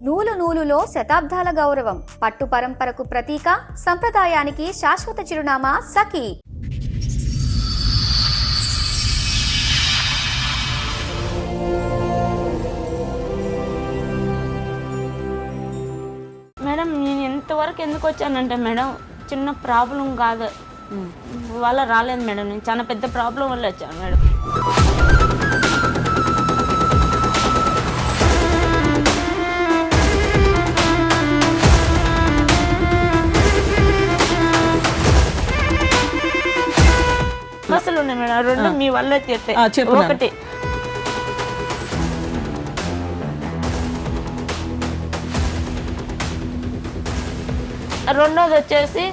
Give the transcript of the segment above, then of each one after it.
నూలు నూలులో శతాబ్దాల గౌరవం, పట్టు పరంపరకు ప్రతీక, సంప్రదాయానికి శాశ్వత చిరునామా సఖీ. మేడం నేను ఎంతవరకు ఎందుకు వచ్చానంటే మేడం చిన్న ప్రాబ్లం కాదు వల్ల రాలేదు మేడం, నేను చాలా పెద్ద ప్రాబ్లం వల్ల వచ్చాను మేడం. అసలు ఉన్నాయి మేడం రెండు మీ వల్ల తీర్తాయి. ఒకటి రెండోది వచ్చేసి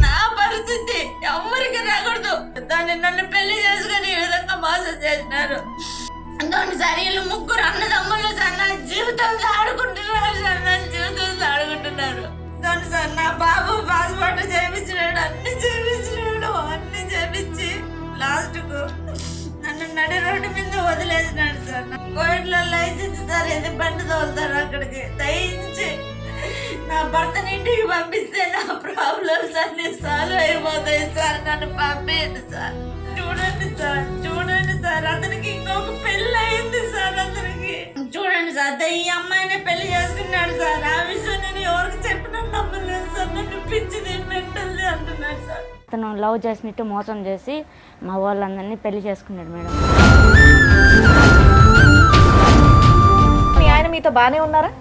నా పరిస్థితి ఎవరికి రాకూడదు. దాన్ని నన్ను పెళ్లి చేసుకుని ఈ విధంగా మోసం చేసినారు. దాని సరిగ్గా ముగ్గురు అన్నదమ్ములు సార్ నా జీవితంలో ఆడుకుంటున్నారు సార్, నా జీవితంలో ఆడుకుంటున్నారు. దాని సార్ నా బాబు పాస్పోర్ట్ చేయించినాడు, అన్ని చేపించి లాస్ట్ కు నన్ను నడి రోడ్డు మీద వదిలేసినాడు సార్. కోవిడ్లో లైసెన్స్ సార్ ఇది బండి తోలుతారు అక్కడికి. దయించి నా భర్తని ఇంటికి పంపిస్తే నా ప్రాబ్లమ్స్ అన్ని సాల్వ్ అయిపోతాయి సార్, నన్ను పంపేయండి సార్. చూడండి సార్ అతనికి ఇంకొక పెళ్ళి అయింది సార్. అతనికి చూడండి సార్ ఈ అమ్మాయిని పెళ్లి చేసుకున్నాడు సార్. ఆ విషయం నేను ఎవరికి చెప్పినా నమ్మలేదు సార్, నన్ను పిచ్చిది మెంటల్ది అంటున్నాడు సార్. అతను లవ్ చేసినట్టు మోసం చేసి మా వాళ్ళందరినీ పెళ్లి చేసుకున్నాడు మేడం. మీ ఆయన మీతో బానే ఉన్నారా?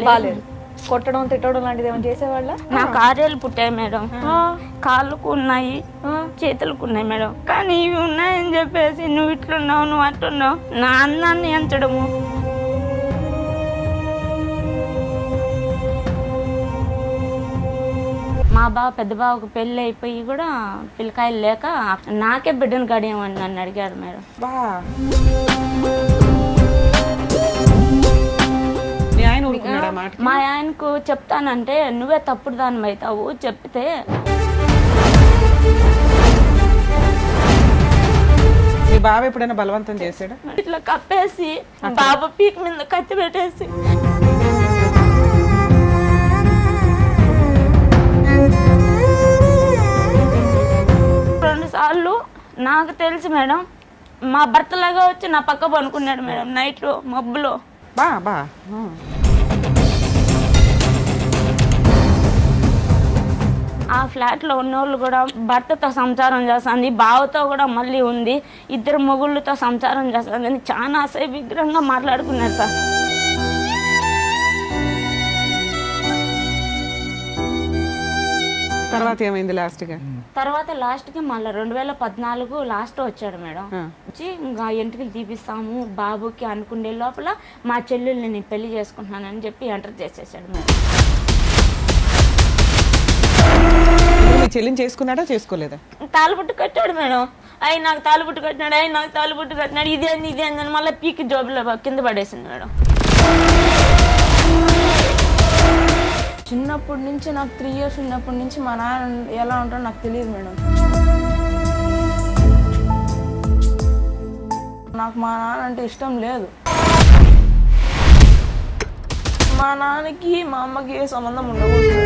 బాలేదు. కొట్టడం తిట్టడం లాంటిది ఏమైనా చేసేవాళ్ళ? నా కార్యాలు పుట్టాయి మేడం, కాళ్ళకు ఉన్నాయి, చేతులకు ఉన్నాయి మేడం. కానీ ఇవి ఉన్నాయని చెప్పేసి నువ్వు ఇట్లున్నావు, నువ్వు అట్టున్నావు, నా అన్నాన్ని ఎంచడము. మా పెద్ద బావకు పెళ్ళి అయిపోయి కూడా పిల్లకాయలు లేక నాకే బిడ్డను గడియమని నన్ను అడిగాడు మేడం. మా ఆయనకు చెప్తానంటే నువ్వే తప్పుడు దాని అవుతావు చెప్తే మీ బావ ఎప్పుడైనా బలవంతం చేశాడా? ఇట్లా కప్పేసి బాబా పీక్ మీద కత్తి పెట్టేసి సార్లు నాకు తెలుసు మేడం. మా భర్తలాగా వచ్చి నా పక్క పనుకున్నాడు మేడం నైట్లో మబ్బులో. ఆ ఫ్లాట్లో ఉన్నోళ్ళు కూడా భర్తతో సంసారం చేస్తుంది, బావతో కూడా మళ్ళీ ఉంది, ఇద్దరు మొగుళ్ళతో సంసారం చేస్తుంది అని చాలా అసహ్యంగా మాట్లాడుకున్నారు సార్. తర్వాత ఏమైంది లాస్ట్గా? తర్వాత లాస్ట్కి మళ్ళీ 2014 లాస్ట్ వచ్చాడు మేడం. వచ్చి ఇంకా ఎంట్రీలు తీపిస్తాము బాబుకి అనుకునే లోపల మా చెల్లెల్ని నేను పెళ్లి చేసుకుంటున్నానని చెప్పి ఎంటర్ చేసేసాడు మేడం. మీ చెల్లిని చేసుకున్నాడా చేసుకోలేదా? తాలుబుట్టు కట్టాడు మేడం. అయి నాకు తాలుబుట్టు కట్టినాడు, ఇదే అని మళ్ళీ పీకి జోబులో కింద పడేసింది మేడం. చిన్నప్పటి నుంచి నాకు 3 years ఉన్నప్పటి నుంచి మా నాన్న ఎలా ఉంటాడో నాకు తెలియదు మేడం. నాకు మా నాన్న అంటే ఇష్టం లేదు. మా నాన్నకి మా అమ్మకి ఏ సంబంధం ఉండకూడదు.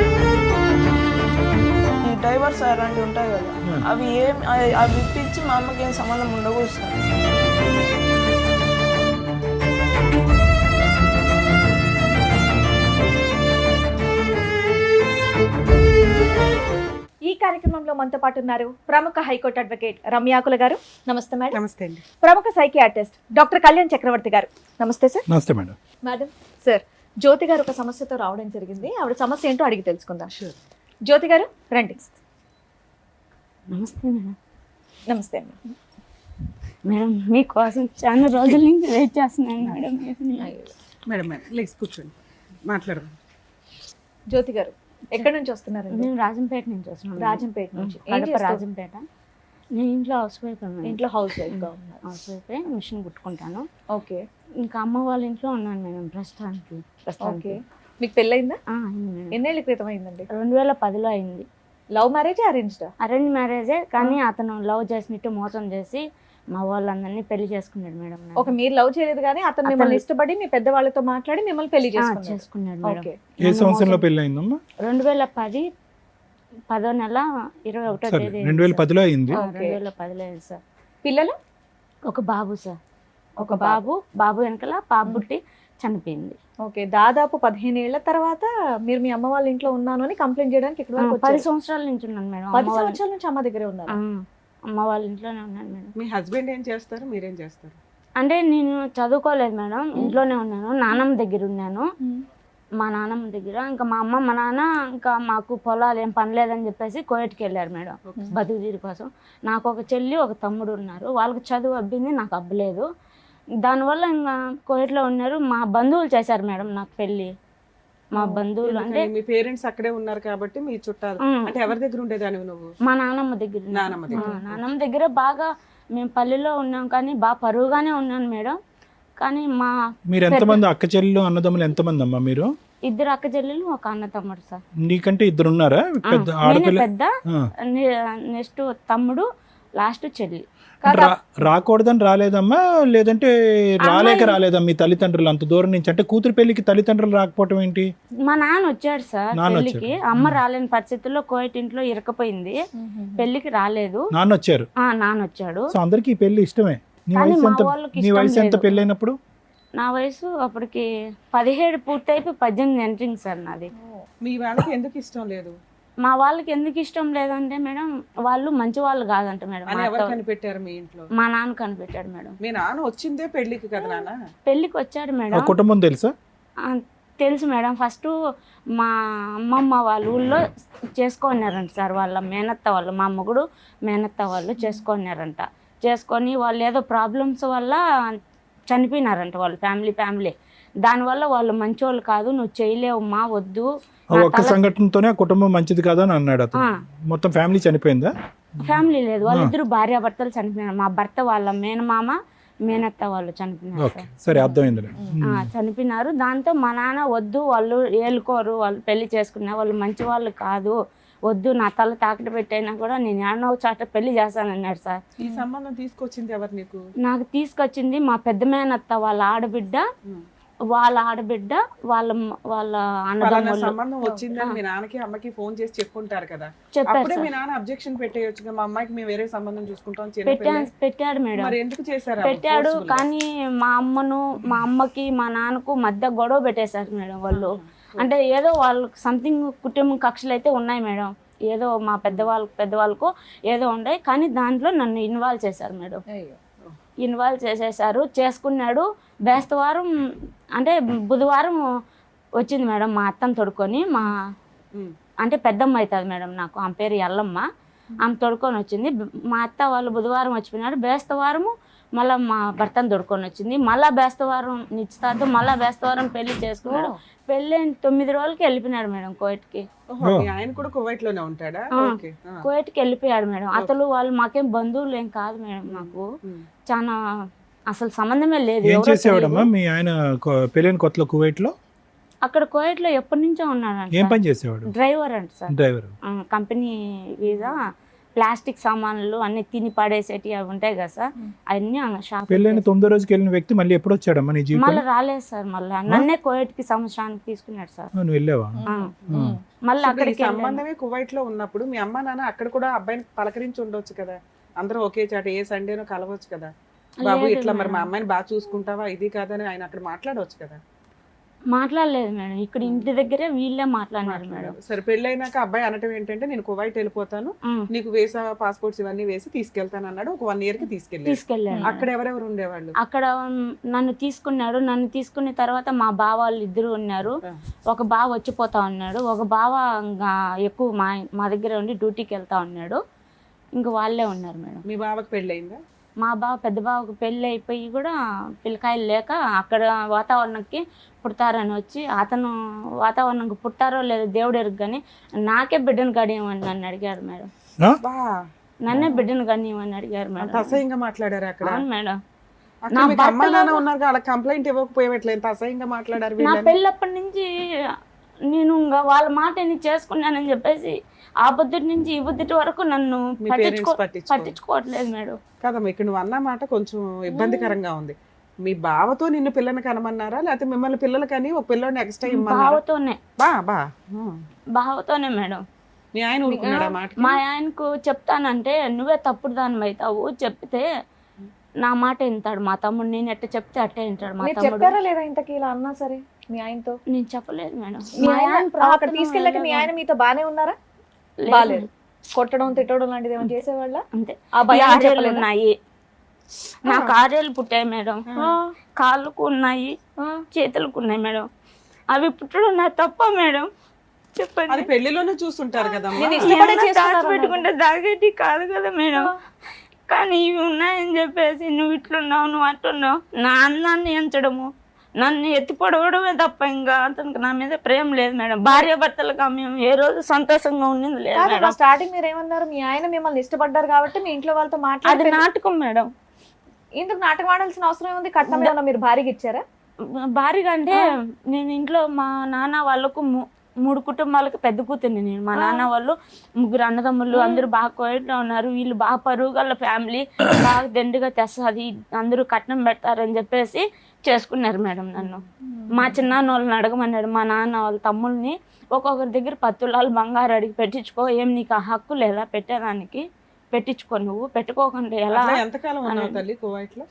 ఈ డైవర్స్ అలాంటివి ఉంటాయి కదా, అవి ఇప్పించి మా అమ్మకి ఏం సంబంధం ఉండకూడదు. ఈ కార్యక్రమంలో మనతో పాటు ఉన్నారు ప్రముఖ హైకోర్టు అడ్వకేట్ రమ్యాకుల గారు. నమస్తే మేడం. నమస్తే అండి. ప్రముఖ సైకియాట్రిస్ట్ డాక్టర్ కళ్యాణ్ చక్రవర్తి గారు. నమస్తే సార్. నమస్తే మేడం. మేడం సార్, జ్యోతి గారు ఒక సమస్యతో రావడం జరిగింది. ఆవిడ సమస్య ఏంటో అడిగి తెలుసుకుందాం. జ్యోతి గారు రండి. నమస్తే మేడం. నమస్తే అండి. మేడం మీకోసం చాలా రోజుల నుంచి వెయిట్ చేస్తున్నాను మేడం. మేడం ప్లీజ్ కూర్చోండి, మాట్లాడదాం. జ్యోతి గారు ఎక్కడి నుంచి వస్తున్నారండి? మేము రాజంపేట నుంచి వస్తున్నాం. రాజంపేట నుంచి. రాజంపేట. నేను ఇంట్లో హౌస్ వైఫ్. ఇంట్లో housewife. Housewife, machine కుట్టుకుంటాను. ఓకే. ఇంకా అమ్మ వాళ్ళ ఇంట్లో ఉన్నాను మేడం ప్రస్తుతానికి. ఓకే. మీకు పెళ్ళయిందా? అయింది. ఎన్నేళ్ళ క్రితం అయిందండి? 2010లో అయింది. Love marriage arranged? అరేంజ్ మ్యారేజే, కానీ అతను లవ్ చేసినట్టు మోసం చేసి మా వాళ్ళందరినీ పెళ్లి చేసుకున్నాడు మేడం నన్ను. ఒక మీరు లవ్ చేయలేదు కానీ అతను మిమ్మల్ని ఇష్టపడి మీ పెద్దవాళ్ళతో మాట్లాడి మిమ్మల్ని పెళ్లి చేసుకున్నాడు. చేసుకున్నాడు మేడం. ఓకే. ఏ సంవత్సరంలో పెళ్ళి అయిందమ్మా? 2010 10వ నెల 21వ సరే, తేదీ 2010లో అయింది. 2010లో అయింది సార్. పిల్లలు? ఒక బాబు సార్, ఒక బాబు వెనకాల పాప పుట్టి చనిపోయింది. ఓకే. దాదాపు 15 ఏళ్ల తర్వాత మీరు మీ అమ్మ వాళ్ళ ఇంట్లో ఉన్నాను అని కంప్లైంట్ చేయడానికి ఇక్కడ వరకు 10 వచ్చారు. సంవత్సరాల నుంచి ఉన్నాను మేడం. 10 సంవత్సరాల నుంచి అమ్మ దగ్గరే ఉన్నారు. అమ్మ వాళ్ళ ఇంట్లోనే ఉన్నాను మేడం. మీ హస్బెండ్ ఏం చేస్తారు, మీరేం చేస్తారు? అంటే నేను చదువుకోలేదు మేడం, ఇంట్లోనే ఉన్నాను. నానమ్మ దగ్గర ఉన్నాను, మా నాన్నమ్మ దగ్గర. ఇంకా మా అమ్మ మా నాన్న ఇంకా మాకు పొలాలు ఏం పని లేదని చెప్పేసి కోయట్కి వెళ్ళారు మేడం బతుకు తీరు కోసం. నాకు ఒక చెల్లి ఒక తమ్ముడు ఉన్నారు, వాళ్ళకి చదువు అబ్బింది, నాకు అబ్బలేదు. దానివల్ల ఇంకా కోయట్లో ఉన్నారు. మా బంధువులు చేశారు మేడం నాకు పెళ్ళి. మా బంధువులు అంటే మీ పేరెంట్స్ అక్కడే ఉన్నారు కాబట్టి మీ చుట్టాలు. అంటే ఎవరి దగ్గర ఉండేదానివి నువ్వు? మా నాన్నమ్మ దగ్గర ఉన్నాను. నానమ్మ దగ్గర. నాన్నమ్మ దగ్గర బాగా మేము పల్లెల్లో ఉన్నాం కానీ బాగా పరువుగానే ఉన్నాను మేడం. కానీ మీరు ఎంతమంది అక్క చెల్లెలు అన్నదమ్ములు ఎంతమంది అమ్మా మీరు? 2 అక్క చెల్లెలు ఒక అన్న తమ్ముడు సార్. నీకంటే 2 ఉన్నారా? పెద్ద నేనే ఆడపిల్ల? పెద్ద, నెక్స్ట్ తమ్ముడు, లాస్ట్ చెల్లి. రాకూడదని రాలేదమ్మా, లేదంటే రాలేక రాలేదమ్మా మీ తల్లిదండ్రులు అంత దూరం నుంచి? అంటే కూతురు పెళ్లికి తల్లిదండ్రులు రాకపోవటం ఏంటి? మా నాన్న వచ్చాడు సార్ పెళ్లికి. అమ్మ రాలేని పరిస్థితుల్లో కోయట్ ఇంట్లో ఇరకపోయింది, పెళ్లికి రాలేదు. నాన్న వచ్చారు? నాన్న వచ్చాడు. సో అందరికి ఈ పెళ్లి ఇష్టమే. నీ కానీ వయసు మా ఎంత? వాళ్ళకి నీ ఇష్టం వయసు ఎంత లేదు. పెళ్ళైనప్పుడు? నా వయసు అప్పటికి 17 పూర్తయిపోయి 18 ఎంట్రింగ్ సార్ నాది. మీ వాళ్ళకి ఎందుకు ఇష్టం లేదు? మా వాళ్ళకి ఎందుకు ఇష్టం లేదంటే మేడం, వాళ్ళు మంచి వాళ్ళు కాదంట మేడం. అని ఎవరు కనిపెట్టారు మీ ఇంట్లో? మా నాన్న కనిపెట్టాడు మేడం. మీ నాన్న వచ్చిందే పెళ్లికి కదా నాన్న? పెళ్లికి వచ్చాడు ఆ మేడం. కుటుంబం తెలుసా? తెలుసు మేడం. ఫస్ట్ మా అమ్మమ్మ వాళ్ళ ఊళ్ళో చేసుకున్నారంట సార్, వాళ్ళ మేనత్త వాళ్ళు, మా మొగుడు మేనత్త వాళ్ళు చేసుకున్నారంట. చేసుకొని వాళ్ళు ఏదో ప్రాబ్లమ్స్ వల్ల చనిపోయినారంట వాళ్ళు, ఫ్యామిలీ. దానివల్ల వాళ్ళు మంచోళ్ళు కాదు, నువ్వు చేయలేవు మా వద్దు. ఒక్క సంఘటనతోనే ఆ కుటుంబం మంచిది కాదని అన్నాడు అతను. మొత్తం ఫ్యామిలీ చనిపోయిందా? ఫ్యామిలీ లేదు, వాళ్ళిద్దరు భార్యాభర్తలు చనిపోయినారు. మా భర్త వాళ్ళ మేనమామ మేనత్త వాళ్ళు చనిపోయినారు ఓకే, సరే అర్థమైందిలే. చనిపోయినారు. దాంతో మా నాన్న వద్దు, వాళ్ళు ఏలుకోరు, వాళ్ళు పెళ్లి చేసుకున్నారు, వాళ్ళు మంచి వాళ్ళు కాదు, వద్దు, నా తల తాకట పెట్టైనా కూడా నేను ఏడనో చాట పెళ్లి చేస్తానన్నాడు సార్. ఈ సంబంధం తీసుకొచ్చింది ఎవరు నీకు? నాకు తీసుకొచ్చింది మా పెద్ద మేనత్త వాళ్ళ ఆడబిడ్డ, వాళ్ళ అన్నదమ్ములు. సంబంధం వచ్చిందని మీ నాన్నకి అమ్మకి ఫోన్ చేసి చెప్పుకుంటారు కదా, చెప్పారు అప్పుడే సార్. మీ నాన్న అబ్జెక్షన్ పెట్టేయొచ్చు, మా అమ్మాయికి మేము వేరే సంబంధం చూసుకుంటాం. పెట్టాడు మేడం, మరి ఎందుకు చేశారు? పెట్టాడు. కానీ మా అమ్మకి మా నాన్నకు మధ్య గొడవ పెట్టేశారు మేడం వాళ్ళు. అంటే ఏదో వాళ్ళకి సంథింగ్ కుటుంబం కక్షలు అయితే ఉన్నాయి మేడం, ఏదో మా పెద్దవాళ్ళకు ఏదో ఉన్నాయి. కానీ దాంట్లో నన్ను ఇన్వాల్వ్ చేశారు మేడం. ఇన్వాల్వ్ చేసేసారు. చేసుకున్నాడు. బేస్తవారం అంటే బుధవారం వచ్చింది మేడం మా అత్తను తొడుకొని. అంటే పెద్దమ్మ అవుతుంది మేడం నాకు, ఆమె పేరు ఎల్లమ్మ. ఆమె తొడుకొని వచ్చింది. మా అత్త వాళ్ళు బుధవారం వచ్చిపోయినారు. బేస్తవారము మళ్ళీ మా భర్తను తొడుకొని వచ్చింది. మళ్ళీ బేస్తవారం నిశ్చితార్థం, మళ్ళీ బేస్తవారం పెళ్లి చేసుకున్నాడు. పెళ్ళి 9 రోజులకి వెళ్ళిపోయినాడు మేడం కోయట్కి. ఆయన కూడా కువైట్ లోనే ఉంటాడా? కోయట్కి వెళ్ళిపోయాడు మేడం. అతను వాళ్ళు మాకేం బంధువులు ఏం కాదు మేడం, మాకు చాలా అసలు సంబంధమే లేదు. ఏం చేసేవాడమ్మా మీ ఆయన పెళ్ళైన కొత్తలో కువైట్ లో? అక్కడ కోయట్ లో ఎప్పటి నుంచో ఉన్నాడు. ఏం పని చేసేవాడు? డ్రైవర్ అంట sir. Driver. Company visa, plastic సామాన్లు అన్ని తిని పడేసేటి అవి ఉంటాయి కదా సార్, అవన్నీ షాప్. పెళ్ళైన 9వ రోజుకి వెళ్ళిన వ్యక్తి మళ్ళీ ఎప్పుడు వచ్చాడమ్మా నీ జీవితం? మళ్ళీ రాలేదు సార్. మళ్ళీ నన్నే కోయట్ కి సంవత్సరానికి తీసుకున్నాడు సార్. నువ్వు వెళ్ళావా? మళ్ళీ అక్కడికి సంబంధమే కువైట్ లో ఉన్నప్పుడు మీ అమ్మ నాన్న అక్కడ కూడా అబ్బాయిని పలకరించి ఉండొచ్చు కదా, అందరూ ఒకే చాట ఏ సండేనో కలవచ్చు కదా. బాబు ఇట్లా మరి మా అమ్మాయిని బాగా చూసుకుంటావా, ఇది కాదని ఆయన అక్కడ మాట్లాడవచ్చు కదా. మాట్లాడలేదు మేడం, ఇక్కడ ఇంటి దగ్గరే వీళ్ళే మాట్లాడినారు మేడం. సరే, పెళ్ళైనాక అబ్బాయి అనటం ఏంటంటే నేను కువైట్ వెళ్ళిపోతాను, నీకు వీసా పాస్పోర్ట్స్ ఇవన్నీ వేసి తీసుకెళ్తాను అన్నాడు. ఒక 1 year కి తీసుకెళ్ళాడు. అక్కడ ఎవరెవరు ఉండేవాళ్ళు? అక్కడ నన్ను తీసుకున్న తర్వాత మా బావ వాళ్ళు 2 ఉన్నారు. ఒక బావ వచ్చిపోతా ఉన్నాడు, ఒక బావ ఎక్కువ మా దగ్గర ఉండి డ్యూటీకి వెళ్తా ఉన్నాడు. ఇంకా వాళ్ళే ఉన్నారు మేడం. మీ బావకి పెళ్ళయిందా? మా పెద్ద బావకు పెళ్ళి అయిపోయి కూడా పిల్లకాయలు లేక అక్కడ వాతావరణంకి పుడతారని వచ్చి, అతను వాతావరణంకి పుట్టారో లేదో దేవుడు ఎరుగు, కానీ నాకే బిడ్డను గడియమని నన్ను అడిగారు మేడం. నన్నే బిడ్డను గడియమని అడిగారు మేడం. అసహ్యంగా మాట్లాడారు అక్కడ? అవును మేడం. అమ్మ నాన్న ఉన్నారు, కంప్లైంట్ ఇవ్వకపోయేట్లేదు, అసహ్యంగా మాట్లాడారు. నా పెళ్ళప్పటి నుంచి నేను ఇంకా వాళ్ళ మాట నేను చేసుకున్నానని చెప్పేసి ఆ బుద్ధుడి నుంచి ఈ బుద్ధుడి వరకు నన్ను మీ పేరెంట్స్ పట్టించుకోవట్లేదు మేడం. కదమ్మా ఇక్కడ నువ్వు అన్న మాట కొంచెం ఇబ్బందికరంగా ఉంది. మీ బావతో నిన్ను పిల్లని కనమన్నారా లేకపోతే మిమ్మల్ని పిల్లలు కానీ ఒక పిల్లని ఎక్స్ట్రా ఇమ్మన్నారా? బావతోనే ఉం. బావతోనే మేడం. మీ ఆయన ఊరుకున్నాడా మాట? మా ఆయనకు చెప్తానంటే నువ్వే తప్పుడు దాని అవుతావు, చెప్తే నా మాట వింటాడు మా తమ్ముడు. నేను ఎట్ట చెప్తే అట్టే వింటాడు మా మీరు తమ్ముడు. చెప్పారా లేదా ఇంతకీ ఇలా అన్నా సరే మీ ఆయనతో? నేను చెప్పలేదు మేడం. మీ మా ఆయన ఆయన అక్కడ ప్రవర్తన తీసుకెళ్ళాక మీ ఆయన మీతో బానే ఉన్నారా? బాలేదు. కొట్టడం తిట్టడం లాంటిది ఏమైనా చేసేవాళ్ళ? అంతే. ఆ భయం ఆర్యలు చెప్పలేదా? ఉన్నాయి, నాకు ఆర్యలు పుట్టాయి మేడం. కాళ్ళకు ఉన్నాయి, చేతులకు ఉన్నాయి మేడం. అవి పుట్టడం నా తప్ప మేడం? చెప్పండి. అది పెళ్లిలోనే చూస్తుంటారు కదమ్మా. నేను ఇష్టపడే ఏమన్నా చేసుకున్నారా దాచిపెట్టుకుంటే దాగేటి కాదు కదా మేడం. కానీ ఇవి ఉన్నాయని చెప్పేసి నువ్వు ఇట్లున్నావు, నువ్వు అట్లున్నావు, నా అన్నాన్ని ఎంచడము, నన్ను ఎత్తి పడవడమే తప్ప ఇంకా అతనికి నా మీద ప్రేమ లేదు మేడం. భార్య భర్తలుగా మేము ఏ రోజు సంతోషంగా ఉండింది లేదు మేడం. స్టార్టింగ్ మీరు ఏమన్నారు? మీ ఆయన మిమ్మల్ని ఇష్టపడ్డారు కాబట్టి మీ ఇంట్లో వాళ్ళతో అది మాట్లాడి నాటకం మేడం. ఇందుకు నాటకం ఆడాల్సిన అవసరం ఏముంది? కట్నం ఏమన్నా మీరు భారీగా ఇచ్చారా? భారీగా అంటే నేను ఇంట్లో మా నాన్న వాళ్ళకు 3 కుటుంబాలకు పెద్ద కూతుర్ని నేను. మా నాన్న వాళ్ళు 3 అన్నదమ్ములు, అందరూ బాగా కోయట్లో ఉన్నారు. వీళ్ళు బాగా పరుగుల ఫ్యామిలీ, బాగా దండిగా తెస్తుంది, అందరూ కట్నం పెడతారని చెప్పేసి చేసుకున్నారు మేడం నన్ను. మా చిన్నాన్న వాళ్ళని అడగమన్నాడు మా నాన్న వాళ్ళ తమ్ముల్ని, ఒక్కొక్కరి దగ్గర 10 తులాలు బంగారు అడిగి పెట్టించుకో, ఏం నీకు ఆ హక్కు లేదా పెట్టేదానికి? పెట్టించుకో, నువ్వు పెట్టుకోకుండా ఎలా? ఎంతకాలం ఉన్నావు తల్లి కువైట్ లో?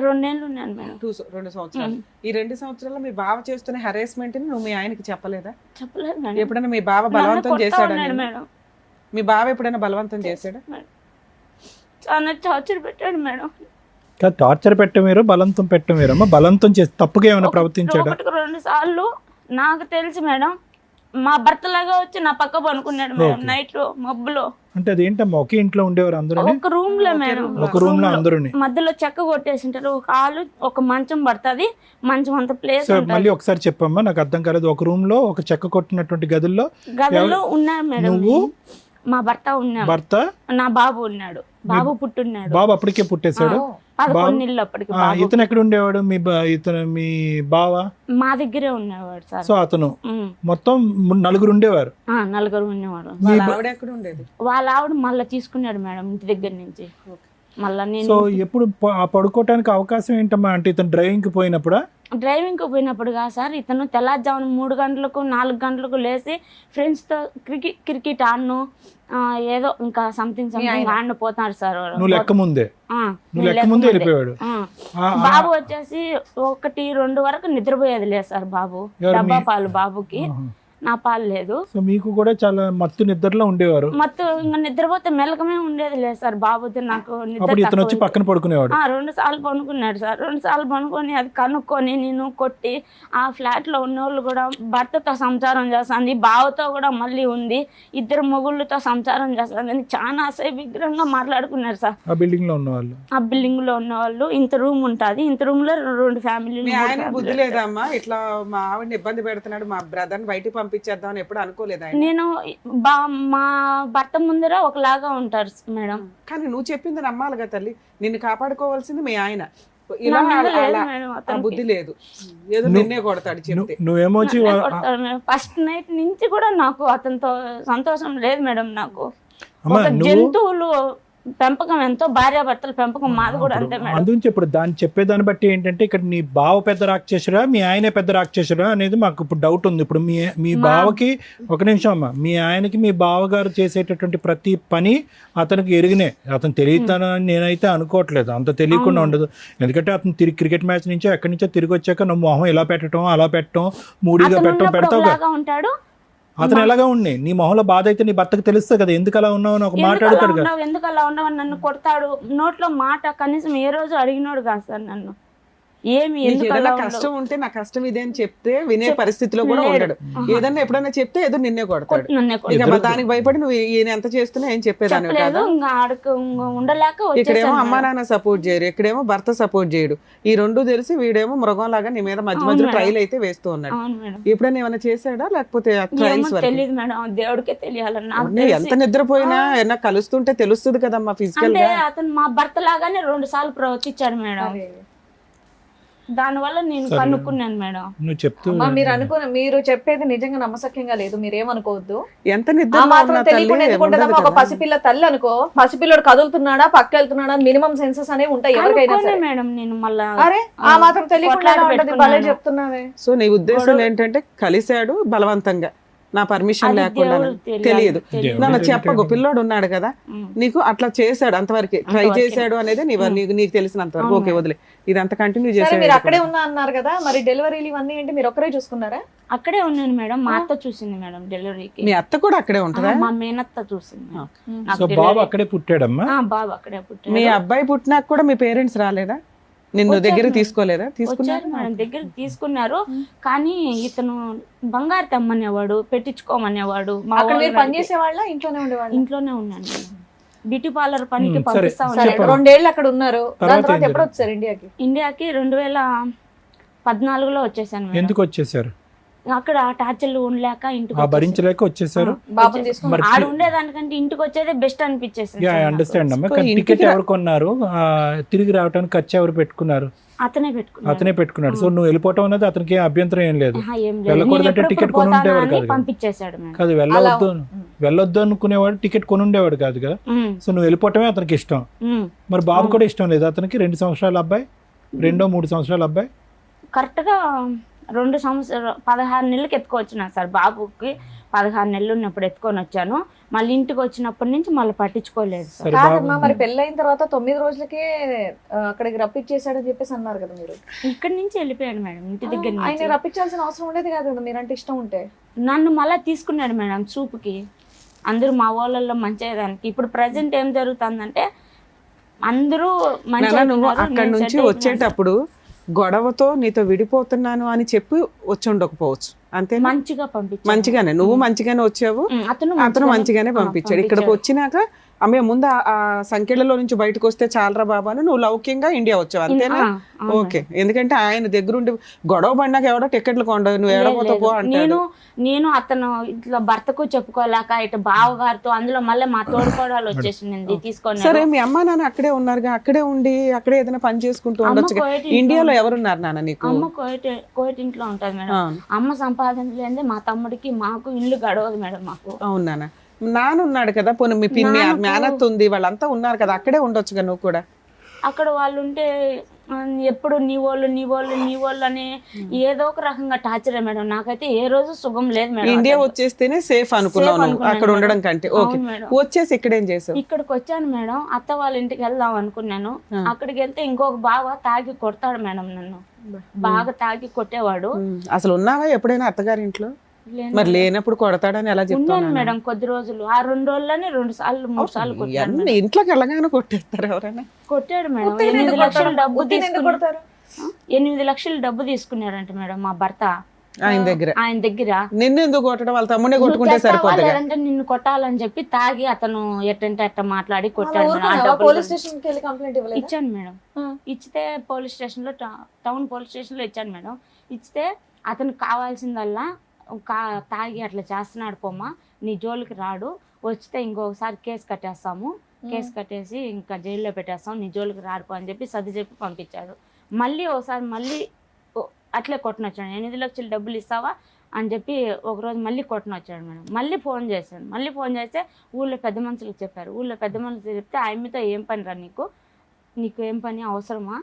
2 ఏళ్ళు ఉన్నాను మేడం. 2 సంవత్సరాలు. ఈ 2 సంవత్సరాల్లో మీ బావ చేస్తున్న హెరాస్మెంట్ ని నువ్వు మీ ఆయనకి చెప్పలేదా? చెప్పలేదు మేడం. ఎప్పుడైనా మీ బావ బలవంతం చేశాడా? మేడం మీ బావ ఎప్పుడైనా బలవంతం చేశాడా? చాలా టార్చర్ పెట్టాడు మేడం. టార్చర్ పెట్ట మీరు, బలంతం పెట్ట మీరు. అమ్మ బలంతం చేసి తప్పుగా ఏమైనా ప్రవర్తించాడా? 2 సార్లు నాకు తెలిసి మేడం మా భర్తలాగా వచ్చి నా పక్క పనుకున్నాడు మేడం నైట్ లో మబ్బులో. అంటే అదేంటమ్మా ఒకే ఇంట్లో ఉండేవారు అందరూ? ఒక రూమ్ లో మేడం, ఒక రూమ్ లో అందరూ మధ్యలో చెక్క కొట్టేసింటారు. ఒక హాలు, ఒక మంచం పడుతుంది, మంచం అంత ప్లేస్. మళ్ళీ ఒకసారి చెప్పమ్మా, నాకు అర్థం కాలేదు. ఒక రూమ్ లో ఒక చెక్క కొట్టినటువంటి గదుల్లో ఉన్నారు మేడం. నువ్వు, మా భర్త ఉన్నాడు, భర్త, నా బాబు ఉన్నాడు. బాబు పుట్టున్నాడు. బాబు అప్పటికే పుట్టేశాడు. 11 నెలలు అప్పటికి. ఇతను ఎక్కడ ఉండేవాడు? ఇతను మీ బావ మా దగ్గరే ఉండేవాడు సార్. సో అతను మొత్తం 4 ఉండేవారు. 4 ఉండేవాడు. వాళ్ళ ఆవిడ ఎక్కడ ఉండేది? వాళ్ళ ఆవిడ మళ్ళీ తీసుకున్నాడు మేడం ఇంటి దగ్గర నుంచి. మళ్ళీ నేను సో ఎప్పుడు పడుకోవటానికి అవకాశం ఏంటమ్మా? అంటే ఇతను డ్రైవింగ్ కి పోయినప్పుడా? డ్రైవింగ్కి పోయినప్పుడు కాదు సార్, ఇతను తెల్లారుజామున 3 గంటలకు 4 గంటలకు లేచి ఫ్రెండ్స్తో క్రికెట్ ఆడను, ఏదో ఇంకా సంథింగ్ ఆడిన పోతాడు సార్. నువ్వు లెక్క ముందే వెళ్ళిపోయాడు. బాబు వచ్చేసి 1-2 వరకు నిద్రపోయేది లేదు సార్. బాబు డబ్బా పాలు బాబుకి, నా పాలు లేదు. సో మీకు కూడా చాలా మత్తు నిద్రలో ఉండేవారు. మత్తు ఇంకా నిద్రపోతే మెలకమే ఉండేది లేదు సార్. బాబుతో నాకు అప్పుడు ఇతను వచ్చి పక్కన పడుకునేవాడు. 2 సార్లు పనుకున్నాడు సార్. 2 సార్లు పనుకొని అది కనుక్కొని నేను కొట్టి, ఆ ఫ్లాట్ లో ఉన్న వాళ్ళు కూడా భర్తతో సంసారం చేస్తుంది, బావతో కూడా మళ్ళీ ఉంది, 2 మొగుళ్ళతో సంసారం చేస్తుంది అని చాలా అసభ్యంగా మాట్లాడుకున్నారు సార్. ఆ బిల్డింగ్ లో ఉన్న వాళ్ళు, ఆ బిల్డింగ్ లో ఉన్న వాళ్ళు. ఇంత రూమ్ ఉంటుంది, ఇంత రూమ్ లో 2 ఫ్యామిలీలు. మీ ఆయన బుద్ధి లేదమ్మా? ఇట్లా మా ఆవిడని ఇబ్బంది పెడుతున్నాడు, మా బ్రదర్ బయటికి పంపించేద్దాం అని ఎప్పుడు అనుకోలేదా? నేను మా భర్త ముందర ఒకలాగా ఉంటారు మేడం. కానీ నువ్వు చెప్పింది నమ్మాలిగా తల్లి. నిన్ను కాపాడుకోవాల్సింది మీ ఆయన. ఇలా బుద్ధి లేదు, ఏదో నిన్నే కొడతాడు చెప్తే. నువ్వేమో ఫస్ట్ నైట్ నుంచి కూడా నాకు అతనితో సంతోషం లేదు మేడం. నాకు ఒక జంతువులు పెంపకం ఎంతో, భార్యాభర్తల పెంపకం మాది కూడా అంతే మేడం. అందుకే ఇప్పుడు దాన్ని చెప్పేదాన్ని బట్టి ఏంటంటే ఇక్కడ నీ బావ పెద్ద రాక్షసుడా మీ ఆయనే పెద్ద రాక్షసుడా అనేది మాకు ఇప్పుడు డౌట్ ఉంది. ఇప్పుడు మీ బావకి, ఒక నిమిషం అమ్మా, మీ ఆయనకి మీ బావగారు చేసేటటువంటి ప్రతి పని అతనికి ఎరిగినే. అతను తెలియతానని నేనైతే అనుకోవట్లేదు, అంత తెలియకుండా ఉండదు. ఎందుకంటే అతను క్రికెట్ మ్యాచ్ నుంచో ఎక్కడి నుంచో తిరిగి వచ్చాక నువ్వు మొహం ఇలా పెట్టడం, అలా పెట్టడం, మూడీగా పెట్టడం పెడతావు. ఉంటాడు అతను ఎలాగా ఉన్నాయి? నీ మొహంలో బాధ అయితే నీ భర్తకు తెలుస్తుంది కదా, ఎందుకు అలా ఉన్నావు అని ఒక మాట అడుగుతాడు కదా. ఎందుకు అలా ఉన్నావు, నన్ను కొడతాడు. నోట్లో మాట కనీసం ఏ రోజు అడిగినోడు కాదు సార్ నన్ను. ఏమి ఏదైనా కష్టం ఉంటే నా కష్టం ఇదే అని చెప్తే వినే పరిస్థితిలో కూడా ఉండడు. ఏదన్నా ఎప్పుడైనా చెప్తే ఏదో నిన్నే కొడతాడు. ఇక దానికి భయపడి నువ్వు ఈయన ఎంత చేస్తున్నా ఏం చెప్పేదాన్ని కాదు. ఉండలేక ఇక్కడేమో అమ్మా నాన్న సపోర్ట్ చేయరు, ఇక్కడేమో భర్త సపోర్ట్ చేయడు. ఈ 2 తెలిసి వీడేమో మృగం లాగా నీ మీద మధ్య మధ్య ట్రైల్ అయితే వేస్తూ ఉన్నాడు. ఎప్పుడైనా ఏమైనా చేశాడా లేకపోతే తెలియదు మేడం, దేవుడికే తెలియాలన్నా. ఎంత నిద్రపోయినా ఏమన్నా కలుస్తుంటే తెలుస్తుంది కదమ్మా ఫిజికల్ గా. అతను మా భర్త లాగానే 2 సార్లు ప్రవర్తించాడు మేడం. దానివల్ల నేను సరే. కనుక్కున్నాను మేడం. నువ్వు చెప్తూ అమ్మా, మీరు చెప్పేది నిజంగా నమ్మసక్యంగా లేదు, మీరేమనుకోవద్దు. ఎంత ఆ నిద్ర మాత్రం తెలియకుండా ఎందుకుంటుందమ్మా? ఒక పసిపిల్ల తల్లి అనుకో, పసిపిల్లడు కదులుతున్నాడా పక్క వెళ్తున్నాడా, మినిమం సెన్సెస్ అనేవి ఉంటాయి ఎవరికైనా కనుక్కున్నా సరే. మేడం నేను మళ్ళా. అరే ఆ మాత్రం తెలియకుండా కొట్లాడి ఎలా ఉంటది? పెట్టుకున్నాను. భలే చెప్తున్నావే. సో నీ ఉద్దేశం ఏంటంటే కలిశాడు బలవంతంగా, నా పర్మిషన్ అది లేకుండా? దేవుడు తెలియదు. తెలియదు. నన్ను చెప్పకు, పిల్లోడు ఉన్నాడు కదా నీకు అట్లా చేశాడు అంతవరకు ట్రై అంతవరకే. చేశాడు అనేది నీకు తెలిసినంత వరకు ఓకే వదిలే, ఇదంతా కంటిన్యూ సరే, మీరు చేశాడు. అక్కడే ఉన్నా అన్నారు కదా, మరి డెలివరీలు ఇవన్నీ ఏంటి, మీరు ఒక్కరే చూసుకున్నారా? అక్కడే ఉన్నాను మేడం. మా అత్త చూసింది మేడం డెలివరీకి. మీ అత్త కూడా అక్కడే ఉంటుందా? మా మేనత్త చూసింది. నాకు సో బాబు delivery- అక్కడే పుట్టాడమ్మా. బాబు అక్కడే పుట్టాడు. మీ అబ్బాయి పుట్టినాక కూడా మీ పేరెంట్స్ రాలేదా? నిన్ను వచ్చారు దగ్గర మేడం. తీసుకోలేదా? వచ్చారు తీసుకున్నారు. మేడం, దగ్గర తీసుకున్నారు. కానీ ఇతను బంగారు తెమ్మనేవాడు, పెట్టించుకోమనేవాడు. మా అక్కడ మీరు వాళ్ళు పని చేసేవాళ్ళ ఇంట్లోనే ఉండేవాళ్ళ? ఇంట్లోనే ఉన్నాను మేడం. బ్యూటీ పార్లర్ పనికి సరే, పంపిస్తా సరే, ఉన్నాడు. చెప్పండి. 2 ఏళ్ళు అక్కడ ఉన్నారు. దాని తర్వాత తర్వాత ఏం ఎప్పుడు వచ్చారు ఇండియాకి? ఇండియాకి 2014లో వచ్చేసాను మేడం. ఎందుకు వచ్చేసారు? అక్కడ టార్చర్లు ఉండలేక ఇంటికి ఆ భరించలేక వచ్చేసారు. బాబుని తీసుకుని మరి ఆడ ఉండేదానికంటే ఇంటికి వచ్చేదే బెస్ట్ అనిపించేసింది యా సార్ నాకు. అండర్స్టాండ్ అమ్మా. సో కానీ ఇంటికి టికెట్ ఎవరు కొన్నారు? తిరిగి రావడానికి ఖర్చు ఎవరు పెట్టుకున్నారు? అతనే పెట్టుకున్నాడు. అతనే పెట్టుకున్నాడు. సో నువ్వు వెళ్ళిపోవటం అనేది అతనికి ఏం అభ్యంతరం ఏం లేదు. ఆహా, ఏం లేదు. వెళ్ళకూడదంటే నేను ఎప్పుడెప్పుడు టికెట్ కొని పోతానా ఉండేవాడు అని కాదు కదా. పంపించేశాడు మేడం. కాదు, వెళ్ళొద్దు అనుకునేవాడు, టికెట్ కొని ఉండేవాడు కాదు కదా. ఉమ్, సో నువ్వు వెళ్ళిపోవటమే అతనికి ఇష్టం. ఉమ్. మరి బాబు కూడా ఇష్టం లేదు అతనికి? 2 సంవత్సరాల అబ్బాయి, 2-3 సంవత్సరాల అబ్బాయి. కరెక్ట్ గా 2 సంవత్సరాలు 16 నెలలకి ఎత్తుకొచ్చినా సార్. బాబుకి 16 నెలలు ఉన్నప్పుడు ఎత్తుకొని వచ్చాను. మళ్ళీ ఇంటికి వచ్చినప్పటి నుంచి మళ్ళీ పట్టించుకోలేదు సార్. సరే బాబు కాదమ్మా, మరి పెళ్ళైన తర్వాత 9 రోజులకే అక్కడికి రప్పించేసాడని చెప్పేసి అన్నారు కదా మీరు. ఇక్కడి నుంచి వెళ్ళిపోయాడు మేడం, ఇంటి దగ్గర ఆయన నుంచి. రప్పించాల్సిన అవసరం ఉండేది కాదు కదా, మీరంటే ఇష్టం ఉంటే. నన్ను మళ్ళీ తీసుకున్నాడు మేడం చూపుకి. అందరూ మా వాళ్ళల్లో మంచిదానికి. ఇప్పుడు ప్రజెంట్ ఏం జరుగుతుందంటే అందరూ నాన్న, నువ్వు మంచిగా అక్కడి నుంచి వచ్చేటప్పుడు గొడవతో నీతో విడిపోతున్నాను అని చెప్పి వచ్చి ఉండకపోవచ్చు, అంతే. మంచిగా పంపించాడు. మంచిగానే నువ్వు మంచిగానే వచ్చావు, అతను అతను మంచిగానే పంపించాడు. ఇక్కడికి వచ్చినాక ఆమె ముందు ఆ సంఖ్యలలో నుంచి బయటకు వస్తే చాలరా బాబా అని నువ్వు లౌక్యంగా ఇండియా వచ్చావు, అంతేనా? ఓకే. ఎందుకంటే ఆయన దగ్గరుండి గొడవ పడినాక ఎవడో టికెట్లు కొండవు, నువ్వు ఎడపోతా పో అంటాడు. నేను అతను ఇట్లా భర్తకు చెప్పుకోలేక ఇటు బావగారితో, అందులో మళ్ళీ మా తోడుకోడాలు వచ్చేసింది తీసుకొని. సరే, మీ అమ్మ నాన్న అక్కడే ఉన్నారుగా, అక్కడే ఉండి అక్కడే ఏదైనా పని చేసుకుంటూ ఉండొచ్చు. ఇండియాలో ఎవరున్నారు నాన్న నీకు? అమ్మ కోయట్ ఇంట్లో ఉంటది మేడం. అమ్మ సంపాదన లేదే మా తమ్ముడికి మాకు ఇల్లు గడవదు మేడం మాకు. అవును నాన్న. నాన్న ఉన్నాడు కదా, పోనీ మీ పిన్ని మేనత్ ఉంది, వాళ్ళంతా ఉన్నారు కదా, అక్కడే ఉండొచ్చుగా నువ్వు కూడా. అక్కడ వాళ్ళు ఉంటే ఎప్పుడు నీ వాళ్ళు అని ఏదో ఒక రకంగా టార్చర్ మేడం. నాకైతే ఏ రోజు సుఖం లేదు మేడం. ఇండియా వచ్చేస్తేనే సేఫ్ అనుకున్నావు నువ్వు, అక్కడ ఉండడం కంటే. ఓకే, వచ్చేసి ఇక్కడేం చేసావు? ఇక్కడికి వచ్చాను మేడం, అత్త వాళ్ళ ఇంటికి వెళ్దాం అనుకున్నాను. అక్కడికి వెళ్తే ఇంకొక బావ తాగి కొడతాడు మేడం నన్ను. బాగా తాగి కొట్టేవాడు. అసలు ఉన్నావా ఎప్పుడైనా అత్తగారి ఇంట్లో? మరి లేనప్పుడు కొడతాడని ఎలా చెప్తాను ఉన్నాను మేడం కొద్ది రోజులు. ఆ 2 రోజుల్లోనే 2 సార్లు 3 సార్లు కొట్టాడు మేడం. ఇంట్లోకి వెళ్ళగానే కొట్టేస్తారు ఎవరైనా? కొట్టాడు మేడం. 8 లక్షలు డబ్బు తీసుకున్నాడు. 8 లక్షలు డబ్బు తీసుకున్నాడంట మేడం మా భర్త ఆయన దగ్గర. నిన్ను ఎందుకు కొట్టడం? వాళ్ళ తమ్ముడే కొట్టుకుంటే సరిపోతుంది. లేదంటే నిన్ను కొట్టాలని చెప్పి తాగి అతను ఎట్టంటే అట్ట మాట్లాడి కొట్టాడు మేడం. ఆ డబ్బులు పోలీస్ స్టేషన్ కి వెళ్ళి కంప్లైంట్ ఇవ్వలేదు? ఇచ్చాను మేడం. ఇచ్చితే పోలీస్ స్టేషన్ లో, టౌన్ పోలీస్ స్టేషన్ లో ఇచ్చాను మేడం. ఇచ్చితే అతనికి కావాల్సిందల్లా తాగి అట్లా చేస్తున్నాడు పోమ్మా, నీ జోలికి రాడు, వచ్చితే ఇంకొకసారి కేసు కట్టేస్తాము, కేసు కట్టేసి ఇంకా జైల్లో పెట్టేస్తాం, నీ జోలికి రాడుకో అని చెప్పి సర్ది చెప్పి పంపించాడు. మళ్ళీ ఒకసారి మళ్ళీ అట్లే కొట్టనొచ్చాడు. 8 లక్షలు డబ్బులు ఇస్తావా అని చెప్పి ఒకరోజు మళ్ళీ కొట్టనొచ్చాడు మేడం. మళ్ళీ ఫోన్ చేశాను. మళ్ళీ ఫోన్ చేస్తే ఊళ్ళో పెద్ద మనుషులకు చెప్పారు. ఊళ్ళో పెద్ద మనుషులు చెప్తే ఆయమ్మతో ఏం పని రా నీకు ఏం పని అవసరమా?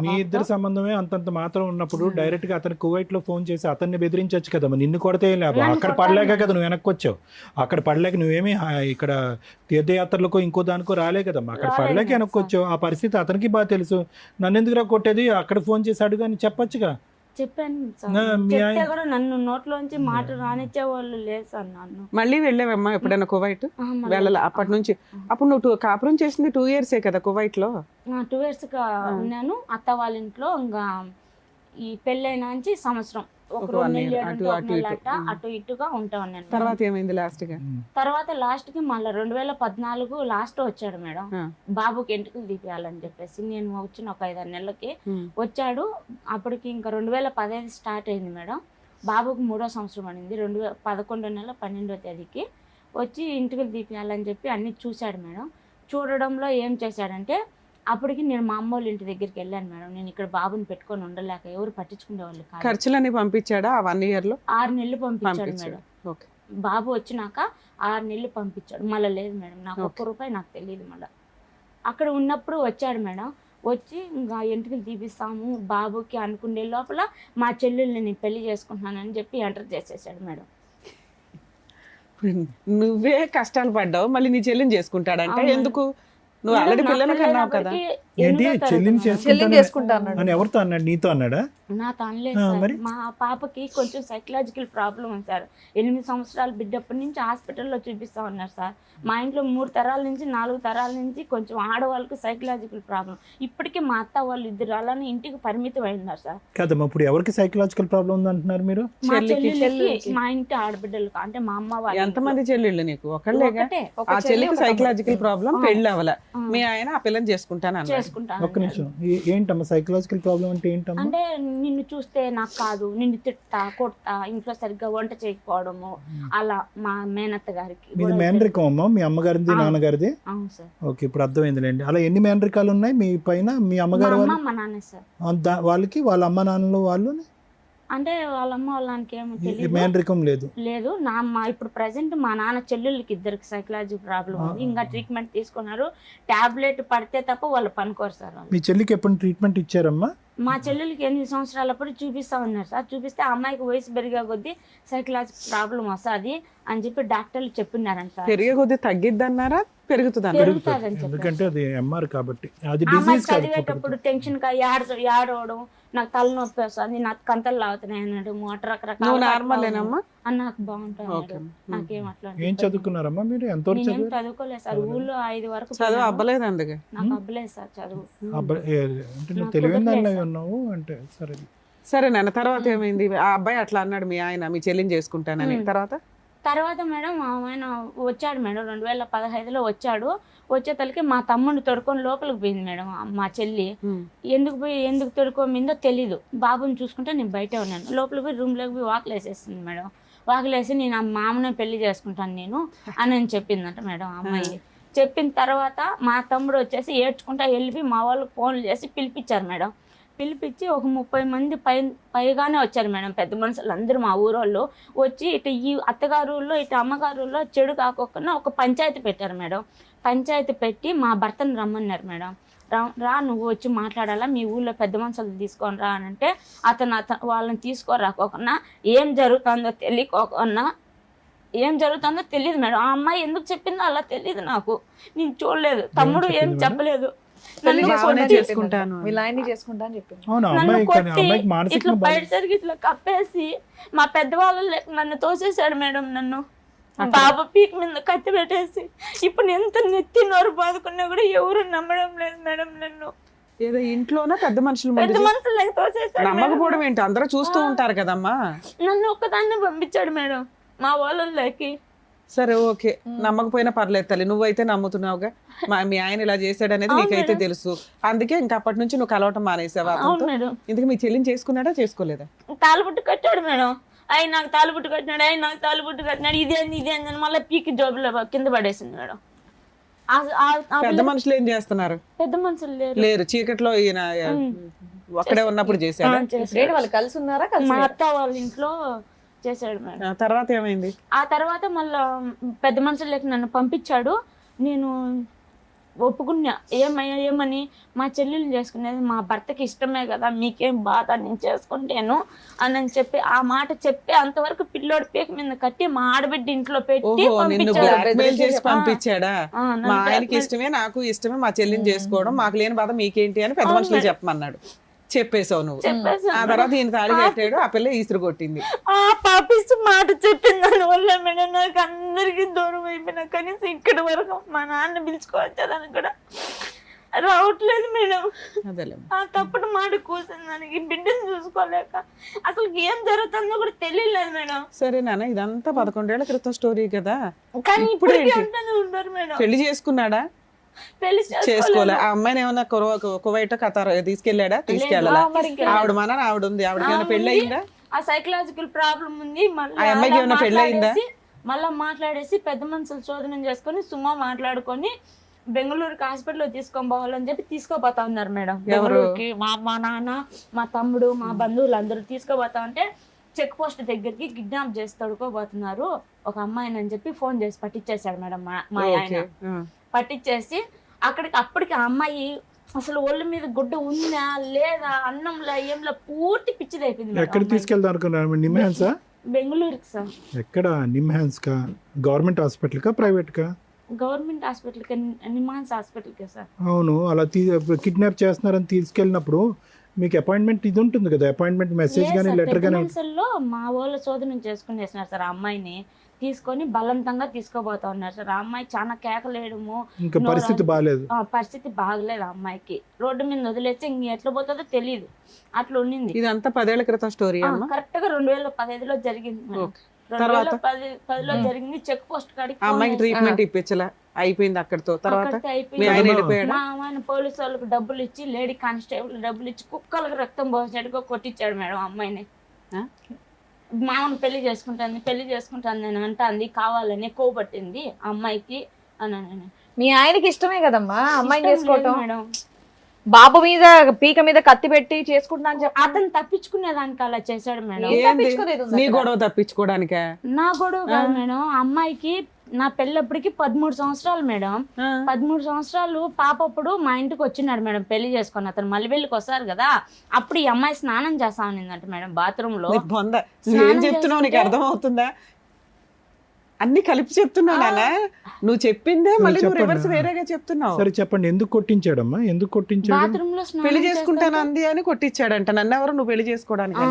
మీ ఇద్దరి సంబంధమే అంతంత మాత్రం ఉన్నప్పుడు డైరెక్ట్ గా అతను కువైట్ లో ఫోన్ చేసి అతన్ని బెదిరించవచ్చు కదా. నిన్ను కొడితే ఏం లాభం? అక్కడ పడలేక కదా నువ్వు వెనక్కి వచ్చావు. అక్కడ పడలేక నువ్వేమి ఇక్కడ తీర్థయాత్రలకో ఇంకో దానికో రాలే కదమ్మా. అక్కడ పడలేక వెనక్కి వచ్చావు. ఆ పరిస్థితి అతనికి బాగా తెలుసు. నన్ను ఎందుకురా కొట్టేది, అక్కడ ఫోన్ చేసి అడుగు అని చెప్పొచ్చుగా. చెప్పాను చెప్తే కూడా నన్ను నోట్లోంచి మాట రానిచ్చే వాళ్ళు లేదు సార్. నన్ను మళ్ళీ వెళ్ళావమ్మా ఎప్పుడైనా కువైట్? వెళ్ళాలి అప్పటి నుంచి. అప్పుడు నువ్వు కాపురం చేసింది 2 years కదా కువైట్ లో? 2 years ఉన్నాను అత్త వాళ్ళ ఇంట్లో. ఇంకా ఈ పెళ్ళైన నుంచి సంవత్సరం ఒక 2 నెలలు అటు ఇటుగా ఉంటా ఉన్నాను. తర్వాత ఏమైంది లాస్ట్ గా? తర్వాత లాస్ట్ కి మళ్ళీ 2014 లాస్ట్ వచ్చాడు మేడం. బాబుకి ఎంటుకలు తీపియాలని చెప్పేసి. నేను వచ్చిన ఒక 5-6 నెలలకి వచ్చాడు. అప్పటికి ఇంకా 2015 స్టార్ట్ అయింది మేడం. బాబుకి 3వ సంవత్సరం అనింది. 11 నెల 12వ తేదీకి వచ్చి ఇంటికి తీపియాలని చెప్పి అన్ని చూశాడు మేడం. చూడడంలో ఏం చేశాడంటే అప్పటికి నేను మా అమ్మ వాళ్ళ ఇంటి దగ్గరికి వెళ్ళాను మేడం. నేను ఇక్కడ బాబుని పెట్టుకొని ఉండలేక ఎవరు పట్టించుకునే వాళ్ళు కాదు. ఖర్చులన్నీ పంపించాడా ఆ 1 year లో? 6 నెలలు పంపించాడు మేడం. ఓకే. బాబు వచ్చినాక 6 నెలలు పంపించాడు. మళ్ళీ లేదు మేడం, నాకు ఒక్క రూపాయి నాకు తెలియదు. మళ్ళీ అక్కడ ఉన్నప్పుడు వచ్చాడు మేడం. వచ్చి ఇంకా ఎంటుకలు తీపిస్తాము బాబుకి అనుకునే లోపల మా చెల్లెల్ని నేను పెళ్లి చేసుకుంటున్నానని చెప్పి ఎంటర్ చేసేసాడు మేడం. నువ్వే కష్టాలు పడ్డావు, మళ్ళీ నీ చెల్లిని చేసుకుంటాడంటే ఎందుకు? నువ్వు ఆల్రెడీ పిల్లలు కన్నావు కదా. ఏంటి చెల్లిని చెల్లిని చేసుకుంటా అన్నాడు. అని ఎవరితో అన్నాడు? నీతో అన్నాడా? నాతో అనలేదు సార్. మా పాపకి కొంచెం సైకలాజికల్ ప్రాబ్లం ఉంది సార్. 8 సంవత్సరాల బిడ్డప్పటి నుంచి హాస్పిటల్లో చూపిస్తా ఉన్నారు సార్. మా ఇంట్లో 3 తరాల నుంచి 4 తరాల నుంచి కొంచెం ఆడవాళ్ళకి సైకలాజికల్ ప్రాబ్లం. ఇప్పటికీ మా అత్త వాళ్ళు 2 అలానే ఇంటికి పరిమితం అయినారు సార్. కదమ్మా, ఇప్పుడు ఎవరికి సైకలాజికల్ ప్రాబ్లం ఉంది అంటున్నారు మీరు? మా చెల్లెళ్ళకి, మా ఇంటి ఆడబిడ్డలకు, అంటే మా అమ్మ వాళ్ళు. ఎంతమంది చెల్లెళ్ళు నీకు? ఒకళ్ళేగా. ఆ చెల్లికి సైకలాజికల్ ప్రాబ్లం, పెళ్ళి అవ్వల. మీ ఆయన ఆ పిల్లని చేసుకుంటాను. ఒక్క నిమిషం, ఏంటమ్మా సైకలాజికల్ ప్రాబ్లం అంటే ఏంటమ్మా? అంటే నిన్ను చూస్తే నాకు కాదు, నిన్ను తిట్టా కొడతా, ఇంట్లో సరిగ్గా వంట చేయకపోవడము, అలా మా మేనత్త గారికి. మీది మేనరికం అమ్మా, మీ అమ్మగారిది నాన్నగారిది? అవును సార్. ఓకే, ఇప్పుడు అర్థమైందిలేండి. అలా ఎన్ని మేనరికాలు ఉన్నాయి మీ పైన? మీ అమ్మగారు మా నాన్న సార్. వాళ్ళకి వాళ్ళ అమ్మ నాన్నలు వాళ్ళు అంటే వాళ్ళమ్మ వాళ్ళకి ఏమో మేనరికం లేదు. లేదు నా ఇప్పుడు ప్రెసెంట్ మా నాన్న చెల్లెళ్ళకి 2 సైకలాజీ ప్రాబ్లం ఉంది. ఇంకా ట్రీట్మెంట్ తీసుకున్నారు. టాబ్లెట్ పడితే తప్ప వాళ్ళు పనుకోరు సార్. మీ చెల్లికి ఎప్పుడు ట్రీట్మెంట్ ఇచ్చారమ్మా? మా చెల్లెలకి 8 సంవత్సరాలప్పుడు చూపిస్తా ఉన్నారు సార్. చూపిస్తే అమ్మాయికి వయసు పెరిగే కొద్దీ సైకలాజీ ప్రాబ్లం వస్తుంది అని చెప్పి డాక్టర్లు చెప్పినారంట సార్. పెరిగే కొద్దీ తగ్గిద్ది అన్నారా పెరుగుతుంది? ఎందుకంటే అది ఎంఆర్ కాబట్టి. అది అమ్మాయి చదివేటప్పుడు టెన్షన్ గా ఏడవడం, నాకు తలనొప్పి వస్తుంది, నాకు కంతలు లాగుతున్నాయి అన్నాడు. రకరకాల నాకు బాగుంటుంది. నాకేం అట్లా ఏం చదువుకున్నారమ్మా మీరు? ఎంత చదువుకోలేదు సార్. ఊళ్ళో 5 వరకు చదువు అవ్వలేదు. అందుకే నాకు అవ్వలేదు సార్ చదువు. తెలివిందాన్ని ఉన్నావు అంటే సరే. సరే నాన్న, తర్వాత ఏమైంది? ఆ అబ్బాయి అట్లా అన్నాడు మీ ఆయన, మీ చెల్లిని చేసుకుంటానని. తర్వాత మేడం ఆయన వచ్చాడు మేడం. 2015లో వచ్చాడు. వచ్చేతలకి మా తమ్ముడిని తొడుకొని లోపలికి పోయింది మేడం మా చెల్లి. ఎందుకు తొడుకోమిందో తెలీదు. బాబుని చూసుకుంటే నేను బయటే ఉన్నాను. లోపలికి పోయి రూమ్లోకి పోయి వాకిలు వేసేస్తుంది మేడం. వాకిలు వేసి నేను ఆ మామనే పెళ్లి చేసుకుంటాను నేను అని చెప్పిందంట మేడం అమ్మాయి. చెప్పిన తర్వాత మా తమ్ముడు వచ్చేసి ఏడ్చుకుంటా వెళ్ళి మా వాళ్ళకి ఫోన్లు చేసి పిలిపించారు మేడం. పిలిపించి ఒక 30 మంది పైగానే వచ్చారు మేడం. పెద్ద మనుషులు అందరూ మా ఊరోళ్ళు వచ్చి ఇటు ఈ అత్తగారుల్లో ఇటు అమ్మగారుల్లో చెడు కాకుండా ఒక పంచాయతీ పెట్టారు మేడం. పంచాయతీ పెట్టి మా భర్తను రమ్మన్నారు మేడం. రా నువ్వు వచ్చి మాట్లాడాలా, మీ ఊళ్ళో పెద్ద మనుషులు తీసుకొని రా అని అంటే అతను వాళ్ళని తీసుకోరాకోకుండా ఏం జరుగుతుందో తెలియదు మేడం. ఆ అమ్మాయి ఎందుకు చెప్పిందో అలా తెలియదు నాకు. నేను చూడలేదు. తమ్ముడు ఏం చెప్పలేదు. ఇట్లా బయటసరికి ఇట్లా కప్పేసి మా పెద్దవాళ్ళు నన్ను తోసేశాడు మేడం. నన్ను బాబు పీక్ మీద కత్తి పెట్టేసి ఇప్పుడు ఎంత నెత్తి నోరు బాదుకున్నా కూడా ఎవరు నమ్మడం లేదు మేడం నన్ను. ఏదో ఇంట్లోనా పెద్ద మనుషులు తోసేశాడు. నమ్మకపోవడం ఏంటి? అందరూ చూస్తూ ఉంటారు కదమ్మా. నన్ను ఒక్కదాన్ని పంపించాడు మేడం మా వాళ్ళకి. సరే ఓకే, నమ్మకపోయినా పర్లేదు తల్లి, నువ్వైతే నమ్ముతున్నావుగా. మీ ఆయన ఇలా చేశాడు అనేది నీకైతే తెలుసు. అందుకే ఇంకా అప్పటి నుంచి నువ్వు కలవటం మానేసావా? ఇందుకు మీ చెల్లిని చేసుకున్నాడా చేసుకోలేదా? తాళబుట్టు కట్టాడు మేడం. ఆయన నాకు తాళబుట్టు కట్టినాడు. ఇదే అని మళ్ళీ పీకి జోబులో కింద పడేసింది మేడం. పెద్ద మనుషులు ఏం చేస్తున్నారు? పెద్ద మనుషులు లేరు. చీకట్లో ఈయన ఒక్కడే ఉన్నప్పుడు చేశాడు. వాళ్ళు కలిసి ఉన్నారా? మా అత్త వాళ్ళ ఇంట్లో చేశాడు మేడం. తర్వాత ఏమైంది? ఆ తర్వాత మళ్ళా పెద్ద మనుషులకి నన్ను పంపించాడు. నేను ఒప్పుకున్నా. ఏమని మా చెల్లెల్ని చేసుకునేది మా భర్తకి ఇష్టమే కదా, మీకేం బాధ, నేను చేసుకుంటాను అని చెప్పి ఆ మాట చెప్పి అంతవరకు పిల్లోడి పీక మీద కట్టి మా ఆడబిడ్డ ఇంట్లో పెట్టి పంపించాడా? మా ఆయనకి ఇష్టమే, నాకు ఇష్టమే, మా చెల్లిని చేసుకోవడం, మాకు లేని బాధ మీకేంటి అని పెద్ద మనుషులు చెప్పమన్నాడు. చెప్పేసావు నువ్వు. ఆ తర్వాత ఈయన తాళి కట్టాడు, ఆ పిల్ల ఈసురు కొట్టింది. ఆ పాపిస్తూ మాట చెప్పిన దాని వల్ల మేడం నాకు అందరికి దూరం అయిపోయినా. కనీసం ఇక్కడి వరకు మా నాన్న పిలుచుకోవచ్చాదని కూడా రావట్లేదు మేడం. ఆ తప్పుడు మాట కూర్చుని దానికి బిడ్డను చూసుకోలేక అసలు ఏం జరుగుతుందో కూడా తెలియలేదు మేడం. సరే నాన్న, ఇదంతా 11 ఏళ్ల క్రితం స్టోరీ కదా. కానీ ఇప్పుడు ఉంటారు మేడం. పెళ్లి చేసుకున్నాడా? పెళ్లి చేసుకోలే. ఆ అమ్మాయిని ఏమన్నా కువైట్ ఖతార్ తీసుకెళ్ళాడా? తీసుకెళ్ళాలా? ఆవిడ మన ఆవిడ ఉంది. ఆవిడకి ఏమైనా పెళ్లి అయిందా? ఆ సైకలాజికల్ ప్రాబ్లం ఉంది. ఆ అమ్మాయికి ఏమైనా పెళ్లి అయిందా? మళ్ళా మాట్లాడేసి పెద్ద మనుషులు శోధనం చేసుకొని సుమా మాట్లాడుకొని బెంగళూరుకి హాస్పిటల్లో తీసుకొని పోవాలని చెప్పి తీసుకోపోతా ఉన్నారు మేడం. ఎవరు? బెంగళూరుకి మా నాన్న, మా తమ్ముడు, మా బంధువులు అందరూ తీసుకోపోతా ఉంటే చెక్ పోస్ట్ దగ్గరికి కిడ్నాప్ చేసి తడుకోబోతున్నారు ఒక అమ్మాయిని అని చెప్పి ఫోన్ చేసి పట్టించేశాడు మేడం మా ఆయన. పట్టించేసి అప్పటికి ఆ అమ్మాయి అసలు ఒళ్ళు మీద గుడ్డ ఉందా లేదా అన్నంలో ఏంలో పూర్తి పిచ్చిదైపోయింది మేడం. ఎక్కడ తీసుకెళ్దాం అనుకున్నారు? నిమ్హాన్సా? బెంగళూరుకి సార్. ఎక్కడ? నిమ్హాన్స్ కా? గవర్నమెంట్ హాస్పిటల్ కా, ప్రైవేట్ కా? గవర్నమెంట్ హాస్పిటల్కి, నిమాన్స్ హాస్పిటల్కి సార్. అవును, అలా కిడ్నాప్ చేస్తున్నారని తీసుకెళ్ళినప్పుడు మీకు అపాయింట్మెంట్ ఇది ఉంటుంది కదా, అపాయింట్మెంట్ మెసేజ్ కానీ లెటర్ కానీ. లో మా వాళ్ళ శోధన చేసుకునేసినారు సార్. ఆ అమ్మాయిని తీసుకొని బలవంతంగా తీసుకోబోతా ఉన్నారు సార్. ఆ అమ్మాయి చాలా కేకలేయడము, ఇంకా పరిస్థితి బాగాలేదు. పరిస్థితి బాగలేదు ఆ అమ్మాయికి. రోడ్డు మీద వదిలేస్తే ఇంక ఎట్లా పోతుందో తెలియదు, అట్లా ఉండింది. ఇదంతా 10 ఏళ్ల క్రితం స్టోరీ. కరెక్ట్ గా 2015లో జరిగింది మేడం. 2010లో జరిగింది. చెక్ పోస్ట్ కాడికి అమ్మాయికి ట్రీట్మెంట్ ఇప్పించలా, అయిపోయింది అక్కడితో. తర్వాత మీ ఆయన వెళ్ళిపోయాడు. మా ఆయన పోలీసు వాళ్ళకి డబ్బులు ఇచ్చి, లేడీ కానిస్టేబుల్ డబ్బులు ఇచ్చి కుక్కలకు రక్తం పోసినట్టుగా కొట్టించాడు మేడం అమ్మాయిని. మామను పెళ్లి చేసుకుంటాను నేను అంటాంది, కావాలని కోపట్టింది అమ్మాయికి అని. మీ ఆయనకి ఇష్టమే కదమ్మా అమ్మాయిని చేసుకోవటం మేడం. బాబు మీద పీక మీద కత్తి పెట్టి చేసుకుంటా అని చెప్పి అతను తప్పించుకునేదానికి అలా చేశాడు మేడం. నీ గొడవ తప్పించుకోవడానికా? నా గొడవ కాదు మేడం. అమ్మాయికి నా పెళ్ళప్పటికి 13 సంవత్సరాలు మేడం. 13 సంవత్సరాలు పాపప్పుడు మా ఇంటికి వచ్చినాడు మేడం పెళ్లి చేసుకుని. అతను మల్లెబెల్లికి వస్తారు కదా, అప్పుడు ఈ అమ్మాయి స్నానం చేస్తా ఉన్నిందంట మేడం బాత్రూమ్ లో. ఏం చెప్తున్నావు నీకు అర్థం అవుతుందా? అన్ని కలిపి చెప్తున్నావు నాన్న, నువ్వు చెప్పిందే మళ్ళీ నువ్వు రివర్స్ వేరేగా చెప్తున్నావు. సరే చెప్పండి, ఎందుకు కొట్టించాడమ్మా? ఎందుకు కొట్టించాడు? బాత్రూమ్ లో పెళ్లి చేసుకుంటాను అంది అని కొట్టించాడంట. నన్ను ఎవరు నువ్వు పెళ్లి చేసుకోవడానికి?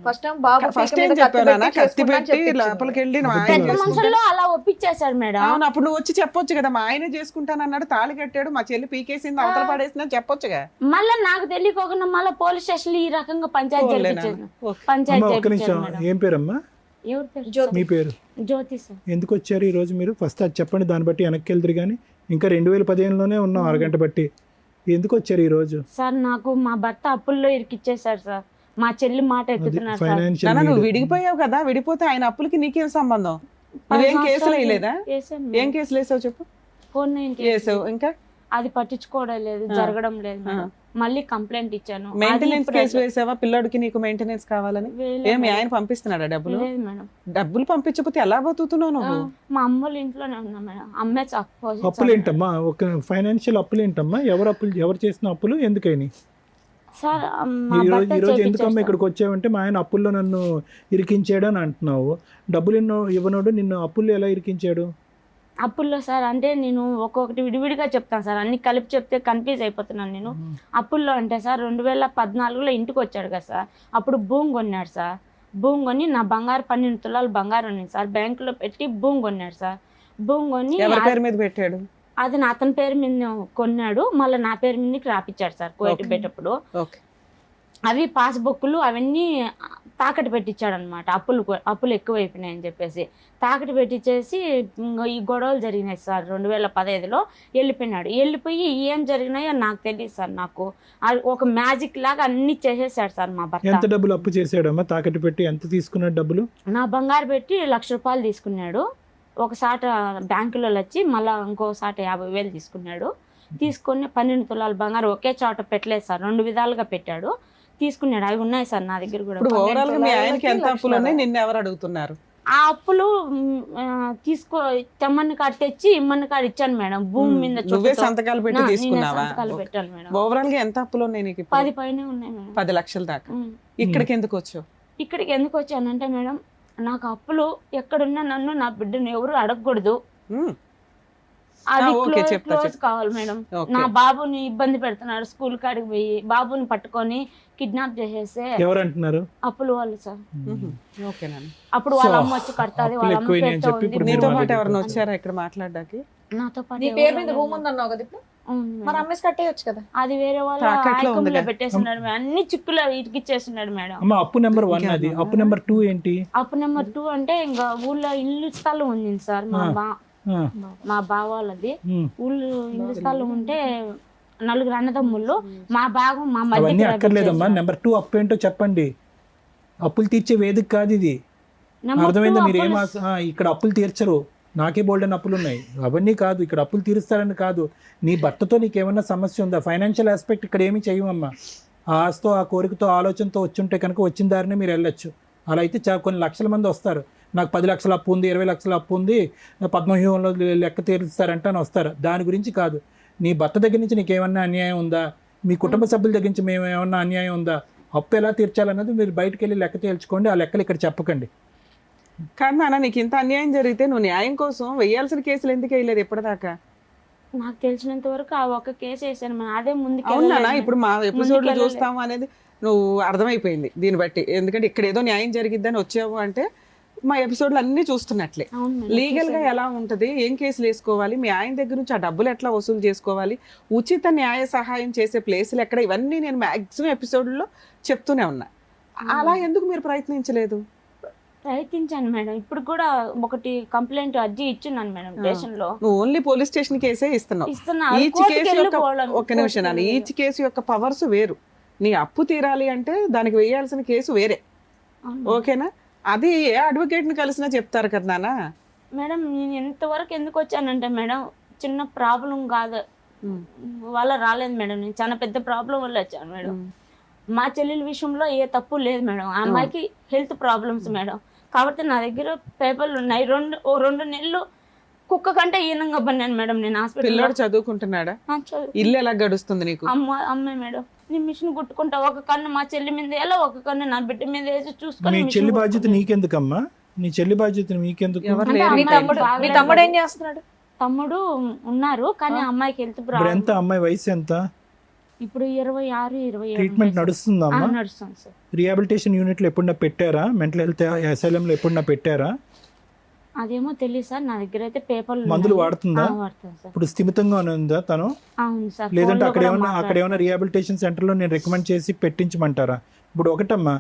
ఫస్ట్ టైం బాబు ఫస్ట్ ఏం చెప్పాను, కత్తి పెట్టి లోపలికి వెళ్ళి పెద్ద మనుషుల్లో అలా ఒప్పించేశాడు మేడం. అవును, అప్పుడు నువ్వు వచ్చి చెప్పొచ్చు కదా, మా ఆయన చేసుకుంటాను అన్నాడు, తాళి కట్టాడు, మా చెల్లి పీకేసింది, అవతల పడేసింది చెప్పొచ్చుగా. మళ్ళీ నాకు తెలియకోకుండా మళ్ళీ పోలీస్ స్టేషన్ ఈ రకంగా పంచాయతీ జరిపించాను. పంచాయతీ ఒక్క నిమిషం, ఏం పేరమ్మా? ఎవరి పేరు? మీ పేరు? జ్యోతి సార్. ఎందుకు వచ్చారు ఈ రోజు మీరు? ఫస్ట్ అది చెప్పండి, దాన్ని బట్టి వెనక్కి వెళ్తారు. కానీ ఇంకా 2015లోనే ఉన్నాం, అరగంట బట్టి. ఎందుకు వచ్చారు ఈ రోజు? సార్ నాకు మా భర్త అప్పుల్లో ఇరికిచ్చేసారు సార్. మా చెల్లి మాట ఎత్తుతున్నారు సార్. ఫైనాన్షియల్ నువ్వు విడిగిపోయావు కదా, విడిపోతే ఆయన అప్పులకి నీకేం సంబంధం? నువ్వేం కేసులు వేయలేదా? ఏం కేసులు వేసావు చెప్పు? వేసావు, ఇంకా అది పట్టించుకోవడం లేదు, జరగడం లేదు మేడం. మళ్ళీ కంప్లైంట్ ఇచ్చాను. మెయింటెనెన్స్ కేసు వేసావా? పిల్లడికి నీకు మెయింటెనెన్స్ కావాలని ఏం మీ ఆయన పంపిస్తున్నాడా డబ్బులు? లేదు మేడం. డబ్బులు పంపించకపోతే ఎలా బతుకుతున్నావు నువ్వు? మా అమ్మోళ్ళ ఇంట్లోనే ఉన్నా మేడం. అమ్మే అప్పులు ఏంటమ్మా? ఒక ఫైనాన్షియల్ అప్పులు ఏంటమ్మా? ఎవరు చేసిన అప్పులు ఎందుకని? సార్ ఈ రోజు ఎందుకమ్మా ఇక్కడికి వచ్చావంటే మా ఆయన అప్పుల్లో నన్ను ఇరికించాడు అని అంటున్నావు. డబ్బులు ఇవ్వనోడు నిన్ను అప్పుల్లో ఎలా ఇరికించాడు? అప్పుల్లో సార్ అంటే నేను ఒక్కొక్కటి విడివిడిగా చెప్తాను సార్, అన్ని కలిపి చెప్తే కన్ఫ్యూజ్ అయిపోతున్నాను నేను. అప్పుల్లో అంటే సార్ 2014లో ఇంటికి వచ్చాడు కదా సార్, అప్పుడు భూమి కొన్నాడు సార్. భూమి కొని నా బంగారు 12 తులాలు బంగారం ఉంది సార్, బ్యాంకులో పెట్టి భూమి కొన్నాడు సార్. భూమి కొని ఎవరి పేరు మీద పెట్టాడు? అది అతని పేరు మీద కొన్నాడు, మళ్ళీ నా పేరు మీదకి రాపిచ్చాడు సార్ కోర్టు పెట్టేటప్పుడు. అవి పాస్బుక్లు అవన్నీ తాకట్టు పెట్టించాడు అనమాట. అప్పులు ఎక్కువైపోయినాయని చెప్పేసి తాకట్టు పెట్టించేసి ఈ గొడవలు జరిగినాయి సార్. 2015లో వెళ్ళిపోయినాడు. వెళ్ళిపోయి ఏం జరిగినాయో నాకు తెలియదు సార్. నాకు ఒక మ్యాజిక్ లాగా అన్ని చేసేసాడు సార్ మా భర్త. ఎంత డబ్బులు అప్పు చేసాడమ్మా? తాకట్టు పెట్టి ఎంత తీసుకున్నాడు డబ్బులు? నా బంగారు పెట్టి 1,00,000 రూపాయలు తీసుకున్నాడు. ఒకసాట బ్యాంకులో వచ్చి మళ్ళీ ఇంకోసాట 50,000 తీసుకున్నాడు. తీసుకుని 12 తులాల బంగారు ఒకే చోట పెట్టలేదు సార్, 2 విధాలుగా పెట్టాడు. తీసుకున్నాడు. అవి ఉన్నాయి సార్ నా దగ్గర కూడా. ఓవరాల్ గా మీ ఆయనకి ఎంత అప్పులు ఉన్నాయి? నిన్ను ఎవరు అడుగుతున్నారు? ఆ అప్పులు తెమ్మని కాడ తెచ్చి ఇమ్మని కాడ ఇచ్చాను మేడం. భూమి మీద నువ్వే సంతకాలు పెట్టి తీసుకున్నావా? పెట్టాను మేడం. ఓవరాల్ గా ఎంత అప్పులు ఉన్నాయి నీకు? 10 పైనే ఉన్నాయి మేడం. 10 లక్షల దాకా. ఇక్కడికి ఎందుకు వచ్చావు? ఇక్కడికి ఎందుకు వచ్చానంటే మేడం, నాకు అప్పులు ఎక్కడున్నా నన్ను నా బిడ్డను ఎవరు అడగకూడదు, అది క్లోజ్ కావాలి మేడం. నా బాబుని ఇబ్బంది పెడుతున్నాడు, స్కూల్ కాడికి పోయి బాబుని పట్టుకొని కిడ్నాప్ చేసేస్తే ఎవరు అంటున్నారు? అప్పులు వాళ్ళు సార్. అప్పుడు వాళ్ళ అమ్మ వచ్చి కడతాది, వాళ్ళ అమ్మ నీతో పాటు ఎవరైనా వచ్చారా ఇక్కడ మాట్లాడడానికి? నాతో పాటు నీ పేరు మీద రూమ్ ఉంది అన్నావు కదా ఇప్పుడు, మరి అమ్మేసి కట్టేయచ్చు కదా. అది వేరే వాళ్ళ ఆయకంలో పెట్టేస్తున్నాడు మేడం. అన్ని చిక్కులు ఇటుకిచ్చేస్తున్నాడు మేడం. అప్పు నెంబర్ 1 అది. అప్పు నెంబర్ 2 ఏంటి? అప్పు నెంబర్ 2 అంటే ఇంకా ఊళ్ళో ఇల్లు స్థలం ఉంది సార్. మా బావ వాళ్ళది ఊళ్ళు ఇల్లు స్థలం ఉంటే 4 అన్నదమ్ముళ్ళు, మా భాగం మా మధ్య. అక్కర్లేదమ్మా. నెంబర్ 2 అప్పు ఏంటో చెప్పండి. అప్పులు తీర్చే వేదిక కాదు ఇది, అర్థమైందా? మీరు ఇక్కడ అప్పులు తీర్చరు. నాకే బోల్డెన్ అప్పులు ఉన్నాయి. అవన్నీ కాదు, ఇక్కడ అప్పులు తీరుస్తారని కాదు. నీ భర్తతో నీకేమన్నా సమస్య ఉందా? ఫైనాన్షియల్ ఆస్పెక్ట్ ఇక్కడ ఏమీ చేయమమ్మా. ఆ ఆశతో, ఆ కోరికతో, ఆలోచనతో వచ్చుంటే కనుక వచ్చిన దారినే మీరు వెళ్ళొచ్చు. అలా అయితే కొన్ని లక్షల మంది వస్తారు. నాకు 10 లక్షల అప్పు ఉంది, 20 లక్షల అప్పు ఉంది, పద్మవ్యూహంలో లెక్క తీరుస్తారంటే అని వస్తారు. దాని గురించి కాదు. నీ భర్త దగ్గర నుంచి నీకేమన్నా అన్యాయం ఉందా? మీ కుటుంబ సభ్యుల దగ్గర నుంచి మేము ఏమన్నా అన్యాయం ఉందా? అప్పు ఎలా తీర్చాలన్నది మీరు బయటకు వెళ్ళి లెక్క తేల్చుకోండి. ఆ లెక్కలు ఇక్కడ చెప్పకండి. కానీ నాన్న, నీకు ఇంత అన్యాయం జరిగితే నువ్వు న్యాయం కోసం వేయాల్సిన కేసులు ఎందుకు వేయలేదు ఇప్పటిదాకా? నాకు తెలిసినంత వరకు ఆ ఒక్క కేసు వేసాను మేడం. అదే ముందుకు అవునా? వెళ్ళలేదు. ఇప్పుడు మా ఎపిసోడ్ లో ముందుకెళ్ళలేదు. చూస్తాము అనేది నువ్వు అర్థమైపోయింది దీన్ని బట్టి. ఎందుకంటే ఇక్కడ ఏదో న్యాయం జరిగిద్దని వచ్చావు అంటే మా ఎపిసోడ్లు అన్ని చూస్తున్నట్లే. అవును మేడం. లీగల్ గా ఎలా ఉంటది, ఏం కేసులు వేసుకోవాలి, మీ ఆయన దగ్గర నుంచి ఆ డబ్బులు ఎట్లా వసూలు చేసుకోవాలి, ఉచిత న్యాయ సహాయం చేసే ప్లేసులు ఎక్కడ, ఇవన్నీ నేను మాక్సిమం ఎపిసోడ్లో చెప్తూనే ఉన్నా. అలా ఎందుకు మీరు ప్రయత్నించలేదు? ప్రయత్నించాను మేడం. ఇప్పుడు కూడా ఒకటి కంప్లైంట్ అర్జీ ఇచ్చున్నాను మేడం స్టేషన్ లో. నువ్వు ఓన్లీ పోలీస్ స్టేషన్ కేసే ఇస్తున్నావు. ఇస్తున్నా. ఈచ్ కోర్టుకి కేసు వెళ్ళి యొక్క పోవడం- ఒక్క నిమిషం నాన్న, ఈచ్ కేసు యొక్క పవర్స్ వేరు. నీ అప్పు తీరాలి అంటే దానికి వేయాల్సిన కేసు వేరే. అవును. ఓకేనా? అది ఏ అడ్వకేట్ ని కలిసినా చెప్తారు కదా నాన్న. మేడం నేను ఎంతవరకు ఎందుకు వచ్చానంటే మేడం, చిన్న ప్రాబ్లం కాదు వల్ల రాలేదు మేడం. నేను చాలా పెద్ద ప్రాబ్లం వల్ల వచ్చాను మేడం. మా చెల్లెల విషయంలో ఏ తప్పు లేదు మేడం. ఆ అమ్మాయికి హెల్త్ ప్రాబ్లమ్స్ మేడం. కాబట్టి నా దగ్గర పేపర్లు ఉన్నాయి. 2 నెలలు కుక్క కంటే ఈనంగా పన్నాను మేడం నేను హాస్పిటల్. పిల్లోడు చదువుకుంటున్నాడా? ఇల్లు ఎలా గడుస్తుంది నీకు? అమ్మాయి మేడం, నేను మిషన్ కుట్టుకుంటా. ఒక కన్ను మా చెల్లి మీద ఎలా, ఒక కన్ను నా బిడ్డ మీద వేసి చూసుకొని నీ మిషన్ చెల్లి బాధ్యత కుట్టుకుంటా. నీకెందుకమ్మా? నీ చెల్లి బాధ్యత నీకెందుకు? ఎవరు అంటే లేరు. మీ అమ్మాయి తమ్ముడు బాగా మీ తమ్ముడు ఏం చేస్తున్నాడు? తమ్ముడు ఉన్నారు కానీ ఆ అమ్మాయికి హెల్త్ ఇప్పుడు ప్రాబ్లం. ఎంత అమ్మాయి వయసు ఎంత? ఇప్పుడు 26-27 ట్రీట్మెంట్ నడుస్తుందమ్మా? నడుస్తుంది సార్. రిహాబిలిటేషన్ యూనిట్లో ఎప్పుడన్నా పెట్టారా? మెంటల్ హెల్త్ అసైలంలో ఎప్పుడన్నా పెట్టారా? అదేమో తెలియదు సార్. నా దగ్గర అయితే పేపర్లు మందులు ఉన్నాయి. వాడుతుందా? వాడుతుంది సార్. ఇప్పుడు స్థిమితంగానే ఉందా తను? అవును సార్. లేదంటే ఫోన్లో అక్కడ కూడా ఏమన్నా మాట్లాడుతుంది. రిహాబిలిటేషన్ సెంటర్లో నేను రికమెండ్ చేసి పెట్టించమంటారా? ఇప్పుడు ఒకటమ్మా,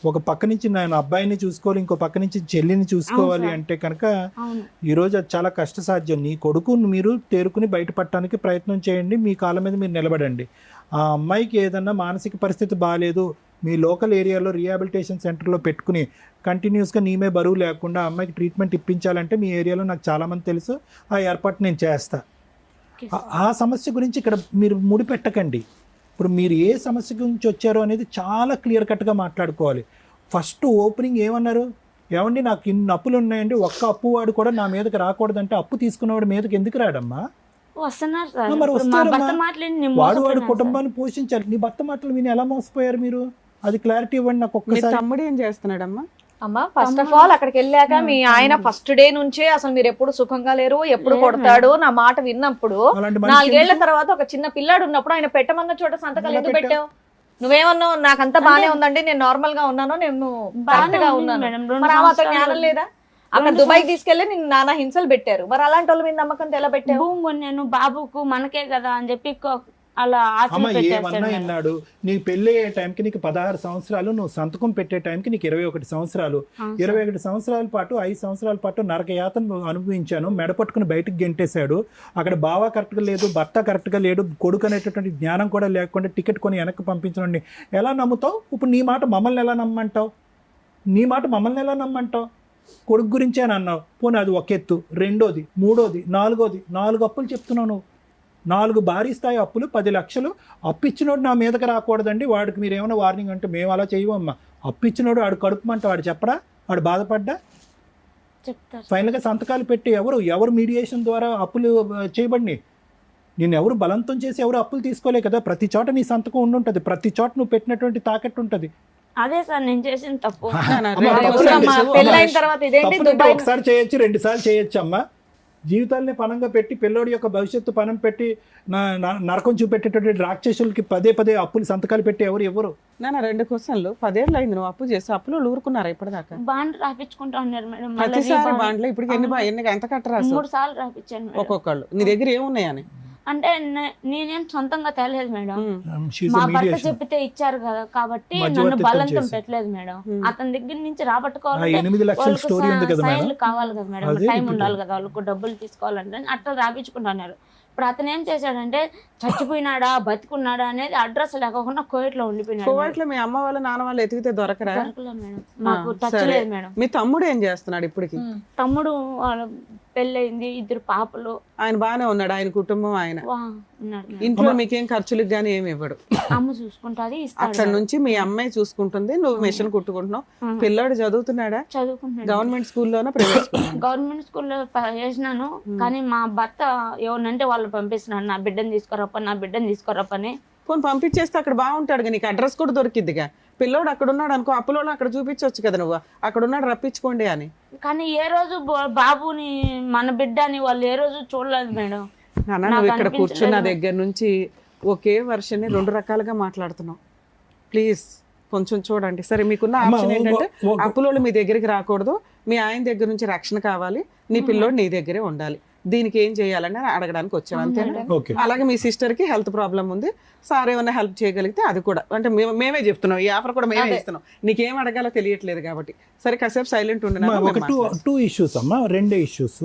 ఒక పక్క నుంచి నేను అబ్బాయిని చూసుకోవాలి, ఇంకో పక్క నుంచి చెల్లిని చూసుకోవాలి అవును సార్. అంటే కనుక అవును. ఈరోజు అది చాలా కష్టసాధ్యం. నీ కొడుకు మీరు తేరుకుని బయటపడటానికి ప్రయత్నం చేయండి. మీ కాళ్ళ మీద మీరు నిలబడండి. ఆ అమ్మాయికి ఏదన్నా మానసిక పరిస్థితి బాగాలేదు, మీ లోకల్ ఏరియాలో రిహాబిలిటేషన్ సెంటర్లో పెట్టుకుని కంటిన్యూస్గా నీమే బరువు లేకుండా ఆ అమ్మాయికి ట్రీట్మెంట్ ఇప్పించాలంటే మీ ఏరియాలో నాకు చాలామంది తెలుసు. ఆ ఏర్పాటు నేను చేస్తా. ఓకే ఆ సమస్య గురించి ఇక్కడ మీరు ముడిపెట్టకండి. ఇప్పుడు మీరు ఏ సమస్య గురించి వచ్చారో అనేది చాలా క్లియర్ కట్గా మాట్లాడుకోవాలి. ఫస్ట్ ఓపెనింగ్ ఏమన్నారు? ఏమండి నాకు ఇన్ని అప్పులు ఉన్నాయండి, ఒక్క అప్పు వాడు కూడా నా మీదకి రాకూడదంటే అప్పు తీసుకున్నవాడు మీదకి ఎందుకు రాడమ్మా? వస్తున్నారు సార్. మరి ఇప్పుడు మా వస్తారమ్మా. భర్త మాటలు నేను వాడు వాడు మోసపోయినాను కుటుంబాన్ని పోషించాలి. నీ భర్త మాటలు విని ఎలా మోసపోయారు మీరు? అది క్లారిటీ ఇవ్వండి నాకు మీ ఒక్కసారి. తమ్ముడు ఏం చేస్తున్నాడమ్మా? అమ్మా ఫస్ట్ ఆఫ్ ఆల్ అక్కడికి వెళ్ళాక మీ ఆయన ఫస్ట్ డే నుంచే అసలు మీరు ఎప్పుడు సుఖంగా లేరు, ఎప్పుడు కొడతాడు నా మాట విన్నప్పుడు, అలాంటి మనిషి 4 ఏళ్ల ఎందుకు? తర్వాత ఒక చిన్న పిల్లాడు ఉన్నప్పుడు ఆయన పెట్టమన్న చోట సంతకాలు ఎలా ఎందుకు పెట్టావు? పెట్టావు? నువ్వేమన్నావు? నాకంతా బానే ఉందండి, నేను నార్మల్ గా ఉన్నాను, నేను బాగానే కరెక్ట్ గా ఉంది ఉన్నాను. మేడం. 2 మరి ఆమెతో సంవత్సరాలు జ్ఞానం లేదా? అక్కడ 2 దుబాయ్ తీసుకెళ్లి నేను నానా హింసలు పెట్టారు. మరి అలాంటి వాళ్ళ మీద నమ్మకంతో ఎలా పెట్టావు? భూమి కొన్నాను బాబుకు, మనకే కదా అని చెప్పి అలా ఆశలు అమ్మ పెట్టేస్తాడు ఏమన్నా మేడం. విన్నాడు? నీకు పెళ్ళి అయ్యే టైంకి నీకు 16 సంవత్సరాలు, నువ్వు సంతకం పెట్టే టైంకి నీకు 21 సంవత్సరాలు. అవును సార్. 21 సంవత్సరాల పాటు 5 సంవత్సరాల పాటు నరకయాతను అనుభవించాను. మెడపట్టుకుని బయటకు గెంటేశాడు. అక్కడ బావ కరెక్ట్గా లేదు, భర్త కరెక్ట్గా లేడు, కొడుకు అనేటటువంటి జ్ఞానం కూడా లేకుండా టికెట్ కొని వెనక్కి పంపించండి. ఎలా నమ్ముతావు? ఇప్పుడు నీ మాట మమ్మల్ని ఎలా నమ్మంటావు? నీ మాట మమ్మల్ని ఎలా నమ్మంటావు? కొడుకు గురించే అని అన్నావు. పోనీ అది ఒక ఎత్తు. రెండోది, మూడోది, నాలుగోది, 4 అప్పులు చెప్తున్నావు నువ్వు. 4 భారీ స్థాయి అప్పులు, 10 లక్షలు. అప్పు ఇచ్చినోడు నా మీదకి రాకూడదండి, వాడికి మీరు ఏమైనా వార్నింగ్ అంటే మేము అలా చేయవమ్మా. అప్పు ఇచ్చినోడు వాడు కడుపుమంటే వాడు చెప్పరా? వాడు బాధపడ్డా? చెప్తారు. ఫైనల్గా సంతకాలు పెట్టి ఎవరు మీడియేషన్ ద్వారా అప్పులు చేయబడినాయి? నేను ఎవరు బలవంతం చేసి ఎవరు అప్పులు తీసుకోలే కదా. ప్రతి చోట నీ సంతకం ఉండుంటుంది, ప్రతి చోట నువ్వు పెట్టినటువంటి తాకట్టు ఉంటుంది. అదే సార్ నేను చేసిన తప్పు. అమ్మ, ఎప్పుడమ్మా? పెళ్ళైన తర్వాత ఇదేంటి తప్పులంటే దుబాయ్ ఒకసారి చేయొచ్చు, 2 సార్లు చేయొచ్చు అమ్మా. జీవితాలని పనంగా పెట్టి పిల్లోడి యొక్క భవిష్యత్తు పనం పెట్టి నరకం చూపెట్టేటువంటి రాక్షసులకి పదే అప్పులు సంతకాలు పెట్టి ఎవరు? నాన్న 2 క్వశ్చన్లు. 10 ఏళ్ళు అయింది నువ్వు అప్పు చేసి, అప్పులో ఊరుకున్నారా ఇప్పటిదాకా? బాండ్ రాపించుకుంటా ఉన్నారు మేడం. మళ్ళీ ప్రతిసారి రీబాండ్ బాండ్లో ఇప్పటికి ఎన్ని ఎంత కట్టరాసు? 3 సార్లు రాపించాను మేడం. ఒక్కొక్కళ్ళు నీ దగ్గర ఏమున్నాయని? అంటే నేనేం సొంతంగా తేలేదు మేడం. She's మా a భర్త mediation. చెప్పితే ఇచ్చారు కదా కాబట్టి మధ్యవర్తిత్వం నన్ను బలంతం చేసి. పెట్టలేదు మేడం. అతని దగ్గర నుంచి ఆ రాబట్టుకోవాలంటే 8 లక్షల వాళ్ళకు స్టోరీ ఉంది కదా మేడం. సైన్లు కావాలి కదా మేడం, అదే టైం ఇప్పుడు. ఉండాలి కదా వాళ్ళకు, డబ్బులు తీసుకోవాలంటే అట్లా రాపించుకుంటున్నారు. ఇప్పుడు అతను ఏం చేశాడంటే చచ్చిపోయినాడా బతికున్నాడా అనేది అడ్రస్ లేకుండా కోవిడ్ లో ఉండిపోయినాడు. కోవట్లో మీ అమ్మ వాళ్ళు నాన్న వాళ్ళు ఎతికితే దొరకరా? దొరకలేదు మేడం, మాకు టచ్ సరే. లేదు మేడం. మీ తమ్ముడు ఏం చేస్తున్నాడు ఇప్పటికి? తమ్ముడు వాళ్ళ పెళ్ళయింది, 2 పాపలు. ఆయన బాగానే ఉన్నాడు, ఆయన కుటుంబం ఆయన ఉన్నాడు మేడం. ఇంట్లో మీకేం ఖర్చులకు గానీ ఏమి ఇవ్వడు. అమ్మ చూసుకుంటాది, అక్కడ ఇస్తాడు. నుంచి మీ అమ్మాయి చూసుకుంటుంది, నువ్వు మిషన్ కుట్టుకుంటున్నావు. పిల్లాడు చదువుతున్నాడా? చదువుకుంటున్నాడు. గవర్నమెంట్ స్కూల్లోనా ప్రైవేట్ స్కూల్? గవర్నమెంట్ స్కూల్లో వేసినాను, కానీ మా భర్త ఎవరినంటే వాళ్ళు పంపిస్తున్నాడు, నా బిడ్డను తీసుకోరప్పని. పోనీ పంపించేస్తే అక్కడ బాగుంటాడు, నీకు అడ్రస్ కూడా దొరికిద్దిగా. పిల్లోడు అక్కడ ఉన్నాడు అనుకో, అప్పులోడు అక్కడ చూపించవచ్చు కదా, నువ్వు అక్కడ ఉన్నాడు రప్పించుకోండి అని. కానీ ఏ రోజు బాబుని మన బిడ్డ అని వాళ్ళు ఏ రోజు చూడలేదు మేడం. నాన్న నువ్వు ఇక్కడ కూర్చున్న దగ్గర నుంచి ఒకే వర్షన్ని 2 రకాలుగా మాట్లాడుతున్నావు. ప్లీజ్ కొంచెం చూడండి. సరే, మీకున్న ఆప్షన్ ఏంటంటే అప్పులోళ్ళు మీ దగ్గరికి రాకూడదు, మీ ఆయన దగ్గర నుంచి రక్షణ కావాలి, నీ పిల్లోడు నీ దగ్గరే ఉండాలి. దీనికి ఏం చేయాలని అడగడానికి వచ్చాను, అంతేనా? ఓకే. అలాగే మీ సిస్టర్ కి హెల్త్ ప్రాబ్లం ఉంది, సార్ ఏమైనా హెల్ప్ చేయగలిగితే అది కూడా, అంటే మేమే చెప్తున్నాం, ఈ ఆఫర్ కూడా మేమే ఇస్తున్నాం. నీకేం అడగాలో తెలియట్లేదు కాబట్టి. సరే కాసేపు సైలెంట్ ఒక టూ ఇష్యూస్ అమ్మా, రెండే ఇష్యూస్.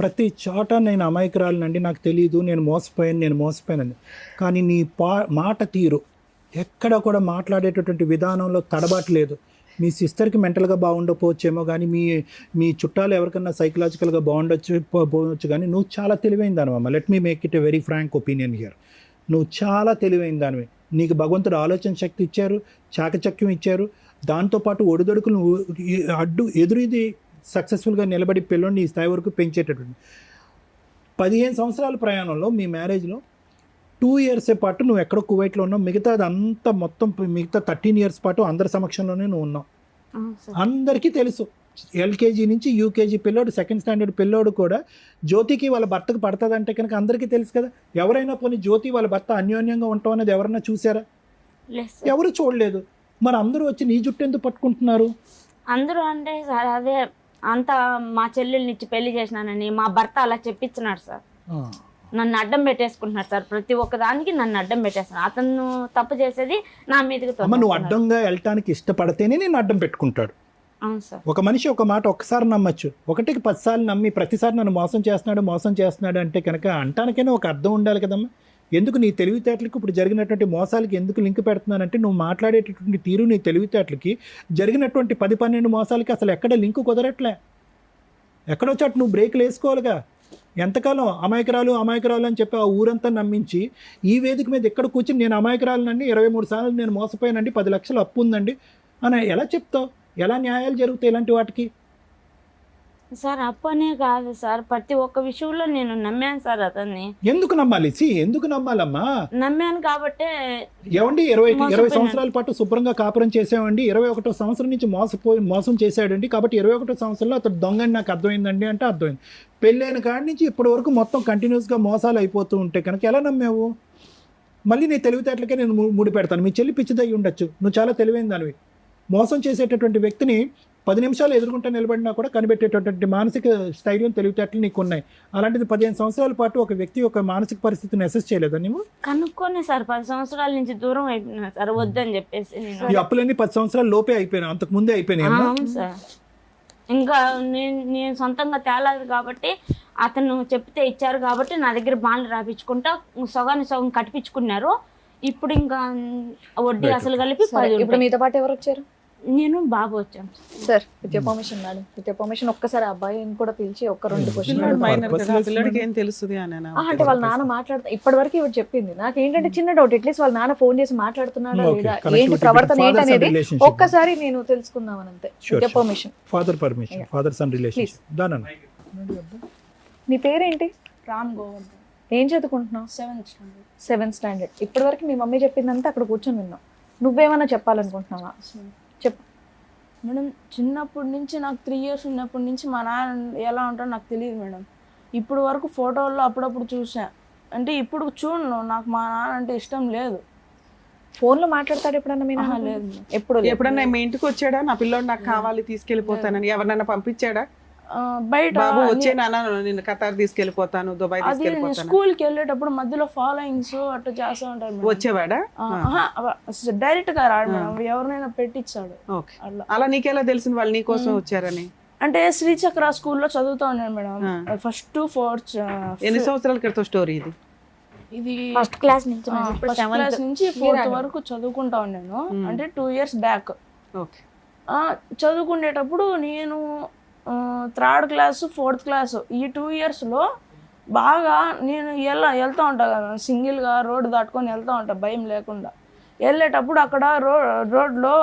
ప్రతి చోట నేను అమాయకురాలనండి, నాకు తెలియదు, నేను మోసపోయాను. కానీ నీ మాట తీరు ఎక్కడ కూడా మాట్లాడేటటువంటి విధానంలో తడబాట్లేదు. మీ సిస్టర్కి మెంటల్గా బాగుండకపోవచ్చేమో, కానీ మీ చుట్టాలు ఎవరికన్నా సైకలాజికల్గా పోవచ్చు, కానీ నువ్వు చాలా తెలివైన దానివమ్మ. Let me make it a very frank opinion here. నువ్వు చాలా తెలివైన దానివి. నీకు భగవంతుడు ఆలోచన శక్తి ఇచ్చారు, చాకచక్యం ఇచ్చారు, దాంతోపాటు ఒడిదొడుకులు ఎదురుది సక్సెస్ఫుల్గా నిలబడి పిల్లని ఈ స్థాయి వరకు పెంచేటటువంటి 15 సంవత్సరాల ప్రయాణంలో మీ మ్యారేజ్లో 2 years పాటు నువ్వు ఎక్కడో కువైట్లో ఉన్నావు, మిగతాది అంతా మొత్తం మిగతా 13 years పాటు అందరి సమక్షంలోనే నువ్వు ఉన్నావు. అందరికీ తెలుసు. ఎల్కేజీ నుంచి యూకేజీ పిల్లోడు, 2nd standard పిల్లోడు కూడా జ్యోతికి వాళ్ళ భర్తకు పడుతుందంటే కనుక అందరికీ తెలుసు కదా. ఎవరైనా పోనీ జ్యోతి వాళ్ళ భర్త అన్యోన్యంగా ఉంటాం అనేది ఎవరైనా చూసారా? ఎవరు చూడలేదు. మరి అందరూ వచ్చి నీ జుట్టు ఎందుకు పట్టుకుంటున్నారు? అందరూ అంటే సార్ అదే అంతా మా చెల్లెల్ని ఇచ్చి పెళ్లి చేసినానని మా భర్త అలా చెప్పించినాడు సార్. నన్ను అడ్డం పెట్టేసుకుంటున్నాడు సార్, ప్రతి ఒక్కదానికి నన్ను అడ్డం పెట్టేస్తున్నాడు. అతను తప్పు చేసేది నా మీదకి. నువ్వు అడ్డంగా వెళ్ళటానికి ఇష్టపడితేనే నేను అడ్డం పెట్టుకుంటాడు. అవును సార్. ఒక మనిషి ఒక మాట ఒక్కసారి నమ్మచ్చు, 1కి 10 సార్లు నమ్మి ప్రతిసారి నన్ను మోసం చేస్తున్నాడు అంటే కనుక అంటానికైనా ఒక అర్థం ఉండాలి కదమ్మా. ఎందుకు నీ తెలివితేటలకు ఇప్పుడు జరిగినటువంటి మోసాలకి ఎందుకు లింక్ పెడుతున్నానంటే, నువ్వు మాట్లాడేటటువంటి తీరు నీ తెలివితేటలకి జరిగినటువంటి 10-12 మోసాలకి అసలు ఎక్కడ లింక్ కుదరట్లే. ఎక్కడో చోట నువ్వు బ్రేక్లు వేసుకోవాలిగా. ఎంతకాలం అమాయకురాలు అని చెప్పి ఆ ఊరంతా నమ్మించి ఈ వేదిక మీద ఎక్కడ కూర్చుని నేను అమాయకురాలనండి, 23 సార్లు నేను మోసపోయానండి, 10 లక్షలు అప్పు ఉందండి అని ఎలా చెప్తావు? ఎలా న్యాయాలు జరుగుతాయి ఇలాంటి వాటికి? సార్ అప్పనే కాదు సార్, ప్రతి ఒక్క విషయంలో నేను నమ్మాను సార్ అతన్ని. ఎందుకు నమ్మాలి? ఎందుకు నమ్మాలమ్మా? నమ్మాను కాబట్టే ఏమండి 20 సంవత్సరాల పాటు శుభ్రంగా కాపురం చేసామండి, 21వ సంవత్సరం నుంచి మోసం చేశాడండి, కాబట్టి 21వ సంవత్సరంలో అతడు దొంగని నాకు అర్థమైందండి అంటే అర్థమైంది. పెళ్ళైన కాడి నుంచి ఇప్పటి వరకు మొత్తం కంటిన్యూస్గా మోసాలు అయిపోతూ ఉంటే కనుక ఎలా నమ్మావు? మళ్ళీ నీ తెలివితేటలకే నేను ముడి పెడతాను. మీ చెల్లి పిచ్చిదయ్యి ఉండొచ్చు, నువ్వు చాలా తెలివైన దానివి. మోసం చేసేటటువంటి వ్యక్తిని 10 నిమిషాలు ఎదుర్కొంటే నిలబడినా కూడా కనిపెట్టేటటువంటి మానసిక స్థైర్యం, తెలివితేటలు నీకు ఉన్నాయి. అలాంటిది 15 సంవత్సరాల పాటు ఒక వ్యక్తి యొక్క మానసిక పరిస్థితిని అసెస్ చేయలేదా నువ్వు? కనుక్కొని సార్ 10 సంవత్సరాల నుంచి దూరం అయిపోయినా సార్, వద్దని చెప్పేసి. ఈ అప్పులన్నీ 10 సంవత్సరాల లోపే అయిపోయినా, అంతకు ముందే అయిపోయినాయి. అవును సార్. ఇంకా నేను సొంతంగా తేలాదు కాబట్టి అతను చెప్తే ఇచ్చారు కాబట్టి నా దగ్గర బాండ్లు రాపించుకుంటా సగం కట్టిపించుకున్నారు. ఇప్పుడు ఇంకా వడ్డీ అసలు కలిపి 10. ఇప్పుడు మీతో పాటు ఎవరు వచ్చారు? నేను బాబు వచ్చాను sir. With your permission madam, with your permission ఒక్కసారి అబ్బాయిని కూడా పిలిచి 1-2 క్వశ్చన్లు అంటే వాళ్ళ నాన్న మాట్లాడుతా ఇప్పటి వరకు ఇవి చెప్పింది. నాకు ఏంటంటే చిన్న డౌట్, అట్లీస్ట్ వాళ్ళ నాన్న ఫోన్ చేసి మాట్లాడుతున్నాడా లేదా, ఏంటి ప్రవర్తన ఏంటనేది ఒక్కసారి నేను తెలుసుకుందామని అంతే. With your permission. Father son relationship. దానన్న నీ పేరేంటి? రామ్ గోవర్ధన్. ఏం చదువుకుంటున్నావు? 7th standard. ఇప్పటి వరకు మీ మమ్మీ చెప్పిందంతా అక్కడ కూర్చొని విన్నావు. నువ్వేమన్నా చెప్పాలనుకుంటున్నావా? చెప్పు మేడం. చిన్నప్పటి నుంచి నాకు 3 years ఉన్నప్పటి నుంచి మా నాన్న ఎలా ఉంటాడో నాకు తెలియదు మేడం. ఇప్పుడు వరకు ఫోటోల్లో అప్పుడప్పుడు చూసా, అంటే ఇప్పుడు చూడను, నాకు మా నాన్న అంటే ఇష్టం లేదు. ఫోన్లో మాట్లాడతాడు ఎప్పుడన్నా? మీ నాన్న లేదు. ఎప్పుడన్నా మీ ఇంటికి వచ్చాడా? నా పిల్లోడు నాకు కావాలి తీసుకెళ్ళిపోతానని ఎవరన్నా పంపించాడా? బయట బాబు వచ్చే నాన్న నేను ఖతార్ తీసుకెళ్ళిపోతాను, దుబాయ్ తీసుకెళ్ళిపోతాను. స్కూల్కి వెళ్ళేటప్పుడు మధ్యలో ఫాలోయింగ్స్ అట్లా చేస్తూ ఉంటారు. వచ్చేవాడా? డైరెక్ట్ గా రాడు మేడం, ఎవరినైనా పెట్టించాడు. అలా నీకెలా తెలిసింది వాళ్ళు నీ కోసం వచ్చారని? అంటే శ్రీచక్ర స్కూల్లో చదువుతా ఉన్నాను మేడం. First to 4th. ఎన్ని సంవత్సరాల క్రితం స్టోరీ ఇది? ఇది ఫస్ట్ క్లాస్ నుంచి 4th వరకు చదువుకుంటా ఉన్నాను. అంటే 2 years బ్యాక్. చదువుకునేటప్పుడు నేను థర్డ్ క్లాసు 4th క్లాసు ఈ 2 ఇయర్స్లో బాగా నేను వెళ్తూ ఉంటా కదా సింగిల్గా రోడ్డు దాటుకొని వెళ్తూ ఉంటా భయం లేకుండా. వెళ్ళేటప్పుడు అక్కడ రోడ్లో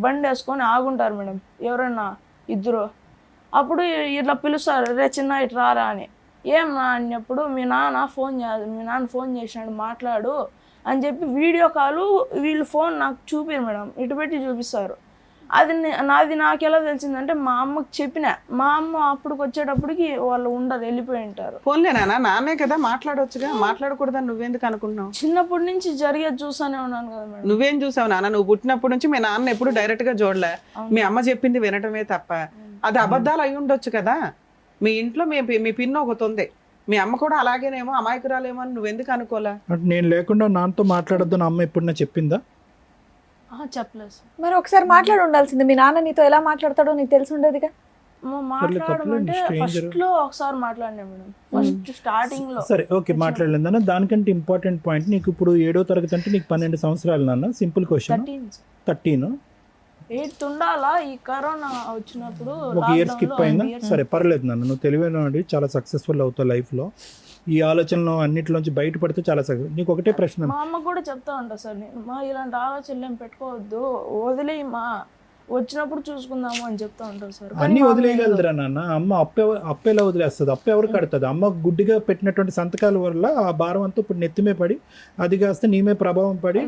బండి వేసుకొని ఆగుంటారు మేడం ఎవరన్నా ఇద్దరు. అప్పుడు ఇట్లా పిలుస్తారు, రే చిన్న ఇటు రారా అని. ఏం నా అన్నప్పుడు మీ నాన్న ఫోన్ చేసినాడు మాట్లాడు అని చెప్పి వీడియో కాలు వీళ్ళు ఫోన్ నాకు చూపిరు మేడం, ఇటు పెట్టి చూపిస్తారు. నాది నాకు ఎలా తెలిసిందంటే మా అమ్మకి చెప్పిన, మా అమ్మ అప్పటికి వచ్చేటప్పటికి వాళ్ళు ఉండరు, వెళ్ళిపోయి ఉంటారు. ఫోన్లే నాన్నే కదా మాట్లాడొచ్చుగా, మాట్లాడకూడదని నువ్వెందుకు అనుకున్నావు? చిన్నప్పటి నుంచి జరిగేది చూసానే ఉన్నాను కదా మేడం. నువ్వేం చూసావు నాన్న? నువ్వు పుట్టినప్పటి నుంచి మీ నాన్న ఎప్పుడు డైరెక్ట్ గా చూడలే, మీ అమ్మ చెప్పింది వినటమే తప్ప. అది అబద్ధాలు అయి ఉండొచ్చు కదా. మీ ఇంట్లో మీ పిన్న ఒకటి ఉంది, మీ అమ్మ కూడా అలాగేనేమో అమాయకురాలేమో అని నువ్వెందుకు అనుకోలే? నేను లేకుండా నాన్నతో మాట్లాడొద్దు నా అమ్మ ఎప్పుడన్నా చెప్పిందా? చెప్పలేదు సార్. మరి ఒకసారి మాట్లాడి ఉండాల్సింది. మీ నాన్న నీతో ఎలా మాట్లాడతాడో నీకు తెలిసి ఉండేదిగా. మాట్లాడమంటే ఫస్ట్ లో ఒకసారి మాట్లాడినా మేడం, ఫస్ట్ స్టార్టింగ్ లో. సరే ఓకే మాట్లాడలేదు. దానికంటే ఇంపార్టెంట్ పాయింట్, నీకు ఇప్పుడు 7వ తరగతి అంటే నీకు 12 సంవత్సరాలు నాన్న. Simple question. 13 8 ఉండాలా? ఈ కరోనా వచ్చినప్పుడు ఒక ఇయర్ స్కిప్ అయిందా? సరే పర్లేదు నాన్న, నువ్వు తెలివైన చాలా సక్సెస్ఫుల్ అవుతావు లైఫ్లో. ఈ ఆలోచనలు అన్నిటిలోంచి బయటపడితే చాలా సక్సెస్. నీకు ఒకటే ప్రశ్న, మా అమ్మ కూడా చెప్తా ఉంటా సార్, మా ఇలాంటి ఆలోచనలు ఏం పెట్టుకోవద్దు, వదిలేయి మా వచ్చినప్పుడు చూసుకుందాము అని చెప్తా ఉంటారు సార్. అన్ని వదిలేయగలదురా నాన్న. అమ్మ అప్పేలా వదిలేస్తుంది? అప్ప ఎవరు కడుతుంది? అమ్మ గుడ్డిగా పెట్టినటువంటి సంతకాల వల్ల ఆ భారం అంతా ఇప్పుడు నెత్తిమే పడి అది కాస్త నీమే ప్రభావం పడి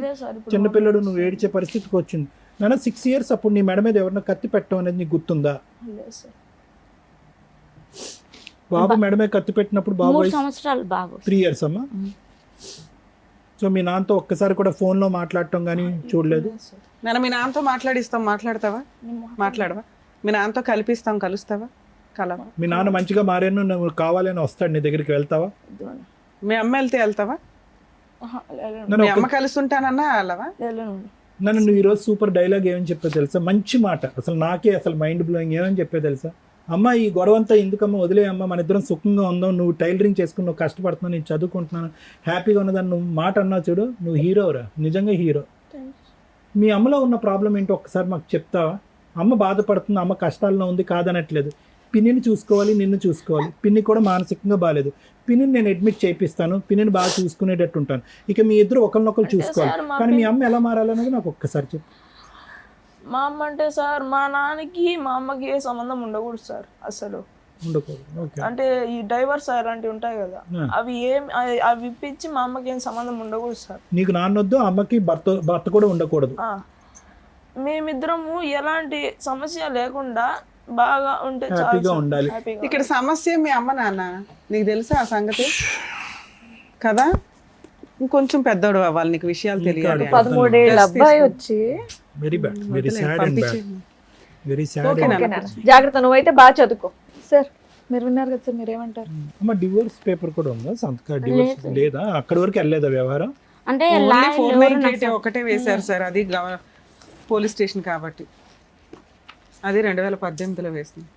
చిన్నపిల్లడు నువ్వు ఏడ్చే పరిస్థితికి వచ్చింది నాన్న. 6 years అప్పుడు నీ మెడ మీద ఎవరన్నా కత్తి పెట్టడం అనేది నీకు గుర్తుందా? బాబు మెడ మీద కత్తి పెట్టినప్పుడు బాబు 3 సంవత్సరాలు బాబు 3 years అమ్మా. సో మీ నాన్నతో ఒక్కసారి కూడా ఫోన్లో మాట్లాడటం కానీ చూడలేదు? నేను మీ నాన్నతో మాట్లాడిస్తాం, మాట్లాడతావా? మాట్లాడవా? మీ నాన్నతో కలుస్తావా? కలవా? మీ నాన్న మంచిగా మారాను నువ్వు కావాలని వస్తాడు నీ దగ్గరికి, వెళ్తావా? మీ అమ్మ వెళ్తావా? మీ అమ్మ కలుస్తుంటానన్నా వెళ్ళవా? నన్ను నువ్వు ఈరోజు సూపర్ డైలాగ్ ఏమని చెప్పే తెలుసా? మంచి మాట, అసలు నాకే అసలు మైండ్ బ్లోయింగ్. ఏమని చెప్పే తెలుసా? అమ్మ ఈ గొడవంతా ఎందుకమ్మా, వదిలేయమ్మా, మన ఇద్దరం సుఖంగా ఉందాం, నువ్వు టైలరింగ్ చేసుకుని నువ్వు కష్టపడుతున్నావు, నేను చదువుకుంటున్నాను, హ్యాపీగా ఉన్నదాన్ని నువ్వు మాట అన్నావు చూడు, నువ్వు హీరోరా, నిజంగా హీరో. మీ అమ్మలో ఉన్న ప్రాబ్లం ఏంటో ఒక్కసారి మాకు చెప్తావా? అమ్మ బాధపడుతుంది, అమ్మ కష్టాల్లో ఉంది కాదనట్లేదు. పిన్నిని చూసుకోవాలి, నిన్ను చూసుకోవాలి. పిన్ని కూడా మానసికంగా బాగాలేదు, పిన్నిని నేను అడ్మిట్ చేయిస్తాను, పిన్నిని బాగా చూసుకునేటట్టు ఉంటాను. ఇక మీ ఇద్దరు ఒకరినొకరు చూసుకోవాలి. కానీ మీ అమ్మ ఎలా మారాలనేది నాకు ఒక్కసారి చెప్పు. మా అమ్మ అంటే సార్, మా నాన్నకి మా అమ్మకి ఏ సంబంధం ఉండకూడదు సార్, అసలు ఉండకూడదు. అంటే ఈ డైవర్స్ అలాంటివి ఉంటాయి కదా, అవి ఇప్పించి మా అమ్మకి ఏం సంబంధం ఉండకూడదు సార్. నీకు నాన్నొద్దు, అమ్మకి భర్త కూడా ఉండకూడదు. మేమిద్దరము ఎలాంటి సమస్య లేకుండా బాగా ఉంటే హ్యాపీగా ఉండాలి. ఇక్కడ సమస్య మీ అమ్మ నాన్న, నీకు తెలుసా ఆ సంగతి కదా? ఇంకొంచెం పెద్దోడు అవ్వాలి, నీకు విషయాలు తెలియాలి. 13 ఏళ్ళ అబ్బాయి వచ్చి very bad, very sad and bad, very sad. జాగ్రత్త, నువ్వైతే బాగా చదువుకో. సార్ మీరు విన్నారు కదా సార్, మీరేమంటారు? అమ్మ డివోర్స్ పేపర్ కూడా ఉందా? సంతకం డివోర్స్ లేదా? అక్కడి వరకు వెళ్ళలేదా వ్యవహారం? అంటే 498 ఒకటే వేశారు సార్, అది పోలీస్ స్టేషన్ కాబట్టి, అది 2018లో వేసింది.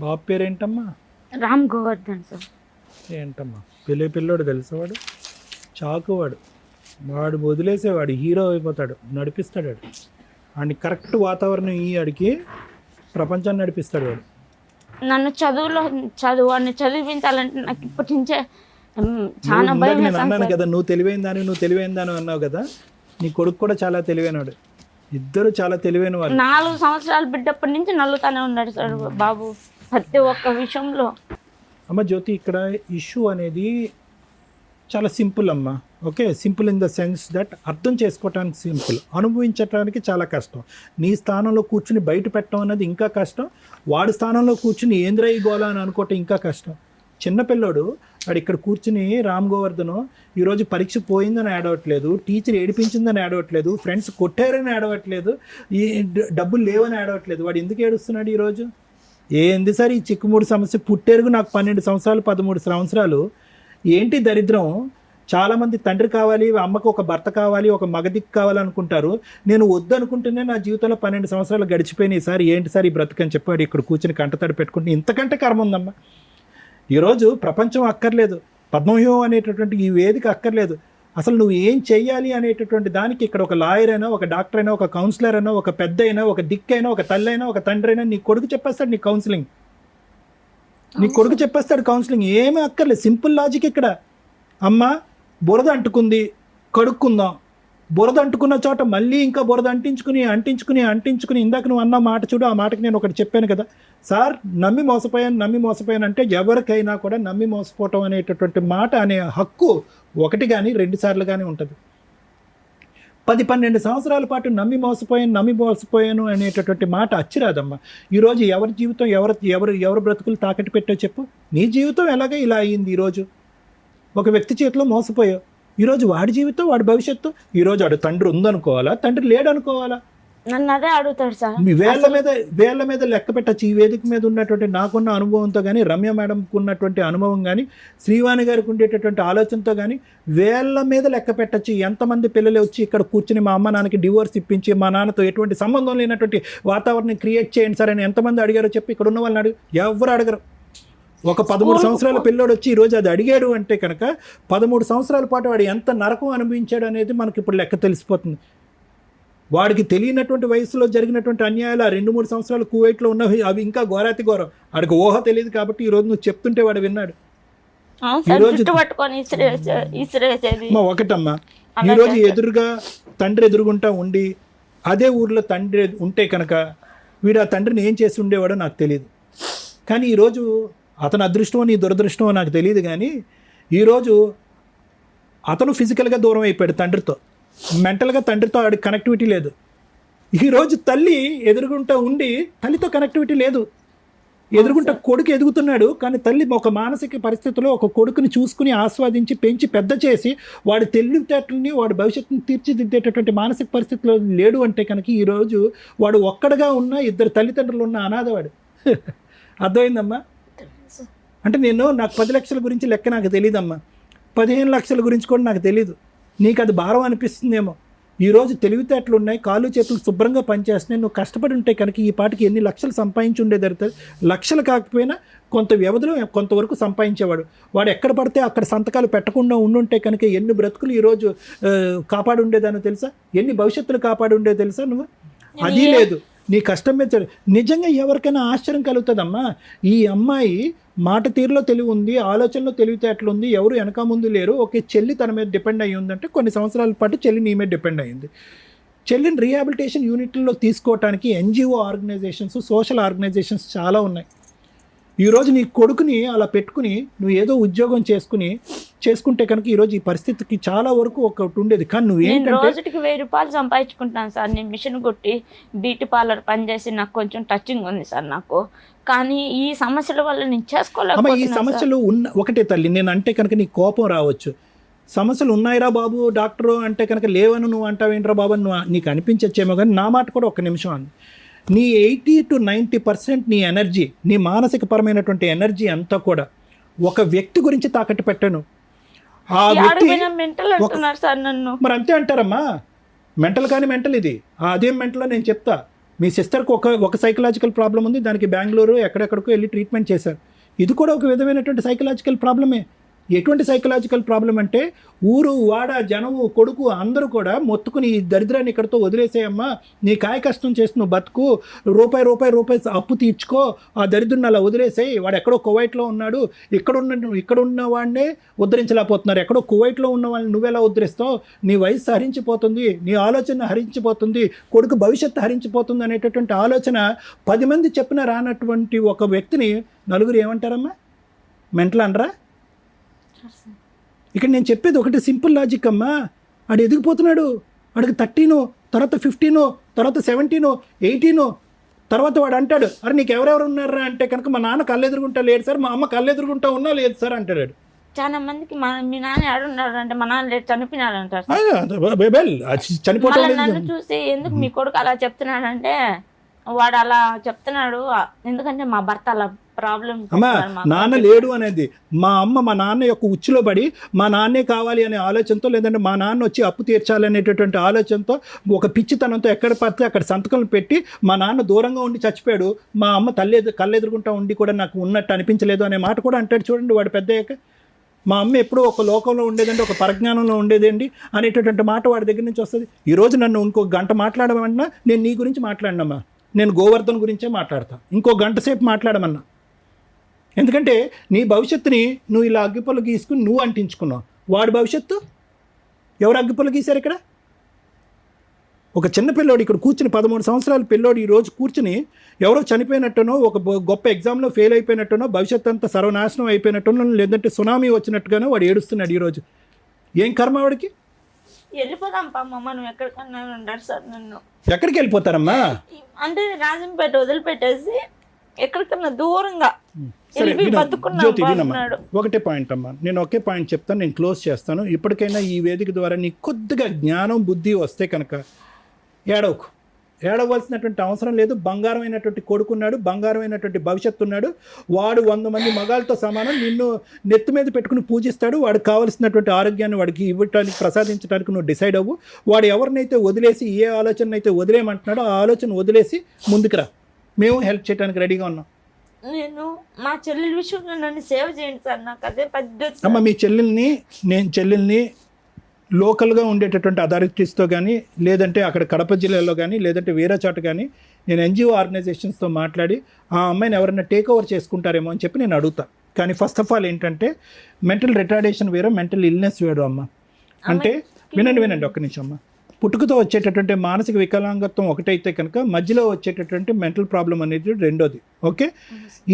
బాబు పేరు ఏంటమ్మా? రామ్ గోవర్ధన్ సార్. ఏంటమ్మా పిల్లోడు తెలుసా? వాడు చాకువాడు, వాడు వదిలేసేవాడు హీరో అయిపోతాడు, నడిపిస్తాడు వాడు. వాడిని కరెక్ట్ వాతావరణం ఈ ఆడికి ప్రపంచాన్ని నడిపిస్తాడు వాడు. నన్ను వాడిని చదివించాలంటే నాకు ఇప్పటి నుంచే చాలా భయం. నేను అన్నాను కదా నువ్వు తెలివైన దాని అన్నావు కదా, నీ కొడుకు కూడా చాలా తెలివైనవాడు, ఇద్దరు చాలా తెలివైన వాళ్ళు. 4 సంవత్సరాలు బిడ్డప్పటి నుంచి నల్లుతానే ఉన్నాడు సార్ బాబు ప్రతి ఒక్క విషయంలో. అమ్మ జ్యోతి, ఇక్కడ ఇష్యూ అనేది చాలా సింపుల్ అమ్మా. Okay, simple in the sense that అర్థం చేసుకోవటానికి సింపుల్, అనుభవించడానికి చాలా కష్టం. నీ స్థానంలో కూర్చుని బయట పెట్టడం అనేది ఇంకా కష్టం, వాడి స్థానంలో కూర్చుని ఏంద్రై గోలా అని అనుకోవటం ఇంకా కష్టం. చిన్నపిల్లోడు వాడు ఇక్కడ కూర్చుని రామ్ గోవర్ధను ఈరోజు పరీక్ష పోయిందని ఏడవట్లేదు, టీచర్ ఏడిపించిందని ఏడవట్లేదు, ఫ్రెండ్స్ కొట్టారని ఏడవట్లేదు, ఈ డబ్బులు లేవని ఏడవట్లేదు. వాడు ఎందుకు ఏడుస్తున్నాడు ఈరోజు? ఏంది సార్ ఈ చిక్కుముడి సమస్య? పుట్టేరుగు నాకు 12 సంవత్సరాలు 13 సంవత్సరాలు. ఏంటి దరిద్రం? చాలామంది తండ్రి కావాలి, అమ్మకు ఒక భర్త కావాలి, ఒక మగదిక్కు కావాలనుకుంటారు. నేను వద్దు అనుకుంటేనే నా జీవితంలో 12 సంవత్సరాలు గడిచిపోయినాయి సార్, ఏంటి సార్ ఈ బ్రతుకని చెప్పాడు ఇక్కడ కూర్చుని కంటతడి పెట్టుకుంటే. ఇంతకంటే కర్మ ఉందమ్మా. ఈరోజు ప్రపంచం అక్కర్లేదు, పద్మవ్యూహం అనేటటువంటి ఈ వేదిక అక్కర్లేదు. అసలు నువ్వు ఏం చెయ్యాలి అనేటటువంటి దానికి ఇక్కడ ఒక లాయర్ అయినా, ఒక డాక్టర్ అయినా, ఒక కౌన్సిలర్ అయినా, ఒక పెద్ద అయినా, ఒక దిక్కైనా, ఒక తల్లి అయినా, ఒక తండ్రి అయినా నీ కొడుకు చెప్పేస్తాడు నీ కౌన్సిలింగ్. నీ కొడుకు చెప్పేస్తాడు కౌన్సిలింగ్, ఏమీ అక్కర్లేదు, సింపుల్ లాజిక్ ఇక్కడ. అమ్మ బురద అంటుకుంది, కడుక్కుందాం. బురద అంటుకున్న చోట మళ్ళీ ఇంకా బురద అంటించుకుని ఇందాక నువ్వు అన్న మాట చూడు, ఆ మాటకి నేను ఒకటి చెప్పాను కదా సార్, నమ్మి మోసపోయాను అంటే ఎవరికైనా కూడా నమ్మి మోసపోవటం అనేటటువంటి మాట అనే హక్కు ఒకటి కానీ 2 సార్లు కానీ ఉంటుంది. 10-12 సంవత్సరాల పాటు నమ్మి మోసపోయాను అనేటటువంటి మాట అచ్చిరాదమ్మా. ఈరోజు ఎవరి జీవితం ఎవరు బ్రతుకులు తాకట్టు పెట్టో చెప్పు. నీ జీవితం ఎలాగ ఇలా అయ్యింది. ఈరోజు ఒక వ్యక్తి చేతిలో మోసపోయావు, ఈరోజు వాడి జీవితం, వాడి భవిష్యత్తు. ఈరోజు వాడు తండ్రి ఉందనుకోవాలా, తండ్రి లేడనుకోవాలా? నన్ను అదే అడుగుతాడు సార్. మీ వేళ్ళ మీద లెక్క పెట్టచ్చు. ఈ వేదిక మీద ఉన్నటువంటి నాకున్న అనుభవంతో కానీ, రమ్య మేడంకు ఉన్నటువంటి అనుభవం కానీ, శ్రీవాణి గారికి ఉండేటటువంటి ఆలోచనతో కానీ వేళ్ళ మీద లెక్క పెట్టచ్చు. ఎంతమంది పిల్లలు వచ్చి ఇక్కడ కూర్చుని మా అమ్మ నాన్నకి డివోర్స్ ఇప్పించి మా నాన్నతో ఎటువంటి సంబంధం లేనటువంటి వాతావరణం క్రియేట్ చేయండి సార్ అని ఎంతమంది అడిగారో చెప్పి ఇక్కడ ఉన్న వాళ్ళని ఎవరు అడగరు. ఒక 13 సంవత్సరాల పిల్లోడు వచ్చి ఈరోజు అది అడిగాడు అంటే కనుక 13 సంవత్సరాల పాటు వాడు ఎంత నరకం అనుభవించాడు అనేది మనకి ఇప్పుడు లెక్క తెలిసిపోతుంది. వాడికి తెలియనటువంటి వయసులో జరిగినటువంటి అన్యాయాలు, ఆ 2-3 సంవత్సరాలు కువైట్లో ఉన్నవి, అవి ఇంకా ఘోరాతి ఘోరం. వాడికి ఊహ తెలియదు కాబట్టి ఈరోజు నువ్వు చెప్తుంటే వాడు విన్నాడు. ఒకటమ్మా, ఈరోజు ఎదురుగా తండ్రి ఎదురుగుంటా ఉండి అదే ఊర్లో తండ్రి ఉంటే కనుక వీడు ఆ తండ్రిని ఏం చేసి ఉండేవాడో నాకు తెలియదు. కానీ ఈరోజు అతని అదృష్టమో నీ దురదృష్టమో నాకు తెలియదు. కానీ ఈరోజు అతను ఫిజికల్గా దూరం అయిపోయాడు తండ్రితో, మెంటల్గా తండ్రితో ఆడికి కనెక్టివిటీ లేదు. ఈరోజు తల్లి ఎదురుగుంటా ఉండి తల్లితో కనెక్టివిటీ లేదు. ఎదురుగుంటా కొడుకు ఎదుగుతున్నాడు, కానీ తల్లి ఒక మానసిక పరిస్థితిలో ఒక కొడుకుని చూసుకుని ఆస్వాదించి పెంచి పెద్ద చేసి వాడి తెలివితేటలని వాడి భవిష్యత్తుని తీర్చిదిద్దేటటువంటి మానసిక పరిస్థితిలో లేడు అంటే కనుక ఈరోజు వాడు ఒక్కడగా ఉన్న 2 తల్లిదండ్రులు ఉన్న అనాథవాడు. అర్థమైందమ్మా? అంటే నాకు 10 లక్షల గురించి లెక్క నాకు తెలియదమ్మా, 15 లక్షల గురించి కూడా నాకు తెలీదు. నీకు అది భారం అనిపిస్తుందేమో. ఈరోజు తెలివితేటలు ఉన్నాయి, కాళ్ళు చేతులు శుభ్రంగా పనిచేస్తున్నాయి. నువ్వు కష్టపడి ఉంటే కనుక ఈ పాటికి ఎన్ని లక్షలు సంపాదించి ఉండేదరుతుంది. లక్షలు కాకపోయినా కొంత వ్యవధిలో కొంతవరకు సంపాదించేవాడు. వాడు ఎక్కడ పడితే అక్కడ సంతకాలు పెట్టకుండా ఉండుంటే కనుక ఎన్ని బ్రతుకులు ఈరోజు కాపాడు ఉండేదానో తెలుసా, ఎన్ని భవిష్యత్తులు కాపాడు ఉండేదో తెలుసా నువ్వు? అది లేదు. నీ కష్టం మీద నిజంగా ఎవరికైనా ఆశ్చర్యం కలుగుతుందమ్మా. ఈ అమ్మాయి మాట తీరులో తెలివి ఉంది, ఆలోచనలో తెలివితేటలు ఉంది, ఎవరు వెనక ముందు లేరు. ఓకే, చెల్లి తన మీద డిపెండ్ అయ్యి ఉందంటే కొన్ని సంవత్సరాల పాటు చెల్లి నీ మీద డిపెండ్ అయ్యింది. చెల్లిని రీహాబిలిటేషన్ యూనిట్లలో తీసుకోవడానికి NGO ఆర్గనైజేషన్స్, సోషల్ ఆర్గనైజేషన్స్ చాలా ఉన్నాయి. ఈరోజు నీ కొడుకుని అలా పెట్టుకుని నువ్వు ఏదో ఉద్యోగం చేసుకుంటే కనుక ఈరోజు ఈ పరిస్థితికి చాలా వరకు ఒకటి ఉండేది. కానీ నువ్వు ఏంటంటే రోజుకి 1000 రూపాయలు సంపాదించుకుంటాను సార్. నేను మిషన్ కొట్టి బ్యూటీ పార్లర్ పనిచేసి నాకు కొంచెం టచింగ్ ఉంది సార్ నాకు. కానీ ఈ సమస్యల వల్ల నేను చేసుకోలేకపోతున్నాను. ఈ సమస్యలు ఒకటే తల్లి, నేను అంటే కనుక నీకు కోపం రావచ్చు. సమస్యలు ఉన్నాయిరా బాబు డాక్టరు అంటే కనుక లేవని నువ్వు అంటావేంట్రా బాబు అని నీకు అనిపించచ్చేమో. కానీ నా మాట కూడా ఒక నిమిషం అండి. నీ 80 to 90% నీ ఎనర్జీ, నీ మానసిక పరమైనటువంటి ఎనర్జీ అంతా కూడా ఒక వ్యక్తి గురించి తాకట్టు పెట్టాను. ఆ వ్యక్తి మరి అంతే అంటారమ్మా. మెంటల్ కానీ మెంటల్ ఇది. అదేం మెంటల్ నేను చెప్తా. మీ సిస్టర్కి ఒక సైకలాజికల్ ప్రాబ్లం ఉంది, దానికి బెంగళూరు ఎక్కడెక్కడికో వెళ్ళి ట్రీట్మెంట్ చేశారు. ఇది కూడా ఒక విధమైనటువంటి సైకలాజికల్ ప్రాబ్లమే. ఎటువంటి సైకలాజికల్ ప్రాబ్లం అంటే ఊరు వాడ జనము కొడుకు అందరూ కూడా మొత్తుకుని ఈ దరిద్రాన్ని ఇక్కడితో వదిలేసేయమ్మా, నీ కాయ కష్టం చేసి నువ్వు బతుకు, రూపాయి అప్పు తీర్చుకో, ఆ దరిద్రుని అలా వదిలేసేయి. వాడు ఎక్కడో కువైట్లో ఉన్నాడు, ఇక్కడున్న వాడినే ఉద్ధరించలేకపోతున్నారు, ఎక్కడో కువైట్లో ఉన్న వాళ్ళని నువ్వెలా ఉద్ధరిస్తావు? నీ వయసు హరించిపోతుంది, నీ ఆలోచన హరించిపోతుంది, కొడుకు భవిష్యత్తు హరించిపోతుంది అనేటటువంటి ఆలోచన 10 మంది చెప్పిన రానటువంటి ఒక వ్యక్తిని నలుగురు ఏమంటారమ్మా? మెంటల్ అనరా? ఇక్కడ నేను చెప్పేది ఒకటి సింపుల్ లాజిక్ అమ్మా. ఆడు ఎదిగిపోతున్నాడు, వాడికి 13, తర్వాత 15, తర్వాత 17, 18, తర్వాత వాడు అంటాడు, అరే నీకు ఎవరెవరు ఉన్నారా అంటే కనుక మా నాన్న కళ్ళెదురుగుంటా లేడు సార్, మా అమ్మ కళ్ళెదురుగుంటా ఉన్నా లేదు సార్ అంటాడు. చాలా మందికి మీ నాన్న ఆడున్నాడు అంటే మా నాన్న లేడు చనిపోయినాడు అంటారు. చనిపోతాడు. నన్ను చూసి ఎందుకు మీ కొడుకు అలా చెప్తున్నాడంటే వాడు అలా చెప్తున్నాడు ఎందుకంటే మా భర్త అలా ప్రాబ్లం. అమ్మా నాన్న లేడు అనేది మా అమ్మ మా నాన్న యొక్క ఉచ్చులో పడి మా నాన్నే కావాలి అనే ఆలోచనతో, లేదంటే మా నాన్న వచ్చి అప్పు తీర్చాలనేటటువంటి ఆలోచనతో ఒక పిచ్చితనంతో ఎక్కడ పడితే అక్కడ సంతకం పెట్టి మా నాన్న దూరంగా ఉండి చచ్చిపోయాడు, మా అమ్మ కళ్ళెదురుగుంటా ఉండి కూడా నాకు ఉన్నట్టు అనిపించలేదు అనే మాట కూడా అంటాడు. చూడండి వాడు పెద్దయ్యాక మా అమ్మ ఎప్పుడూ ఒక లోకంలో ఉండేదండి, ఒక పరజ్ఞానంలో ఉండేదండి అనేటటువంటి మాట వాడి దగ్గర నుంచి వస్తుంది. ఈరోజు నన్ను ఇంకో గంట మాట్లాడమన్నా నేను నీ గురించి మాట్లాడినమ్మా, నేను గోవర్ధన్ గురించే మాట్లాడతా. ఇంకో గంట సేపు మాట్లాడమన్నా ఎందుకంటే నీ భవిష్యత్తుని నువ్వు ఇలా అగ్గిపుల్ల గీసుకుని నువ్వు అంటించుకున్నావు. వాడి భవిష్యత్తు ఎవరు అగ్గిపుల్ల గీశారు ఇక్కడ? ఒక చిన్న పిల్లోడు ఇక్కడ కూర్చుని 13 సంవత్సరాల పిల్లోడు ఈరోజు కూర్చుని ఎవరో చనిపోయినట్టునో, ఒక గొప్ప ఎగ్జామ్లో ఫెయిల్ అయిపోయినట్టునో, భవిష్యత్తు అంతా సర్వనాశనం అయిపోయినట్టునో, లేదంటే సునామీ వచ్చినట్టుగానో వాడు ఏడుస్తున్నాడు ఈరోజు. ఏం కర్మ వాడికి? వెళ్ళిపోదాం పామ్మ, మనం ఎక్కడికన్నా ఉంటారు సార్. నన్ను ఎక్కడికి వెళ్ళిపోతారమ్మా? అంటే రాజంపేట వదిలిపెట్టేసి ఎక్కడికన్నా దూరంగా సరే వెళ్ళి వినమ్మా, బతుకున్నాం జ్యోతి వినమ్మా, బాగున్నాడు. ఒకటే పాయింట్ అమ్మా, నేను ఒకే పాయింట్ చెప్తాను, నేను క్లోజ్ చేస్తాను. ఇప్పటికైనా ఈ వేదిక ద్వారా నీకు కొద్దిగా జ్ఞానం బుద్ధి వస్తే కనుక ఏడవకు. ఏడవలసినటువంటి అవసరం లేదు. బంగారమైనటువంటి కొడుకున్నాడు, బంగారమైనటువంటి భవిష్యత్తు ఉన్నాడు. వాడు 100 మంది మగాళ్ళతో సమానం. నిన్ను నెత్తి మీద పెట్టుకుని పూజిస్తాడు. వాడికి కావలసినటువంటి ఆరోగ్యాన్ని వాడికి ఇవ్వటానికి, ప్రసాదించడానికి నువ్వు డిసైడ్ అవ్వు. వాడు ఎవరినైతే వదిలేసి, ఏ ఆలోచన అయితే వదిలేయమంటున్నాడో ఆ ఆలోచన వదిలేసి ముందుకు రా. మేము హెల్ప్ చేయడానికి రెడీగా ఉన్నాం. నేను మా చెల్లెల విషయంలో నన్ను సేవ్ చేయండి సార్, నాకు అదే పెద్ద అమ్మ, మీ చెల్లెల్ని లోకల్గా ఉండేటటువంటి అథారిటీస్తో కానీ, లేదంటే అక్కడ కడప జిల్లాలో కానీ, లేదంటే వేరే చోట కానీ నేను ఎన్జిఓ ఆర్గనైజేషన్స్తో మాట్లాడి ఆ అమ్మాయిని ఎవరైనా టేక్ ఓవర్ చేసుకుంటారేమో అని చెప్పి నేను అడుగుతా. కానీ ఫస్ట్ ఆఫ్ ఆల్ ఏంటంటే మెంటల్ రిటార్డేషన్ వేరు, మెంటల్ ఇల్నెస్ వేరు అమ్మ. అంటే వినండి ఒక్క నిమిషం అమ్మ. పుట్టుకతో వచ్చేటటువంటి మానసిక వికలాంగత్వం ఒకటైతే కనుక మధ్యలో వచ్చేటటువంటి మెంటల్ ప్రాబ్లం అనేది రెండోది. ఓకే,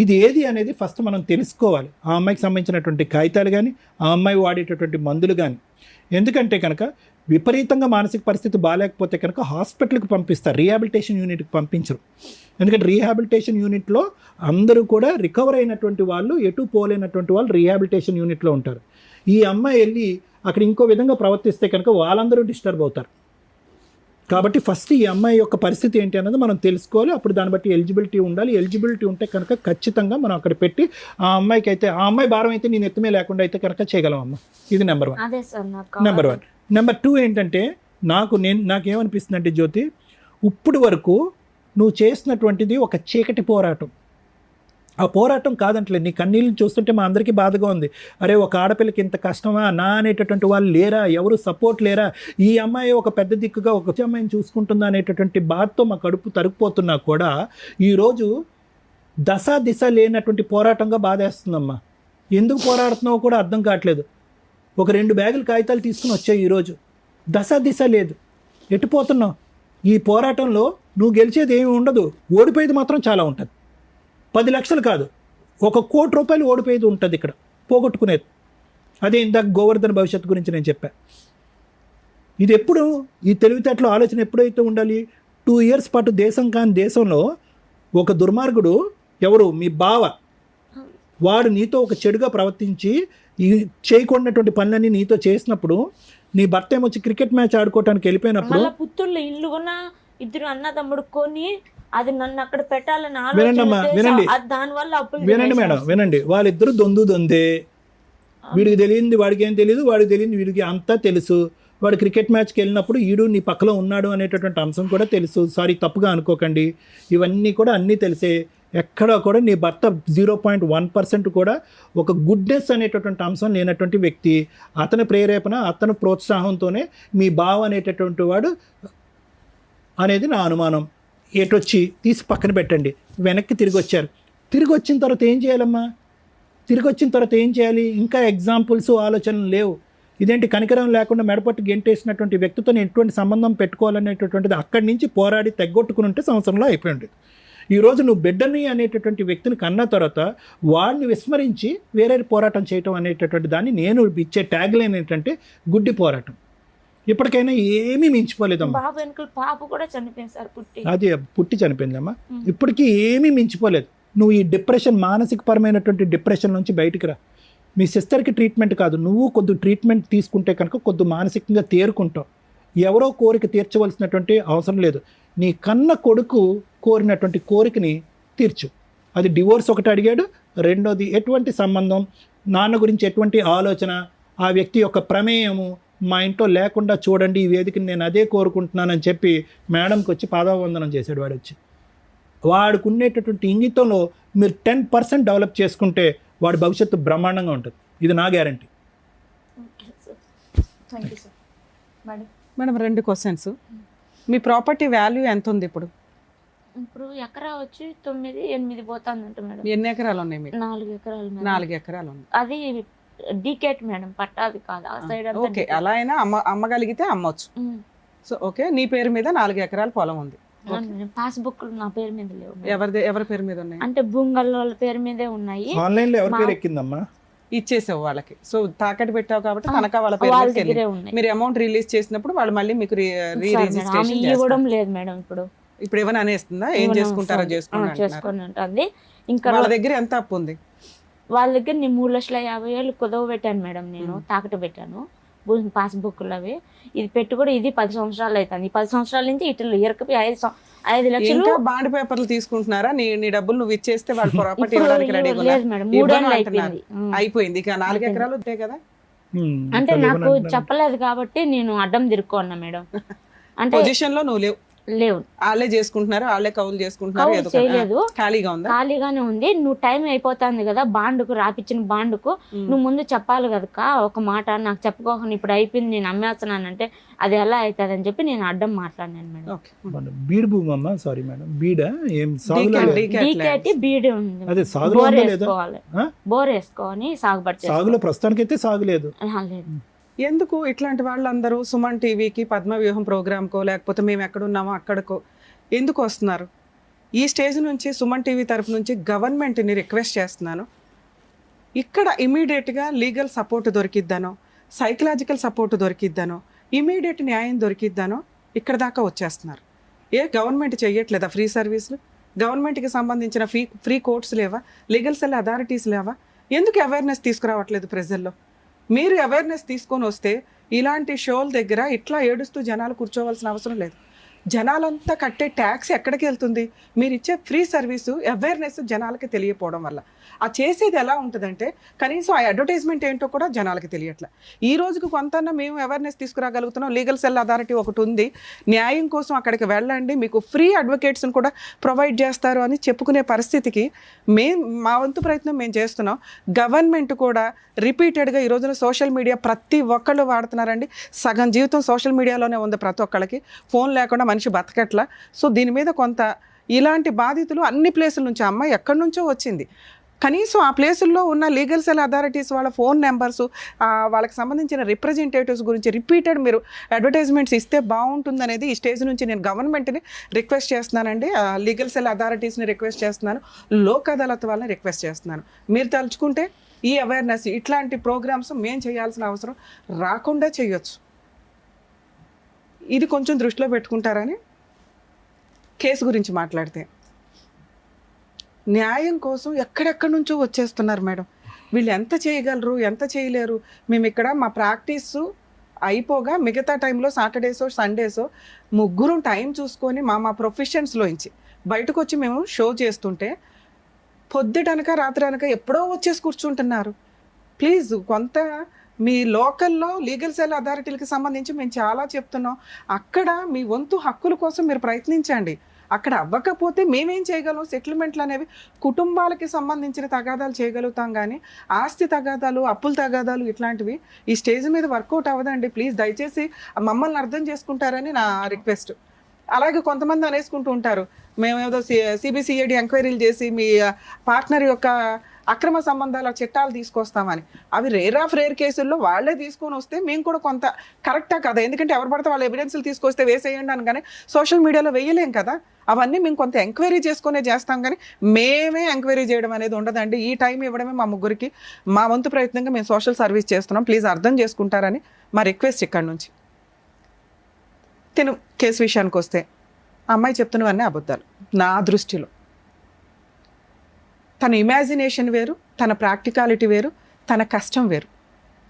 ఇది ఏది అనేది ఫస్ట్ మనం తెలుసుకోవాలి. ఆ అమ్మాయికి సంబంధించినటువంటి కాగితాలు కానీ, ఆ అమ్మాయి వాడేటటువంటి మందులు కానీ. ఎందుకంటే కనుక విపరీతంగా మానసిక పరిస్థితి బాగాలేకపోతే కనుక హాస్పిటల్కి పంపిస్తారు, రీహాబిలిటేషన్ యూనిట్కి పంపించరు. ఎందుకంటే రీహాబిలిటేషన్ యూనిట్లో అందరూ కూడా రికవర్ అయినటువంటి వాళ్ళు, ఎటు పోలేనటువంటి వాళ్ళు రీహాబిలిటేషన్ యూనిట్లో ఉంటారు. ఈ అమ్మాయి వెళ్ళి అక్కడ ఇంకో విధంగా ప్రవర్తిస్తే కనుక వాళ్ళందరూ డిస్టర్బ్ అవుతారు. కాబట్టి ఫస్ట్ ఈ అమ్మాయి యొక్క పరిస్థితి ఏంటి అన్నది మనం తెలుసుకోవాలి. అప్పుడు దాన్ని బట్టి ఎలిజిబిలిటీ ఉండాలి. ఎలిజిబిలిటీ ఉంటే కనుక ఖచ్చితంగా మనం అక్కడ పెట్టి ఆ అమ్మాయికి అయితే, ఆ అమ్మాయి భారం అయితే నేను ఎత్తుమే లేకుండా అయితే కనుక చేయగలం అమ్మ. ఇది నెంబర్ 1. అదే సార్ నాకు నెంబర్ 1. నెంబర్ 2 ఏంటంటే నాకేమనిపిస్తుంది అంటే జ్యోతి, ఇప్పుడు వరకు నువ్వు చేసినటువంటిది ఒక చీకటి పోరాటం. ఆ పోరాటం కాదంటలే, నీ కన్నీళ్ళని చూస్తుంటే మా అందరికీ బాధగా ఉంది. అరే, ఒక ఆడపిల్లకి ఇంత కష్టమా నా అనేటటువంటి వాళ్ళు లేరా, ఎవరు సపోర్ట్ లేరా, ఈ అమ్మాయి ఒక పెద్ద దిక్కుగా ఒక అమ్మాయిని చూసుకుంటుందా అనేటటువంటి బాధతో మా కడుపు తరుక్కుపోతున్నా కూడా ఈరోజు దిశ లేనటువంటి పోరాటంగా బాధేస్తుందమ్మా. ఎందుకు పోరాడుతున్నావో కూడా అర్థం కావట్లేదు. ఒక 2 బ్యాగులు కాగితాలు తీసుకుని వచ్చాయి, ఈరోజు దిశ లేదు. ఎటుపోతున్నావు? ఈ పోరాటంలో నువ్వు గెలిచేది ఏమి ఉండదు, ఓడిపోయేది మాత్రం చాలా ఉంటుంది. 10 లక్షలు కాదు, 1 కోటి రూపాయలు ఓడిపోయేది ఉంటుంది ఇక్కడ, పోగొట్టుకునేది. అదే ఇందాక గోవర్ధన్ భవిష్యత్తు గురించి నేను చెప్పాను. ఇది ఎప్పుడు, ఈ తెలివితేటలో ఆలోచన ఎప్పుడైతే ఉండాలి? 2 ఇయర్స్ పాటు దేశం కాని దేశంలో ఒక దుర్మార్గుడు, ఎవరు, మీ బావ, వాడు నీతో ఒక చెడుగా ప్రవర్తించి ఈ చేయకూడనటువంటి పనులన్నీ నీతో చేసినప్పుడు, నీ భర్త ఏమొచ్చి క్రికెట్ మ్యాచ్ ఆడుకోవడానికి వెళ్ళిపోయినప్పుడు, మళ్ళీ పుత్తూరులో ఇల్లు కొన్న 2 అన్నదమ్ముడు కొని అది నన్ను అక్కడ పెట్టాలని వినండి దానివల్ల వినండి మేడం, వినండి. వాళ్ళిద్దరూ దొందే. వీడికి తెలియంది వాడికి ఏం తెలియదు, వాడికి తెలియంది వీడికి అంతా తెలుసు. వాడు క్రికెట్ మ్యాచ్కి వెళ్ళినప్పుడు ఈడు నీ పక్కలో ఉన్నాడు అనేటటువంటి అంశం కూడా తెలుసు. సారీ, తప్పుగా అనుకోకండి. ఇవన్నీ కూడా అన్నీ తెలిసే. ఎక్కడా కూడా నీ భర్త 0.1% కూడా ఒక గుడ్నెస్ అనేటటువంటి అంశం లేనటువంటి వ్యక్తి. అతని ప్రేరేపణ, అతని ప్రోత్సాహంతోనే మీ బావ అనేటటువంటి వాడు అనేది నా అనుమానం. ఎటొచ్చి తీసి పక్కన పెట్టండి. వెనక్కి తిరిగి వచ్చారు. తిరిగి వచ్చిన తర్వాత ఏం చేయాలమ్మా? తిరిగి వచ్చిన తర్వాత ఏం చేయాలి? ఇంకా ఎగ్జాంపుల్స్, ఆలోచనలు లేవు. ఇదేంటి కనికరం లేకుండా మెడపట్టు గెంటేసినటువంటి వ్యక్తితో నేను ఎటువంటి సంబంధం పెట్టుకోవాలనేటటువంటిది అక్కడి నుంచి పోరాడి తెగొట్టుకుని ఉంటే సంవత్సరంలో అయిపోయింది. ఈరోజు నువ్వు బిడ్డని అనేటటువంటి వ్యక్తిని కన్న తర్వాత వాడిని విస్మరించి వేరే పోరాటం చేయటం అనేటటువంటి దాన్ని నేను ఇచ్చే ట్యాగ్ లైన్ ఏంటంటే గుడ్డి పోరాటం. ఇప్పటికైనా ఏమీ మించిపోలేదమ్మా. బాబు వెనకాల పాప కూడా చనిపోయింది సార్, అది పుట్టి చనిపోయిందమ్మా. ఇప్పటికీ ఏమీ మించిపోలేదు. నువ్వు ఈ డిప్రెషన్, మానసిక పరమైనటువంటి డిప్రెషన్ నుంచి బయటికి రా. మీ సిస్టర్కి ట్రీట్మెంట్ కాదు, నువ్వు కొద్ది ట్రీట్మెంట్ తీసుకుంటే కనుక కొద్ది మానసికంగా తేరుకుంటావు. ఎవరో కోరిక తీర్చవలసినటువంటి అవసరం లేదు. నీ కన్న కొడుకు కోరినటువంటి కోరికని తీర్చు. అది డివోర్స్ ఒకటి అడిగాడు, రెండోది ఎటువంటి సంబంధం, నాన్న గురించి ఎటువంటి ఆలోచన, ఆ వ్యక్తి యొక్క ప్రమేయము మా ఇంట్లో లేకుండా చూడండి, ఈ వేదికని నేను అదే కోరుకుంటున్నానని చెప్పి మేడంకి వచ్చి పాదావందనం చేశాడు. వాడు వచ్చి వాడికి ఉండేటటువంటి ఇంగితంలో మీరు 10% డెవలప్ చేసుకుంటే వాడి భవిష్యత్తు బ్రహ్మాండంగా ఉంటుంది. ఇది నా guarantee. Thank you sir. Madam madam 2 questions. Me property value ఎంత ఉంది ఇప్పుడు? ఇప్పుడు ఎకరా వచ్చి 9-8 పోతుందంట మేడం. ఎన్ని ఎకరాలు ఉన్నాయి మీకు? 4 ఎకరాలు మేడం. 4 ఎకరాలు ఉంది. అది డీకేట్ మేడం, పట్టాది కాదు ఆ సైడ్ అంతా. ఓకే, అలా అయినా అమ్మగలిగితే అమ్మొచ్చు. సో ఓకే, నీ పేరు మీద 4 ఎకరాల పొలం ఉంది. పాస్బుక్ నా పేరు మీద లేవు. ఎవరి పేరు మీద ఉన్నాయి? అంటే భూంగల్ వాళ్ళ పేరు మీదే ఉన్నాయి. ఆన్లైన్ లో ఎవరి పేరు ఎక్కిందమ్మా? ఇచ్చేసావు వాళ్ళకి. సో తాకట్టు పెట్టావు కాబట్టి తనఖా వాళ్ళ పేరు వాళ్ళ మీదకి దగ్గరే వెళ్ళింది. ఉన్నాయి. మీరు అమౌంట్ రిలీజ్ చేసినప్పుడు వాళ్ళు మళ్ళీ మీకు రిజిస్ట్రేషన్ ఇవ్వడం లేదు మేడం. ఇప్పుడు ఏమైనా అనేస్తుందా? ఏం చేసుకుంటారో చేసుకోండి అంటుంది. ఇంకా వాళ్ళ దగ్గర ఎంత అప్పు ఉంది? వాళ్ళ దగ్గర నేను 3,50,000 కుదవ పెట్టాను మేడం. నేను తాకట్టు పెట్టాను పాస్బుక్లు అవి. ఇది పెట్టి కూడా ఇది 10 సంవత్సరాలు అవుతుంది. ఈ 10 సంవత్సరాల నుంచి ఇట్లా ఇరకపి 5 లక్షలు. ఇంకా బాండ్ పేపర్లు తీసుకుంటున్నారా? నీ డబ్బులు నువ్వు ఇచ్చేస్తే వాళ్ళు ప్రాపర్టీ ఇవ్వడానికి రెడీగా లేదు మేడం. 3 ఏళ్ళు అయిపోయింది. అయిపోయింది. ఇక 4 ఎకరాలు ఉంటాయి కదా. అంటే నాకు చెప్పలేదు కాబట్టి నేను అడ్డం తిరుక్కున్నా మేడం. అంటే పొజిషన్ లో నువ్వు లేవు. వాళ్ళే చేసుకుంటున్నారు, వాళ్ళే కౌలు చేసుకుంటున్నారు. చేయలేదు, ఖాళీగా ఉందా? ఖాళీగానే ఉంది. నువ్వు టైం అయిపోతుంది కదా బాండుకు, రాపిచ్చిన బాండుకు నువ్వు ముందు చెప్పాలి కదా ఒక మాట. నాకు చెప్పుకోకుండా ఇప్పుడు అయిపోయింది నేను అమ్మేస్తున్నానంటే అది ఎలా అవుతుంది అని చెప్పి నేను అడ్డం మాట్లాడినాను మేడం. బీడ్ భూమి అమ్మా, సారీ మేడం, బీడా ఏం డీకేటి బీడ్ ఉంది. అదే బోర్ వేసుకోవాలి, బోర్ వేసుకొని సాగుబడి సాగులో ప్రస్తుతానికి అయితే సాగులేదు. లేదు. ఎందుకు ఇట్లాంటి వాళ్ళందరూ సుమన్ టీవీకి, పద్మవ్యూహం ప్రోగ్రామ్కో లేకపోతే మేము ఎక్కడున్నామో అక్కడికో ఎందుకు వస్తున్నారు? ఈ స్టేజ్ నుంచి సుమన్ టీవీ తరఫు నుంచి గవర్నమెంట్ని రిక్వెస్ట్ చేస్తున్నాను, ఇక్కడ ఇమీడియట్గా లీగల్ సపోర్ట్ దొరికిద్దానో, సైకలాజికల్ సపోర్ట్ దొరికిద్దానో, ఇమీడియట్ న్యాయం దొరికిద్దానో ఇక్కడ దాకా వచ్చేస్తున్నారు. గవర్నమెంట్ చెయ్యట్లేదా ఫ్రీ సర్వీసులు? గవర్నమెంట్కి సంబంధించిన ఫ్రీ కోర్ట్స్ లేవా? లీగల్ సెల్ అథారిటీస్ లేవా? ఎందుకు అవేర్నెస్ తీసుకురావట్లేదు ప్రజల్లో? మీరు అవేర్నెస్ తీసుకొని వస్తే ఇలాంటి షోల దగ్గర ఇట్లా ఏడుస్తూ జనాలు కూర్చోవలసిన అవసరం లేదు. జనాలంతా కట్టే ట్యాక్స్ ఎక్కడికి వెళ్తుంది? మీరు ఇచ్చే ఫ్రీ సర్వీసు అవేర్నెస్ జనాలకి తెలియకపోవడం వల్ల. ఆ చేసేది ఎలా ఉంటుందంటే కనీసం ఆ అడ్వర్టైజ్మెంట్ ఏంటో కూడా జనాలకి తెలియట్లే. ఈ రోజుకు కొంతన్నా మేము అవేర్నెస్ తీసుకురాగలుగుతున్నాం. లీగల్ సెల్ అథారిటీ ఒకటి ఉంది, న్యాయం కోసం అక్కడికి వెళ్ళండి, మీకు ఫ్రీ అడ్వకేట్స్ని కూడా ప్రొవైడ్ చేస్తారు అని చెప్పుకునే పరిస్థితికి మా వంతు ప్రయత్నం మేము చేస్తున్నాం. గవర్నమెంట్ కూడా రిపీటెడ్గా ఈ రోజున సోషల్ మీడియా ప్రతి ఒక్కళ్ళు వాడుతున్నారండి. సగం జీవితం సోషల్ మీడియాలోనే ఉంది ప్రతి ఒక్కళ్ళకి. ఫోన్ లేకుండా మనిషి బతకట్లా. సో దీని మీద కొంత ఇలాంటి బాధితులు అన్ని ప్లేసుల నుంచి, అమ్మాయి ఎక్కడి నుంచో వచ్చింది, కనీసం ఆ ప్లేసుల్లో ఉన్న లీగల్ సెల్ అథారిటీస్ వాళ్ళ ఫోన్ నెంబర్సు, వాళ్ళకి సంబంధించిన రిప్రజెంటేటివ్స్ గురించి రిపీటెడ్ మీరు అడ్వర్టైజ్మెంట్స్ ఇస్తే బాగుంటుందనేది ఈ స్టేజ్ నుంచి నేను గవర్నమెంట్ని రిక్వెస్ట్ చేస్తున్నానండి. లీగల్ సెల్ అథారిటీస్ని రిక్వెస్ట్ చేస్తున్నాను, లోక్ అదాలత్ వాళ్ళని రిక్వెస్ట్ చేస్తున్నాను. మీరు తలుచుకుంటే ఈ అవేర్నెస్ ఇట్లాంటి ప్రోగ్రామ్స్ మేము చేయాల్సిన అవసరం రాకుండా చేయొచ్చు. ఇది కొంచెం దృష్టిలో పెట్టుకుంటారని. కేసు గురించి మాట్లాడితే న్యాయం కోసం ఎక్కడెక్కడి నుంచో వచ్చేస్తున్నారు మేడం. వీళ్ళు ఎంత చేయగలరు, ఎంత చేయలేరు? మేము ఇక్కడ మా ప్రాక్టీసు అయిపోగా మిగతా టైంలో సాటర్డేసో సండేసో ముగ్గురం టైం చూసుకొని మా ప్రొఫెషన్స్లోంచి బయటకు వచ్చి మేము షో చేస్తుంటే పొద్దుటనక రాత్రి అనక ఎప్పుడో వచ్చేసి కూర్చుంటున్నారు. ప్లీజ్ కొంత మీ లోకల్లో లీగల్ సెల్ అథారిటీలకు సంబంధించి మేము చాలా చెప్తున్నాం. అక్కడ మీ వంతు హక్కుల కోసం మీరు ప్రయత్నించండి. అక్కడ అవ్వకపోతే మేమేం చేయగలం? సెటిల్మెంట్లు అనేవి కుటుంబాలకి సంబంధించిన తగాదాలు చేయగలుగుతాం, కానీ ఆస్తి తగాదాలు, అప్పుల తగాదాలు ఇట్లాంటివి ఈ స్టేజ్ మీద వర్కౌట్ అవ్వదండి. ప్లీజ్ దయచేసి మమ్మల్ని అర్థం చేసుకుంటారని నా రిక్వెస్ట్. అలాగే కొంతమంది అనేసుకుంటూ ఉంటారు, మేమేదో సిబిసిఐడి ఎంక్వైరీలు చేసి మీ పార్ట్నర్ యొక్క అక్రమ సంబంధాల చట్టాలు తీసుకొస్తామని. అవి రేర్ ఆఫ్ రేర్ కేసుల్లో వాళ్ళే తీసుకొని వస్తే మేము కూడా కొంత కరెక్టా కదా? ఎందుకంటే ఎవరు పడితే వాళ్ళ ఎవిడెన్స్లు తీసుకొస్తే వేసేయండి అని కానీ సోషల్ మీడియాలో వేయలేం కదా. అవన్నీ మేము కొంత ఎంక్వైరీ చేసుకునే చేస్తాం, కానీ మేమే ఎంక్వైరీ చేయడం అనేది ఉండదండి. ఈ టైం ఇవ్వడమే మా ముగ్గురికి మా వంతు ప్రయత్నంగా మేము సోషల్ సర్వీస్ చేస్తున్నాం. ప్లీజ్ అర్థం చేసుకుంటారని మా రిక్వెస్ట్ ఇక్కడి నుంచి. కేసు విషయానికి వస్తే అమ్మాయి చెప్తున్నవన్నీ అబద్ధాలు నా దృష్టిలో. తన ఇమాజినేషన్ వేరు, తన ప్రాక్టికాలిటీ వేరు, తన కష్టం వేరు.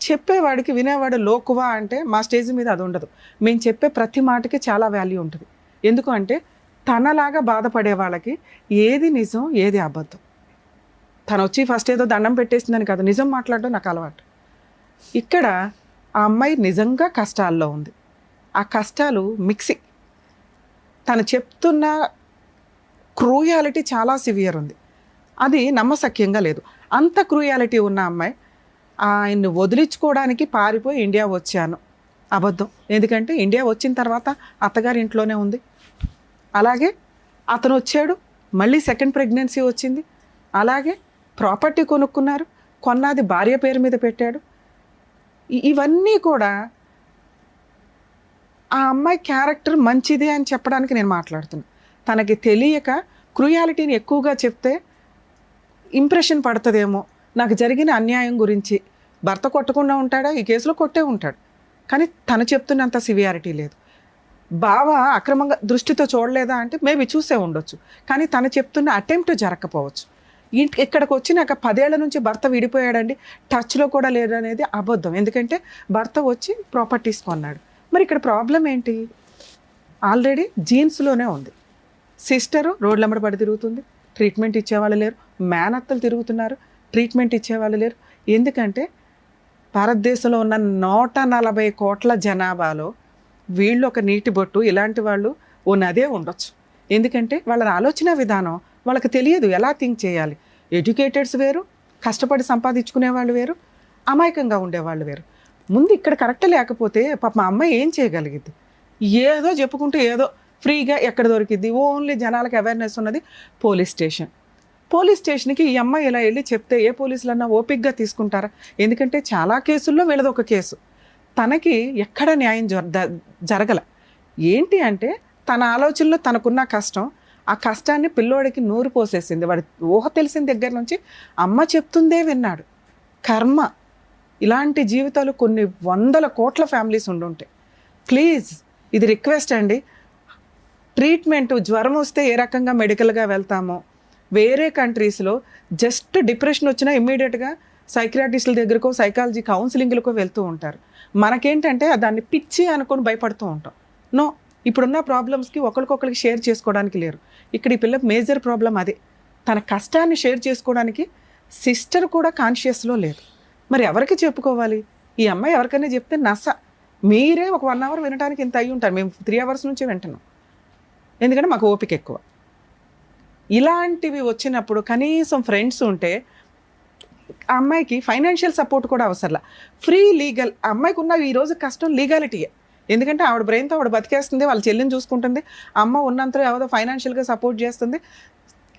చెప్పేవాడికి వినేవాడు లోకువా అంటే మా స్టేజ్ మీద అది ఉండదు. మేము చెప్పే ప్రతి మాటకి చాలా వాల్యూ ఉంటుంది. ఎందుకు అంటే తనలాగా బాధపడే వాళ్ళకి ఏది నిజం ఏది అబద్ధం. తను వచ్చి ఫస్ట్ ఏదో దండం పెట్టేసిందని కాదు, నిజం మాట్లాడడం నాకు అలవాటు. ఇక్కడ ఆ అమ్మాయి నిజంగా కష్టాల్లో ఉంది. ఆ కష్టాలు మిక్సింగ్. తను చెప్తున్న క్రూయాలిటీ చాలా సివియర్ ఉంది, అది నమ్మశక్యంగా లేదు. అంత క్రూయాలిటీ ఉన్న అమ్మాయి ఆయన్ని వదిలించుకోవడానికి పారిపోయి ఇండియా వచ్చాను, అబద్ధం. ఎందుకంటే ఇండియా వచ్చిన తర్వాత అత్తగారి ఇంట్లోనే ఉంది. అలాగే అతను వచ్చాడు, మళ్ళీ సెకండ్ ప్రెగ్నెన్సీ వచ్చింది, అలాగే ప్రాపర్టీ కొనుక్కున్నారు, కొన్నది భార్య పేరు మీద పెట్టాడు. ఇవన్నీ కూడా ఆ అమ్మాయి క్యారెక్టర్ మంచిదే అని చెప్పడానికి నేను మాట్లాడుతున్నాను. తనకి తెలియక క్రూయాలిటీని ఎక్కువగా చెప్తే ఇంప్రెషన్ పడుతుందేమో, నాకు జరిగిన అన్యాయం గురించి. భర్త కొట్టకుండా ఉంటాడా? ఈ కేసులో కొట్టే ఉంటాడు, కానీ తను చెప్తున్నంత సివియారిటీ లేదు. బావ అక్రమంగా దృష్టితో చూడలేదా అంటే మేబీ చూసే ఉండొచ్చు, కానీ తను చెప్తున్న అటెంప్ట్ జరగకపోవచ్చు. ఇక్కడికి వచ్చినాక 10 ఏళ్ల నుంచి భర్త విడిపోయాడండి, టచ్లో కూడా లేదనేది అబద్ధం. ఎందుకంటే భర్త వచ్చి ప్రాపర్టీస్ కొన్నాడు. మరి ఇక్కడ ప్రాబ్లం ఏంటి? ఆల్రెడీ జీన్స్లోనే ఉంది. సిస్టరు రోడ్లమ్మడి పడి తిరుగుతుంది, ట్రీట్మెంట్ ఇచ్చేవాళ్ళు లేరు. మేనత్తలు తిరుగుతున్నారు, ట్రీట్మెంట్ ఇచ్చేవాళ్ళు లేరు. ఎందుకంటే భారతదేశంలో ఉన్న 140 కోట్ల జనాభాలో వీళ్ళు ఒక నీటి బొట్టు ఇలాంటి వాళ్ళు ఉన్నదే ఉండొచ్చు. ఎందుకంటే వాళ్ళ ఆలోచన విధానం వాళ్ళకి తెలియదు, ఎలా థింక్ చేయాలి. ఎడ్యుకేటెడ్స్ వేరు, కష్టపడి సంపాదించుకునే వాళ్ళు వేరు, అమాయకంగా ఉండేవాళ్ళు వేరు. ముందు ఇక్కడ కరెక్ట్ లేకపోతే పాప మా అమ్మాయి ఏం చేయగలిగింది? ఏదో చెప్పుకుంటూ ఏదో ఫ్రీగా ఎక్కడ దొరికిద్ది. ఓన్లీ జనాలకు అవేర్నెస్ ఉన్నది పోలీస్ స్టేషన్. పోలీస్ స్టేషన్కి ఈ అమ్మాయి ఇలా వెళ్ళి చెప్తే ఏ పోలీసులన్నా ఓపిక్గా తీసుకుంటారా? ఎందుకంటే చాలా కేసుల్లో వీళ్ళది ఒక కేసు. తనకి ఎక్కడ న్యాయం జరగల. ఏంటి అంటే తన ఆలోచనలో తనకున్న కష్టం, ఆ కష్టాన్ని పిల్లోడికి నూరు పోసేసింది. వాడి ఊహ తెలిసిన దగ్గర నుంచి అమ్మ చెప్తుందే విన్నాడు. కర్మ. ఇలాంటి జీవితాలు కొన్ని 100 కోట్ల ఫ్యామిలీస్ ఉండుంటాయి. ప్లీజ్, ఇది రిక్వెస్ట్ అండి. ట్రీట్మెంట్ జ్వరం వస్తే ఏ రకంగా మెడికల్గా వెళ్తామో, వేరే కంట్రీస్లో జస్ట్ డిప్రెషన్ వచ్చినా ఇమ్మీడియట్గా సైకియాట్రిస్టుల దగ్గరకో సైకాలజీ కౌన్సిలింగ్లకో వెళ్తూ ఉంటారు. మనకేంటంటే దాన్ని పిచ్చి అనుకొని భయపడుతూ ఉంటాం. నో, ఇప్పుడున్న ప్రాబ్లమ్స్కి ఒకరికొకరికి షేర్ చేసుకోవడానికి లేరు. ఇక్కడ ఈ పిల్ల మేజర్ ప్రాబ్లం అదే. తన కష్టాన్ని షేర్ చేసుకోవడానికి సిస్టర్ కూడా కాన్షియస్లో లేదు. మరి ఎవరికి చెప్పుకోవాలి? ఈ అమ్మాయి ఎవరికైనా చెప్తే నస. మీరే ఒక 1 అవర్ వినడానికి ఇంత అయ్యి ఉంటారు, మేము 3 అవర్స్ నుంచి వింటున్నాం, ఎందుకంటే మాకు ఓపిక ఎక్కువ. ఇలాంటివి వచ్చినప్పుడు కనీసం ఫ్రెండ్స్ ఉంటే ఆ అమ్మాయికి ఫైనాన్షియల్ సపోర్ట్ కూడా అవసరంలా. Free legal. ఆ అమ్మాయికి ఉన్న ఈరోజు కష్టం లీగాలిటీయే. ఎందుకంటే ఆవిడ బ్రెయిన్తో ఆవిడ బతికేస్తుంది, వాళ్ళ చెల్లిని చూసుకుంటుంది, అమ్మ ఉన్నంతలో ఏదో ఫైనాన్షియల్గా సపోర్ట్ చేస్తుంది,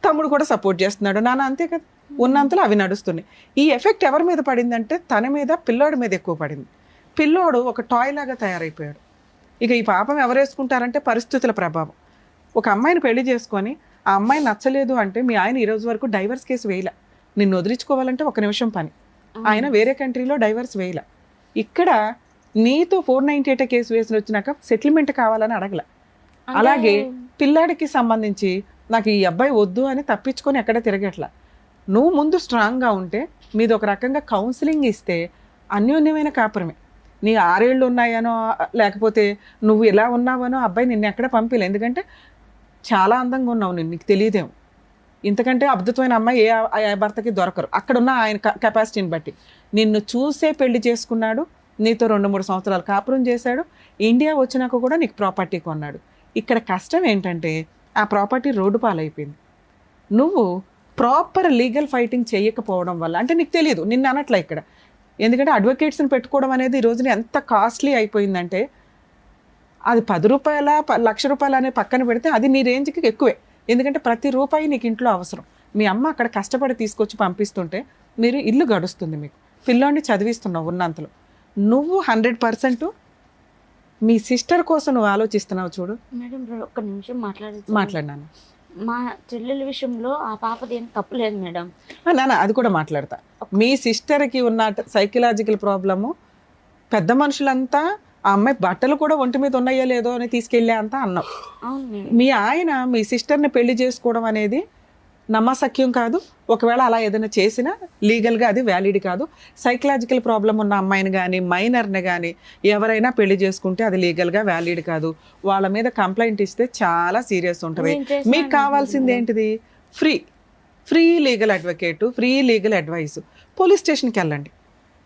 తమ్ముడు కూడా సపోర్ట్ చేస్తున్నాడు, నాన్న అంతే కదా, ఉన్నంతలో అవి నడుస్తున్నాయి. ఈ ఎఫెక్ట్ ఎవరి మీద పడిందంటే తన మీద, పిల్లోడి మీద ఎక్కువ పడింది. పిల్లోడు ఒక టాయ్ లాగా తయారైపోయాడు. ఇక ఈ పాపం ఎవరు వేసుకుంటారంటే పరిస్థితుల ప్రభావం. ఒక అమ్మాయిని పెళ్లి చేసుకొని ఆ అమ్మాయి నచ్చలేదు అంటే మీ ఆయన ఈరోజు వరకు డైవర్స్ కేసు వేయలే. నిన్ను వదిలించుకోవాలంటే 1 నిమిషం పని. ఆయన వేరే కంట్రీలో డైవర్స్ వేయలే. ఇక్కడ నీతో 498 కేసు వేసి వచ్చినాక సెటిల్మెంట్ కావాలని అడగల. అలాగే పిల్లాడికి సంబంధించి నాకు ఈ అబ్బాయి వద్దు అని తప్పించుకొని ఎక్కడ తిరగట్లా. నువ్వు ముందు స్ట్రాంగ్గా ఉంటే మీది ఒక రకంగా కౌన్సిలింగ్ ఇస్తే అన్యోన్యమైన కాపురమే. నీ 6 ఏళ్ళు ఉన్నాయనో లేకపోతే నువ్వు ఎలా ఉన్నావనో అబ్బాయి నిన్ను ఎక్కడ పంపిలే. ఎందుకంటే చాలా అందంగా ఉన్నావు, నీకు తెలియదేమో. ఇంతకంటే అద్భుతమైన అమ్మాయి ఏ భర్తకి దొరకరు అక్కడున్న ఆయన కెపాసిటీని బట్టి. నిన్ను చూసే పెళ్లి చేసుకున్నాడు, నీతో 2-3 సంవత్సరాలు కాపురం చేశాడు, ఇండియా వచ్చినాక కూడా నీకు ప్రాపర్టీ కొన్నాడు. ఇక్కడ కష్టం ఏంటంటే ఆ ప్రాపర్టీ రోడ్డు పాలైపోయింది. నువ్వు ప్రాపర్ లీగల్ ఫైటింగ్ చేయకపోవడం వల్ల, అంటే నీకు తెలియదు, నిన్ను అనట్లే ఇక్కడ. ఎందుకంటే అడ్వకేట్స్ని పెట్టుకోవడం అనేది ఈ రోజున ఎంత కాస్ట్లీ అయిపోయిందంటే అది 10 రూపాయల 1,00,000 రూపాయలు అనే పక్కన పెడితే అది నీ రేంజ్కి ఎక్కువే. ఎందుకంటే ప్రతి రూపాయి నీకు ఇంట్లో అవసరం. మీ అమ్మ అక్కడ కష్టపడి తీసుకొచ్చి పంపిస్తుంటే మీరు ఇల్లు గడుస్తుంది, మీకు పిల్లోడిని చదివిస్తున్నావు ఉన్నంతలో. నువ్వు 100% మీ సిస్టర్ కోసం నువ్వు ఆలోచిస్తున్నావు. చూడు మేడం, 1 నిమిషం మాట్లాడినాను. మా చెల్లెల విషయంలో ఆ పాపది ఏం తప్పులేదు మేడం. నాన్న అది కూడా మాట్లాడతా. మీ సిస్టర్కి ఉన్న సైకలాజికల్ ప్రాబ్లము పెద్ద మనుషులంతా ఆ అమ్మాయి బట్టలు కూడా ఒంటి మీద ఉన్నాయో లేదో అని తీసుకెళ్ళే అంతా అన్నావు. మీ ఆయన మీ సిస్టర్ని పెళ్లి చేసుకోవడం అనేది నమ్మసక్యం కాదు. ఒకవేళ అలా ఏదైనా చేసినా లీగల్గా అది వ్యాలిడ్ కాదు. సైకలాజికల్ ప్రాబ్లం ఉన్న అమ్మాయిని కానీ మైనర్ని కానీ ఎవరైనా పెళ్లి చేసుకుంటే అది లీగల్గా వ్యాలిడ్ కాదు. వాళ్ళ మీద కంప్లైంట్ ఇస్తే చాలా సీరియస్ ఉంటుంది. మీకు కావాల్సింది ఏంటిది? Free legal advocate, free legal advice. Police స్టేషన్కి వెళ్ళండి,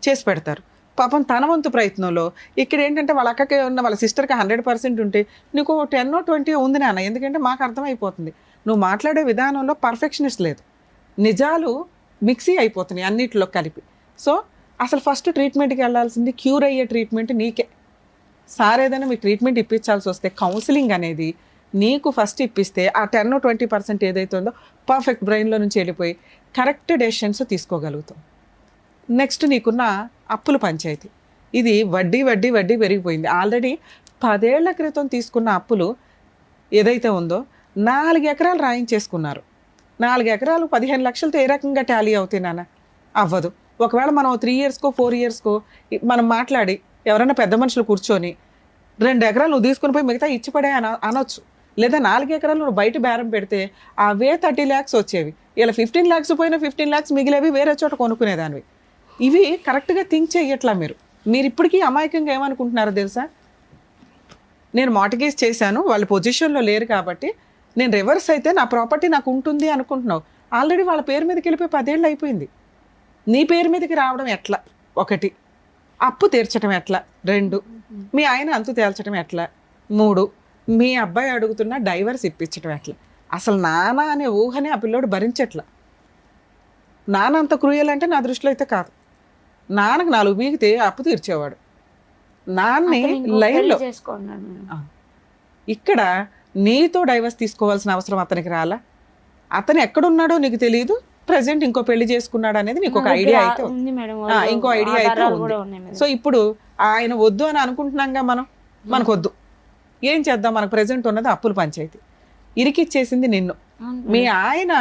చేసి పెడతారు. పాపం తన వంతు ప్రయత్నంలో ఇక్కడ ఏంటంటే వాళ్ళ అక్కకి ఉన్న వాళ్ళ సిస్టర్కి 100% ఉంటే నీకు 10-20 ఉంది నాన్న. ఎందుకంటే మాకు అర్థమైపోతుంది నువ్వు మాట్లాడే విధానంలో పర్ఫెక్షనిస్ట్ లేదు, నిజాలు మిక్సీ అయిపోతున్నాయి అన్నిటిలో కలిపి. సో అసలు ఫస్ట్ ట్రీట్మెంట్కి వెళ్ళాల్సింది క్యూర్ అయ్యే ట్రీట్మెంట్ నీకే. సార్ ఏదైనా మీకు ట్రీట్మెంట్ ఇప్పించాల్సి వస్తే కౌన్సిలింగ్ అనేది నీకు ఫస్ట్ ఇప్పిస్తే ఆ 10-20% ఏదైతే ఉందో పర్ఫెక్ట్ బ్రెయిన్లో నుంచి వెళ్ళిపోయి కరెక్ట్ డెసిషన్స్ తీసుకోగలుగుతాం. నెక్స్ట్ నీకున్న అప్పుల పంచాయతీ, ఇది వడ్డీ వడ్డీ వడ్డీ పెరిగిపోయింది. ఆల్రెడీ 10 ఏళ్ల క్రితం తీసుకున్న అప్పులు ఏదైతే ఉందో 4 ఎకరాలు రాయించేసుకున్నారు. 4 ఎకరాలు 15 లక్షలతో ఏ రకంగా టాలీ అవుతాయి నాన్న? అవ్వదు. ఒకవేళ మనం 3 ఇయర్స్కో 4 ఇయర్స్కో మనం మాట్లాడి ఎవరైనా పెద్ద మనుషులు కూర్చొని 2 ఎకరాలు నువ్వు తీసుకుని పోయి మిగతా ఇచ్చిపడే అనొచ్చు. లేదా 4 ఎకరాలు నువ్వు బయట బేరం పెడితే అవే 30 lakhs వచ్చేవి. ఇలా 15 lakhs పోయినా 15 lakhs మిగిలేవి వేరే చోట కొనుక్కునేదానివి. ఇవి కరెక్ట్గా థింక్ చేయట్లా మీరు. ఇప్పటికీ అమాయకంగా ఏమనుకుంటున్నారో తెలుసా? నేను మార్టిగేజ్ చేశాను, వాళ్ళ పొజిషన్లో లేరు కాబట్టి నేను రివర్స్ అయితే నా ప్రాపర్టీ నాకు ఉంటుంది అనుకుంటున్నావు. ఆల్రెడీ వాళ్ళ పేరు మీదకి వెళ్ళిపోయి 10 ఏళ్ళు అయిపోయింది. నీ పేరు మీదకి రావడం ఎట్లా? 1, అప్పు తీర్చడం ఎట్లా? 2, మీ ఆయన అంతు తేల్చడం ఎట్లా? 3, మీ అబ్బాయి అడుగుతున్న డైవర్స్ ఇప్పించడం ఎట్లా? అసలు నాన్న అనే ఊహనే ఆ పిల్లోడు భరించట్లా. నాన్న అంత క్రూయల్ అంటే నా దృష్టిలో అయితే కాదు. నాన్నకు 4 బీగితే అప్పు తీర్చేవాడు. నాన్ని లైన్లో చేసుకున్నాడు మేడం. ఇక్కడ నీతో డైవర్స్ తీసుకోవాల్సిన అవసరం అతనికి రాలా? అతను ఎక్కడున్నాడో నీకు తెలియదు, ప్రజెంట్ ఇంకో పెళ్లి చేసుకున్నాడు అనేది నీకు ఒక ఐడియా అయితే ఉంది మేడం. ఇంకో ఐడియా అయితే ఆధారాలు ఉంది. కూడా ఉన్నాయి మేడం. సో ఇప్పుడు ఆయన వద్దు అని అనుకుంటున్నాంగా మనకు వద్దు. ఏం చేద్దాం? మనకు ప్రజెంట్ ఉన్నది అప్పుల పంచాయతీ. ఇరికిచ్చేసింది నిన్ను. మీ ఆయన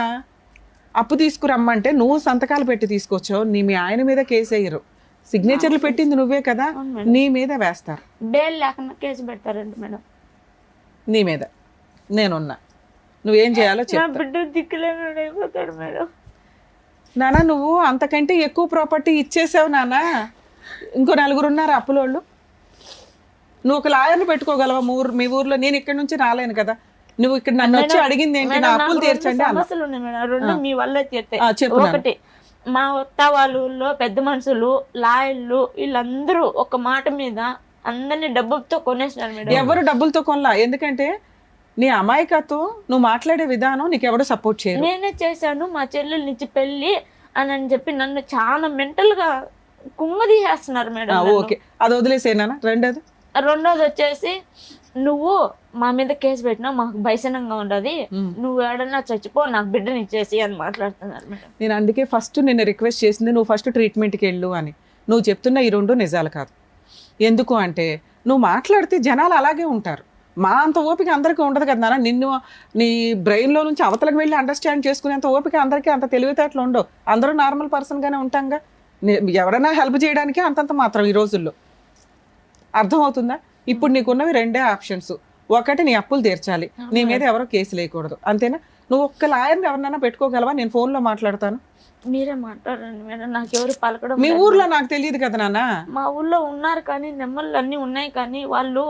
అప్పు తీసుకురమ్మంటే నువ్వు సంతకాలు పెట్టి తీసుకొచ్చావు. మీ ఆయన మీద కేసు వేయరు, సిగ్నేచర్లు పెట్టింది నువ్వే కదా, నీ మీద వేస్తారు. బెయిల్ లేకుండా కేసు పెడతారంట మేడం. నీ మీద నేనున్నా, నువ్వేం చేయాలో నా చెప్తా. బిడ్డ దిక్కులేనాడు అయిపోతాడు మేడం. నాన్న నువ్వు అంతకంటే ఎక్కువ ప్రాపర్టీ ఇచ్చేసావు నాన్న. ఇంకో 4 ఉన్నారు అప్పులోళ్ళు. నువ్వు ఒక లాయర్ని పెట్టుకోగలవా మీ ఊర్లో? నేను ఇక్కడ నుంచి రాలేను కదా. నువ్వు ఇక్కడ నన్ను వచ్చి అడిగింది ఏంటి? నా అప్పులు తీర్చండి అన్న. సమస్యలు ఉన్నాయి మేడం, 2 మీ వల్ల తీర్తాయి. చెప్పు నాన్న. 1, మా అత్త వాళ్ళ ఊళ్ళో పెద్ద మనుషులు, లాయర్లు వీళ్ళందరూ ఒక మాట మీద అందరినీ డబ్బులతో కొనేసినారు మేడం. ఎవరు డబ్బులతో కొనలా. ఎందుకంటే నీ అమాయకత్వం, నువ్వు మాట్లాడే విధానం నీకు ఎవరు సపోర్ట్ చేయరు. నేనే చేశాను మా చెల్లెల నుంచి పెళ్లి అని చెప్పి నన్ను చాలా మెంటల్ గా కుంగదీసేస్తున్నారు మేడం. ఓకే, అది వదిలేసేనా? రెండోది వచ్చేసి, నువ్వు మా మీద కేసు పెట్టినా మాకు భయసనంగా ఉండదు, నువ్వు ఏడన్నా చచ్చిపో, నాకు బిడ్డని ఇచ్చేసి అని మాట్లాడుతున్నారు మేడం. నేను అందుకే ఫస్ట్ నిన్ను రిక్వెస్ట్ చేసింది, నువ్వు ఫస్ట్ ట్రీట్మెంట్కి వెళ్ళు అని. నువ్వు చెప్తున్న ఈ 2 నిజాలు కాదు. ఎందుకు అంటే నువ్వు మాట్లాడితే జనాలు అలాగే ఉంటారు. మా అంత ఓపిక అందరికీ ఉండదు కదా నాన్న. నిన్ను నీ బ్రెయిన్లో నుంచి అవతలకు వెళ్ళి అండర్స్టాండ్ చేసుకునేంత ఓపిక అందరికీ, అంత తెలివితేటలు ఉండవు. అందరూ నార్మల్ పర్సన్గానే ఉంటాంగా. ఎవరైనా హెల్ప్ చేయడానికి అంతంత మాత్రం ఈ రోజుల్లో. అర్థమవుతుందా? ఇప్పుడు నీకున్నవి 2 ఆప్షన్స్. 1, నీ అప్పులు తీర్చాలి, నీ మీద ఎవరో కేసు లేకూడదు, అంతేనా? నువ్వు ఒక్క లాయర్ని ఎవరినైనా పెట్టుకోగలవా? నేను ఫోన్లో మాట్లాడతాను. మీరే మాట్లాడండి మేడం, నాకు ఎవరు పలకడం. మీ ఊర్లో నాకు తెలియదు కదా నాన్న. మా ఊర్లో ఉన్నారు కానీ నెమ్మళ్ళు అన్ని ఉన్నాయి కానీ వాళ్ళు.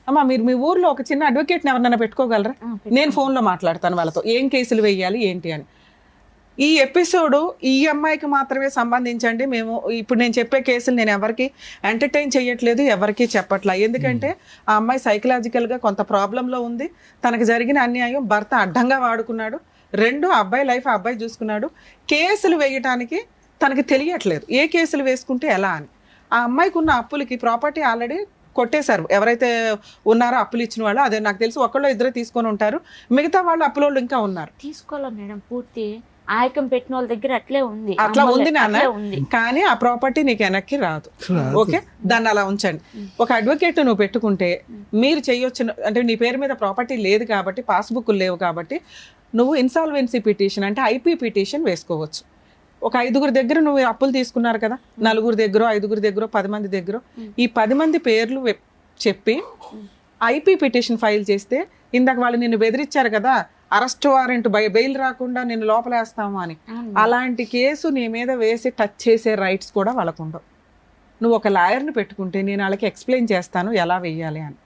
అమ్మా మీరు మీ ఊర్లో ఒక చిన్న అడ్వకేట్ని ఎవరినైనా పెట్టుకోగలరా? నేను ఫోన్లో మాట్లాడతాను వాళ్ళతో, ఏం కేసులు వేయాలి ఏంటి అని. ఈ ఎపిసోడ్ ఈ అమ్మాయికి మాత్రమే సంబంధించండి. మేము ఇప్పుడు నేను చెప్పే కేసులు నేను ఎవరికి ఎంటర్టైన్ చేయట్లేదు, ఎవరికి చెప్పట్లా. ఎందుకంటే ఆ అమ్మాయి సైకలాజికల్గా కొంత ప్రాబ్లంలో ఉంది. తనకు జరిగిన అన్యాయం భర్త అడ్డంగా వాడుకున్నాడు. 2, అబ్బాయి లైఫ్ ఆ అబ్బాయి చూసుకున్నాడు. కేసులు వేయటానికి తనకి తెలియట్లేదు, ఏ కేసులు వేసుకుంటే ఎలా అని. ఆ అమ్మాయికి ఉన్న అప్పులకి ప్రాపర్టీ ఆల్రెడీ కొట్టేశారు. ఎవరైతే ఉన్నారో అప్పులు ఇచ్చిన వాళ్ళు, అదే నాకు తెలిసి 1-2 తీసుకొని ఉంటారు. మిగతా వాళ్ళు అప్పులోళ్ళు ఇంకా ఉన్నారు. తీసుకోవాలి మేడం, పూర్తి ఆయకం పెట్టిన వాళ్ళ దగ్గర అట్లే ఉంది. అట్లా ఉంది నాన్న, కానీ ఆ ప్రాపర్టీ నీకు వెనక్కి రాదు. ఓకే, దాన్ని అలా ఉంచండి. ఒక అడ్వకేట్ నువ్వు పెట్టుకుంటే మీరు చేయొచ్చు. అంటే నీ పేరు మీద ప్రాపర్టీ లేదు కాబట్టి, పాస్బుక్లు లేవు కాబట్టి, నువ్వు ఇన్సాల్వెన్సీ పిటిషన్ అంటే ఐపీ పిటిషన్ వేసుకోవచ్చు. ఒక 5 దగ్గర నువ్వు అప్పులు తీసుకున్నారు కదా, 4 దగ్గర 5 దగ్గర 10 మంది దగ్గర, ఈ 10 మంది పేర్లు చెప్పి ఐపీ పిటిషన్ ఫైల్ చేస్తే, ఇందాక వాళ్ళు నిన్ను బెదిరించారు కదా, అరెస్ట్ వారెంట్ బెయిల్ రాకుండా నేను లోపలేస్తాము అని, అలాంటి కేసు నీ మీద వేసి టచ్ చేసే రైట్స్ కూడా వాళ్ళకు ఉండవు. నువ్వు ఒక లాయర్ని పెట్టుకుంటే నేను వాళ్ళకి ఎక్స్ప్లెయిన్ చేస్తాను ఎలా వెయ్యాలి అని.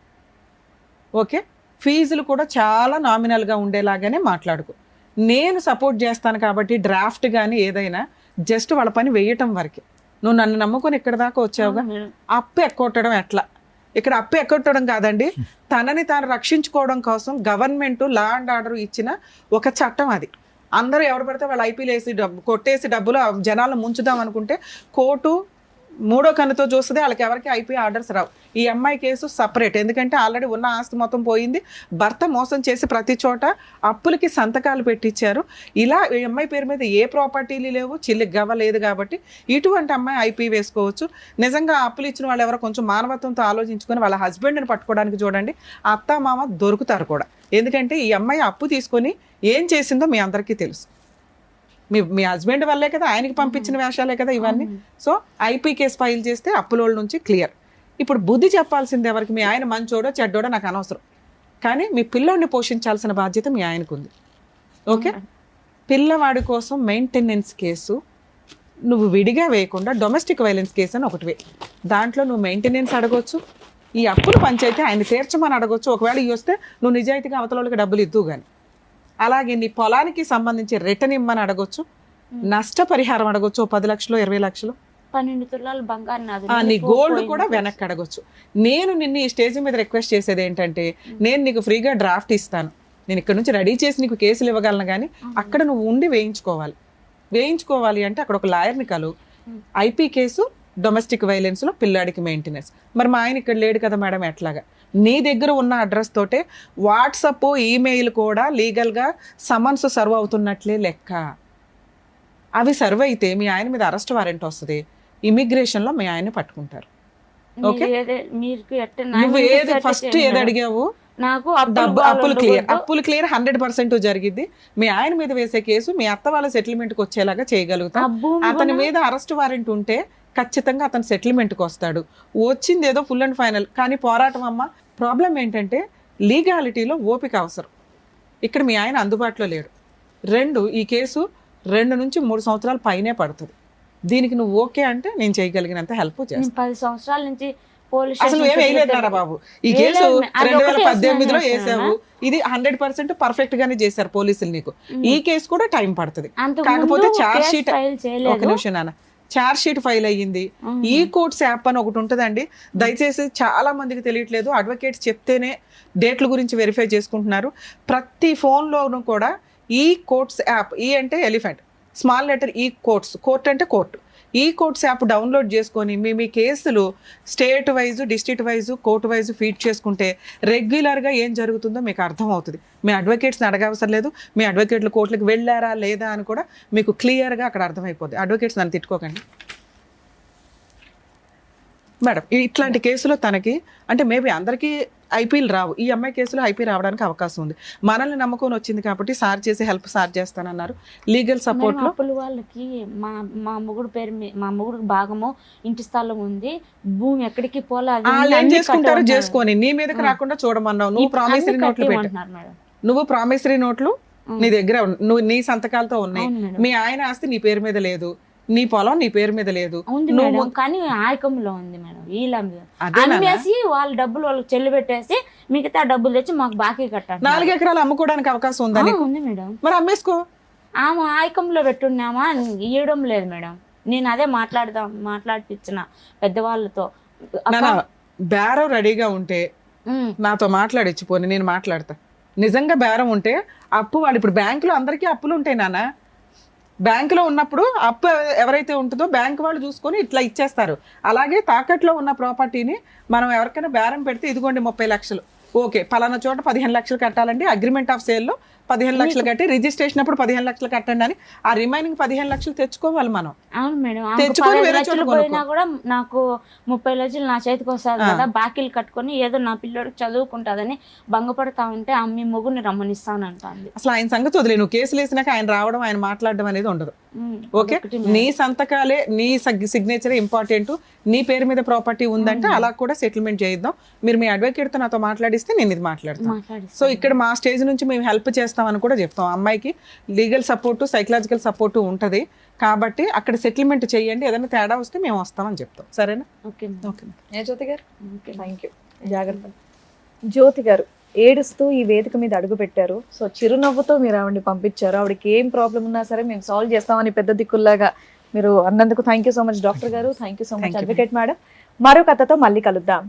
ఓకే, ఫీజులు కూడా చాలా నామినల్గా ఉండేలాగానే మాట్లాడుకో. నేను సపోర్ట్ చేస్తాను కాబట్టి డ్రాఫ్ట్ కానీ ఏదైనా జస్ట్ వాళ్ళ పని వేయటం వరకే. నువ్వు నన్ను నమ్ముకొని ఇక్కడ దాకా వచ్చావుగా. అప్పు ఎక్కొట్టడం ఎట్లా? ఇక్కడ అప్పు ఎక్కొట్టడం కాదండి, తనని తాను రక్షించుకోవడం కోసం గవర్నమెంట్ లా అండ్ ఆర్డర్ ఇచ్చిన ఒక చట్టం అది. అందరూ ఎవరు పడితే వాళ్ళు ఐపీలు వేసి కొట్టేసి డబ్బులు జనాలను ముంచుదాం అనుకుంటే కోర్టు మూడో కన్నుతో చూస్తుంది, వాళ్ళకి ఎవరికి ఐపీ ఆర్డర్స్ రావు. ఈ అమ్మాయి కేసు సపరేట్, ఎందుకంటే ఆల్రెడీ ఉన్న ఆస్తి మొత్తం పోయింది, భర్త మోసం చేసి ప్రతి చోట అప్పులకి సంతకాలు పెట్టించారు. ఇలా ఈ అమ్మాయి పేరు మీద ఏ ప్రాపర్టీలు లేవు, చిల్లికి గవ్వ లేదు. కాబట్టి ఇటువంటి అమ్మాయి ఐపీ వేసుకోవచ్చు. నిజంగా అప్పులు ఇచ్చిన వాళ్ళు ఎవరో కొంచెం మానవత్వంతో ఆలోచించుకొని వాళ్ళ హస్బెండ్ని పట్టుకోవడానికి చూడండి, అత్త మామ దొరుకుతారు కూడా. ఎందుకంటే ఈ అమ్మాయి అప్పు తీసుకొని ఏం చేసిందో మీ అందరికీ తెలుసు. మీ హస్బెండ్ వల్లే కదా, ఆయనకి పంపించిన వేషాలే కదా ఇవన్నీ. సో ఐపీ కేసు ఫైల్ చేస్తే అప్పులోళ్ళ నుంచి క్లియర్. ఇప్పుడు బుద్ధి చెప్పాల్సింది ఎవరికి? మీ ఆయన మంచోడో చెడ్డోడో నాకు అనవసరం, కానీ మీ పిల్లోడిని పోషించాల్సిన బాధ్యత మీ ఆయనకు ఉంది. ఓకే, పిల్లవాడి కోసం మెయింటెనెన్స్ కేసు నువ్వు విడిగా వేయకుండా డొమెస్టిక్ వైలెన్స్ కేసు అని ఒకటి వే. దాంట్లో నువ్వు మెయింటెనెన్స్ అడగొచ్చు, ఈ అప్పులు పంచాయితీ ఆయన తీర్చమని అడగొచ్చు. ఒకవేళ ఇవి వస్తే నువ్వు నిజాయితీగా అవతలకి డబ్బులు ఇద్దు కానీ. అలాగే నీ పొలానికి సంబంధించి రిటర్న్ ఇమ్మని అడగొచ్చు, నష్టపరిహారం అడగొచ్చు, 10 లక్షలు 20 లక్షలు, 12 తులాలు బంగారు నాది. నీ గోల్డ్ కూడా వెనక్కి అడగొచ్చు. నేను నిన్ను ఈ స్టేజ్ మీద రిక్వెస్ట్ చేసేది ఏంటంటే, నేను నీకు ఫ్రీగా డ్రాఫ్ట్ ఇస్తాను, నేను ఇక్కడ నుంచి రెడీ చేసి నీకు కేసులు ఇవ్వగలను, కానీ అక్కడ నువ్వు ఉండి వేయించుకోవాలి అంటే అక్కడ ఒక లాయర్ని కలు. ఐపీ కేసు డొమెస్టిక్ వైలెన్స్లో పిల్లాడికి మెయింటెనెన్స్. మరి మా ఆయన ఇక్కడ లేడు కదా మేడం, ఎట్లాగా? నీ దగ్గర ఉన్న అడ్రస్ తోటే వాట్సప్ ఈమెయిల్ కూడా లీగల్గా సమన్స్ సర్వ్ అవుతున్నట్లే లెక్క. అవి సర్వ్ అయితే మీ ఆయన మీద అరెస్ట్ వారెంట్ వస్తుంది, ఇమిగ్రేషన్లో మీ ఆయన్ని పట్టుకుంటారు. ఓకే, నువ్వు ఏది ఫస్ట్ ఏది అడిగావు? నాకు అప్పులు క్లియర్ 100% జరిగింది. మీ ఆయన మీద వేసే కేసు మీ అత్త వాళ్ళ సెటిల్మెంట్కి వచ్చేలాగా చేయగలుగుతాం. అతని మీద అరెస్ట్ వారెంట్ ఉంటే ఖచ్చితంగా అతను సెటిల్మెంట్కి వస్తాడు. వచ్చింది ఏదో ఫుల్ అండ్ ఫైనల్, కానీ పోరాటం అమ్మ. ప్రాబ్లం ఏంటంటే లీగాలిటీలో ఓపిక అవసరం. ఇక్కడ మీ ఆయన అందుబాటులో లేడు. ఈ కేసు 2 నుంచి 3 సంవత్సరాల పైనే పడుతుంది. దీనికి నువ్వు ఓకే అంటే నేను చేయగలిగినంత హెల్ప్ చేస్తాను. 10 సంవత్సరాల నుంచి అసలు ఏం వేయలేదురా బాబు, ఈ కేసు 2018లో వేసావు. ఇది 100% పర్ఫెక్ట్ గానే చేశారు పోలీసులు నీకు. ఈ కేసు కూడా టైం పడుతుంది. కాకపోతే ఛార్జ్ షీట్, ఒక నిమిషం నాన్న, ఛార్జ్ షీట్ ఫైల్ అయ్యింది. ఈ కోర్ట్స్ యాప్ అని ఒకటి ఉంటుందండి, దయచేసి చాలా మందికి తెలియట్లేదు. అడ్వకేట్స్ చెప్తేనే డేట్ల గురించి వెరిఫై చేసుకుంటున్నారు. ప్రతి ఫోన్లోనూ కూడా ఈ కోర్ట్స్ యాప్, ఈ అంటే ఎలిఫెంట్, స్మాల్ లెటర్ ఈ కోర్ట్స్, కోర్ట్ అంటే కోర్టు, ఈ కోర్ట్స్ యాప్ డౌన్లోడ్ చేసుకొని మీ కేసులు state wise, district wise, court wise feed చేసుకుంటే రెగ్యులర్గా ఏం జరుగుతుందో మీకు అర్థం అవుతుంది. మీ అడ్వకేట్స్ని అడగవసరం లేదు. మీ అడ్వకేట్లు కోర్టులకు వెళ్ళారా లేదా అని కూడా మీకు క్లియర్గా అక్కడ అర్థమైపోతుంది. అడ్వకేట్స్ నన్ను తిట్టుకోకండి మేడం. ఇట్లాంటి కేసులో తనకి అంటే మేబీ అందరికీ ఐపీలు రావు, ఈ అమ్మాయి కేసులో ఐపీ రావడానికి అవకాశం ఉంది. మనల్ని నమ్ముకొని వచ్చింది కాబట్టి సార్ చేసే హెల్ప్ సార్ చేస్తానన్నారు. లీగల్ సపోర్ట్ లో అప్పుల వాళ్ళకి మా మొగుడు పేరు మా మొగుడికి భాగము ఇంటి స్థలం ఉంది, భూమి ఎక్కడికి పోలేదు. ఏం చేసుకుంటారో చేసుకొని నీ మీదకి రాకుండా చూడమన్నావు. నువ్వు ప్రామిసరీ నోట్లు పెట్టు, నువ్వు ప్రామిసరీ నోట్లు నీ దగ్గర నువ్వు నీ సంతకాలతో ఉన్నాయి. మీ ఆయన ఆస్తి నీ పేరు మీద లేదు, నీ పొలం నీ పేరు మీద లేదు, కానీ ఆయకంలో ఉంది మేడం. వీళ్ళ అమ్మేసి వాళ్ళ డబ్బులు వాళ్ళకి చెల్లి పెట్టేసి మిగతా డబ్బులు తెచ్చి మాకు బాకీ కట్టాలి. 4 ఎకరాలు అమ్ముకోవడానికి అవకాశం ఉందని ఉంది మేడం. మరి అమ్మేసుకో. ఆమె ఆయకంలో పెట్టున్నామా, ఇవ్వడం లేదు మేడం. నేను అదే మాట్లాడిపించిన పెద్దవాళ్ళతో. బేరం రెడీగా ఉంటే నాతో మాట్లాడిచ్చిపోని, నేను మాట్లాడతా. నిజంగా బేరం ఉంటే అప్పు వాడు, ఇప్పుడు బ్యాంకులో అందరికీ అప్పులు ఉంటాయి నాన్న. బ్యాంకులో ఉన్నప్పుడు అప్పు ఎవరైతే ఉంటుందో బ్యాంక్ వాళ్ళు చూసుకొని ఇట్లా ఇచ్చేస్తారు. అలాగే తాకట్లో ఉన్న ప్రాపర్టీని మనం ఎవరికైనా బేరం పెడితే ఇదిగోండి 30 లక్షలు, ఓకే పలానా చోట 15 లక్షలు కట్టాలండి, అగ్రిమెంట్ ఆఫ్ సేల్లో 15 లక్షలు కట్టి రిజిస్ట్రేషన్ అప్పుడు 15 లక్షలు కట్టండి అని ఆ రిమైనింగ్ 15 లక్షలు తెచ్చుకోవాలి మనం. అవును మేడం, తెచ్చుకొని వేరే చోట పోయినా కూడా నాకు 30 లక్షలు నా చేతికి వస్తుంది కదా, బాకీలు కట్టుకొని ఏదో నా పిల్లోడికి చదువుకుంటుందని భంగపడతా ఉంటే అమ్మి మొగుని రమ్మనిస్తానంటుంది. అసలు ఆయన సంగతి వదిలే, నువ్వు కేసులు వేసినాక ఆయన రావడం ఆయన మాట్లాడడం అనేది ఉండదు. ఓకే, నీ సంతకాలే నీ సిగ్నేచర్ ఇంపార్టెంట్. నీ పేరు మీద ప్రాపర్టీ ఉందంటే అలా కూడా సెటిల్మెంట్ చేయిద్దాం. మీరు మీ అడ్వకేట్తో నాతో మాట్లాడిస్తే నేను ఇది మాట్లాడతాను. సో ఇక్కడ మా స్టేజ్ నుంచి మేము హెల్ప్ చేస్తామని కూడా చెప్తాం. అమ్మాయికి లీగల్ సపోర్టు, సైకలాజికల్ సపోర్టు ఉంటుంది కాబట్టి అక్కడ సెటిల్మెంట్ చేయండి, ఏదైనా తేడా వస్తే మేము వస్తామని చెప్తాం. సరేనా? ఓకే ఓకే జ్యోతి గారు, థ్యాంక్ యూ. జాగ్రత్త. జ్యోతి గారు ఏడుస్తూ ఈ వేదిక మీద అడుగు పెట్టారు. సో చిరునవ్వుతో మీరు ఆవిడని పంపించారు. ఆవిడకి ఏం ప్రాబ్లం ఉన్నా సరే మేము సాల్వ్ చేస్తామని పెద్ద దిక్కుల్లాగా మీరు అన్నందుకు thank you so much doctor గారు. Thank you so much advocate madam. మరో కథతో మళ్ళీ కలుద్దాం.